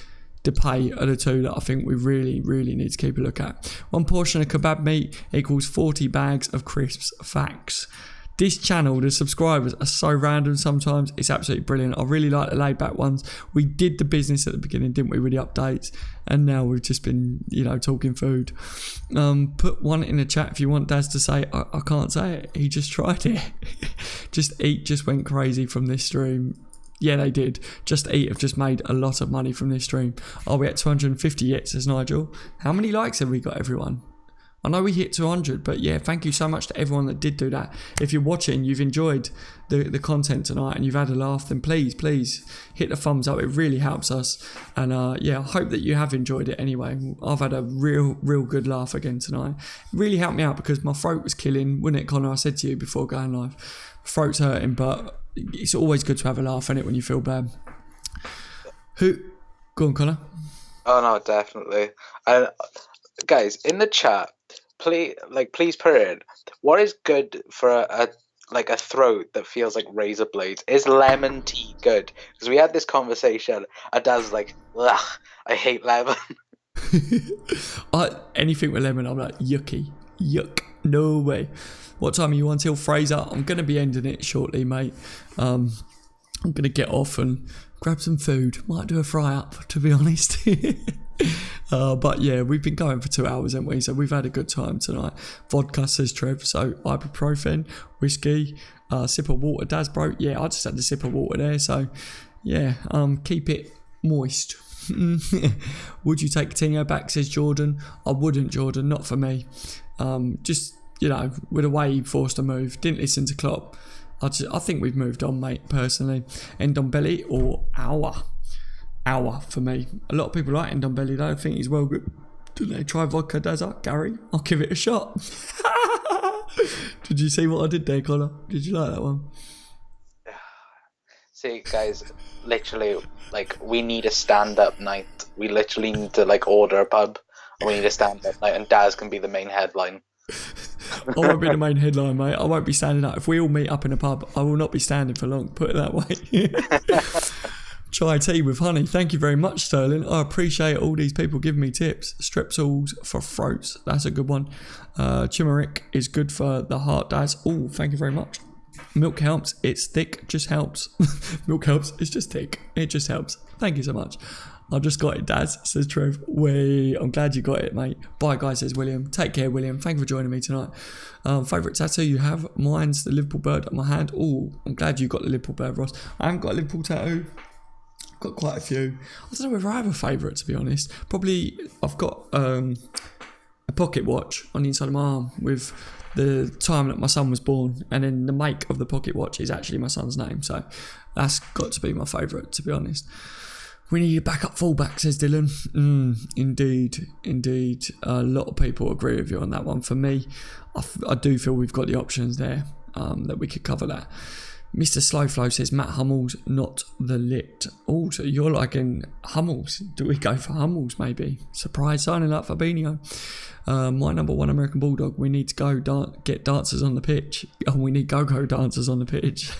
Depay are the two that I think we really, really need to keep a look at. One portion of kebab meat equals 40 bags of crisps. Facts. This channel, the subscribers are so random sometimes. It's absolutely brilliant. I really like the laid back ones. We did the business at the beginning, didn't we, with the updates? And now we've just been, talking food. Put one in the chat if you want Daz to say, I can't say it. He just tried it. Just went crazy from this stream. Yeah, they did. Just Eat have just made a lot of money from this stream. Are we at 250 yet, says Nigel? How many likes have we got, everyone? I know we hit 200, but yeah, thank you so much to everyone that did do that. If you're watching, you've enjoyed the content tonight and you've had a laugh, then please hit the thumbs up. It really helps us. And I hope that you have enjoyed it anyway. I've had a real good laugh again tonight. It really helped me out because my throat was killing, wasn't it, Connor? I said to you before going live, throat's hurting, but it's always good to have a laugh in it when you feel bad. Go on, Connor. Oh no, definitely. Guys, in the chat, please put in what is good for a throat that feels like razor blades. Is lemon tea good? Because we had this conversation, and Dad's like, ugh, I hate lemon. Anything with lemon, I'm like, yuck, no way. What time are you on till, Fraser? I'm going to be ending it shortly, mate. I'm going to get off and grab some food. Might do a fry up, to be honest. But yeah, we've been going for 2 hours, haven't we? So we've had a good time tonight. Vodka, says Trev. So ibuprofen, whiskey, sip of water. Daz, bro. Yeah, I just had a sip of water there. So yeah, keep it moist. Would you take Coutinho back, says Jordan? I wouldn't, Jordan. Not for me. Just, with the way he forced a move. Didn't listen to Klopp. I think we've moved on, mate, personally. Ndombele or Hour for me. A lot of people like Ndombele, though. I think he's well good. Didn't they try vodka, Dazza? Gary? I'll give it a shot. Did you see what I did there, Connor? Did you like that one? See, guys, literally, we need a stand-up night. We literally need to, order a pub. And we need a stand-up night, and Daz can be the main headline. I won't be the main headline, mate. I won't be standing up. If we all meet up in a pub, I will not be standing for long, put it that way. Chai tea with honey. Thank you very much, Sterling. I appreciate all these people giving me tips. Strepsils for throats. That's a good one. Turmeric is good for the heart, Daz. Oh, thank you very much. Milk helps. It's thick. Just helps. Milk helps. It's just thick. It just helps. Thank you so much. I just got it, Daz, says Trev. I'm glad you got it, mate. Bye, guys, says William. Take care, William. Thank you for joining me tonight. Favourite tattoo you have? Mine's the Liverpool bird on my hand. Oh, I'm glad you got the Liverpool bird, Ross. I haven't got a Liverpool tattoo. Got quite a few. I don't know whether I have a favourite, to be honest. Probably I've got a pocket watch on the inside of my arm with the time that my son was born, and then the make of the pocket watch is actually my son's name, so that's got to be my favourite, to be honest. We need a backup fullback, says Dylan. Indeed. A lot of people agree with you on that one. For me, I do feel we've got the options there that we could cover that. Mr. Slowflow says Matt Hummels, not the Lit. Oh, so you're liking Hummels. Do we go for Hummels, maybe? Surprise signing like Fabinho. My number one American Bulldog. We need to go get dancers on the pitch. Oh, we need go-go dancers on the pitch.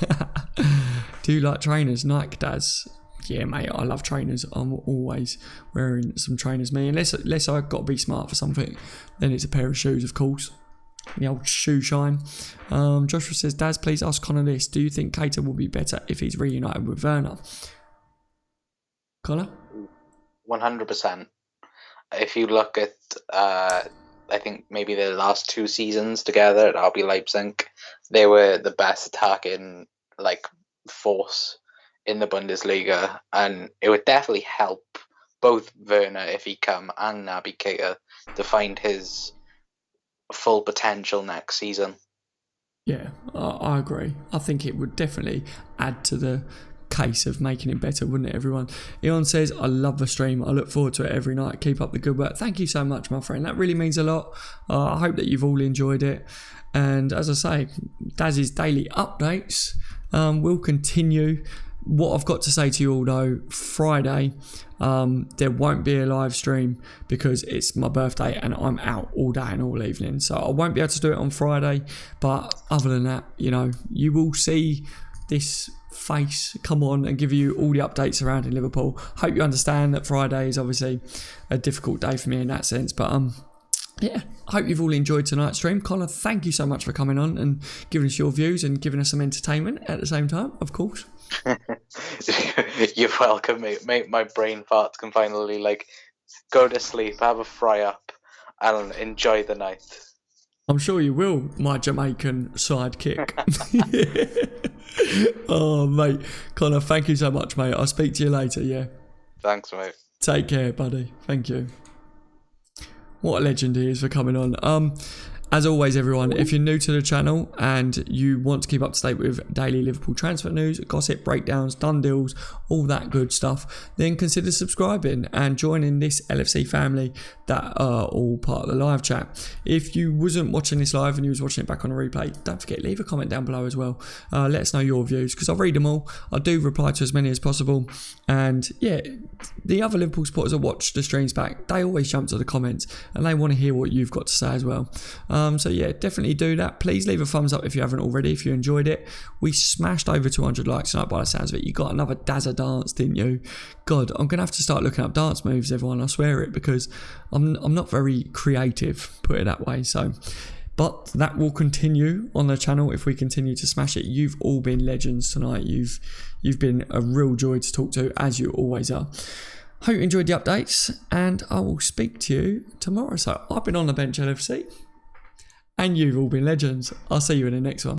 Do you like trainers? Nike, Daz. Yeah, mate, I love trainers. I'm always wearing some trainers, me. Unless I've got to be smart for something, then it's a pair of shoes, of course. The old shoe shine. Joshua says, Daz, please ask Connor this. Do you think Keita will be better if he's reunited with Werner? Connor? 100%. If you look at I think maybe their last 2 seasons together at RB Leipzig, they were the best attacking force in the Bundesliga, and it would definitely help both Werner if he come and Naby Keita to find his full potential next season. Yeah, I agree. I think it would definitely add to the case of making it better, wouldn't it, everyone? Eon says, I love the stream. I look forward to it every night. Keep up the good work. Thank you so much, my friend. That really means a lot. I hope that you've all enjoyed it. And as I say, Daz's daily updates will continue. What I've got to say to you all though, Friday, there won't be a live stream because it's my birthday and I'm out all day and all evening. So I won't be able to do it on Friday. But other than that, you will see this face come on and give you all the updates surrounding Liverpool. Hope you understand that Friday is obviously a difficult day for me in that sense. But yeah, I hope you've all enjoyed tonight's stream. Connor, thank you so much for coming on and giving us your views and giving us some entertainment at the same time, of course. You're welcome, mate. My brain farts can finally go to sleep, have a fry up, and enjoy the night. I'm sure you will, my Jamaican sidekick. Oh, mate. Connor, thank you so much, mate. I'll speak to you later, yeah? Thanks, mate. Take care, buddy. Thank you. What a legend he is for coming on. As always, everyone, if you're new to the channel and you want to keep up to date with daily Liverpool transfer news, gossip, breakdowns, done deals, all that good stuff, then consider subscribing and joining this LFC family that are all part of the live chat. If you wasn't watching this live and you was watching it back on a replay, don't forget, leave a comment down below as well. Let us know your views because I read them all. I do reply to as many as possible. And yeah, the other Liverpool supporters that watch the streams back, they always jump to the comments and they want to hear what you've got to say as well. So yeah, definitely do that. Please leave a thumbs up if you haven't already, if you enjoyed it. We smashed over 200 likes tonight by the sounds of it. You got another Dazza dance, didn't you? God, I'm going to have to start looking up dance moves, everyone. I swear it, because I'm not very creative, put it that way. So, but that will continue on the channel if we continue to smash it. You've all been legends tonight. You've been a real joy to talk to, as you always are. Hope you enjoyed the updates, and I will speak to you tomorrow. So I've been on the bench LFC. And you've all been legends. I'll see you in the next one.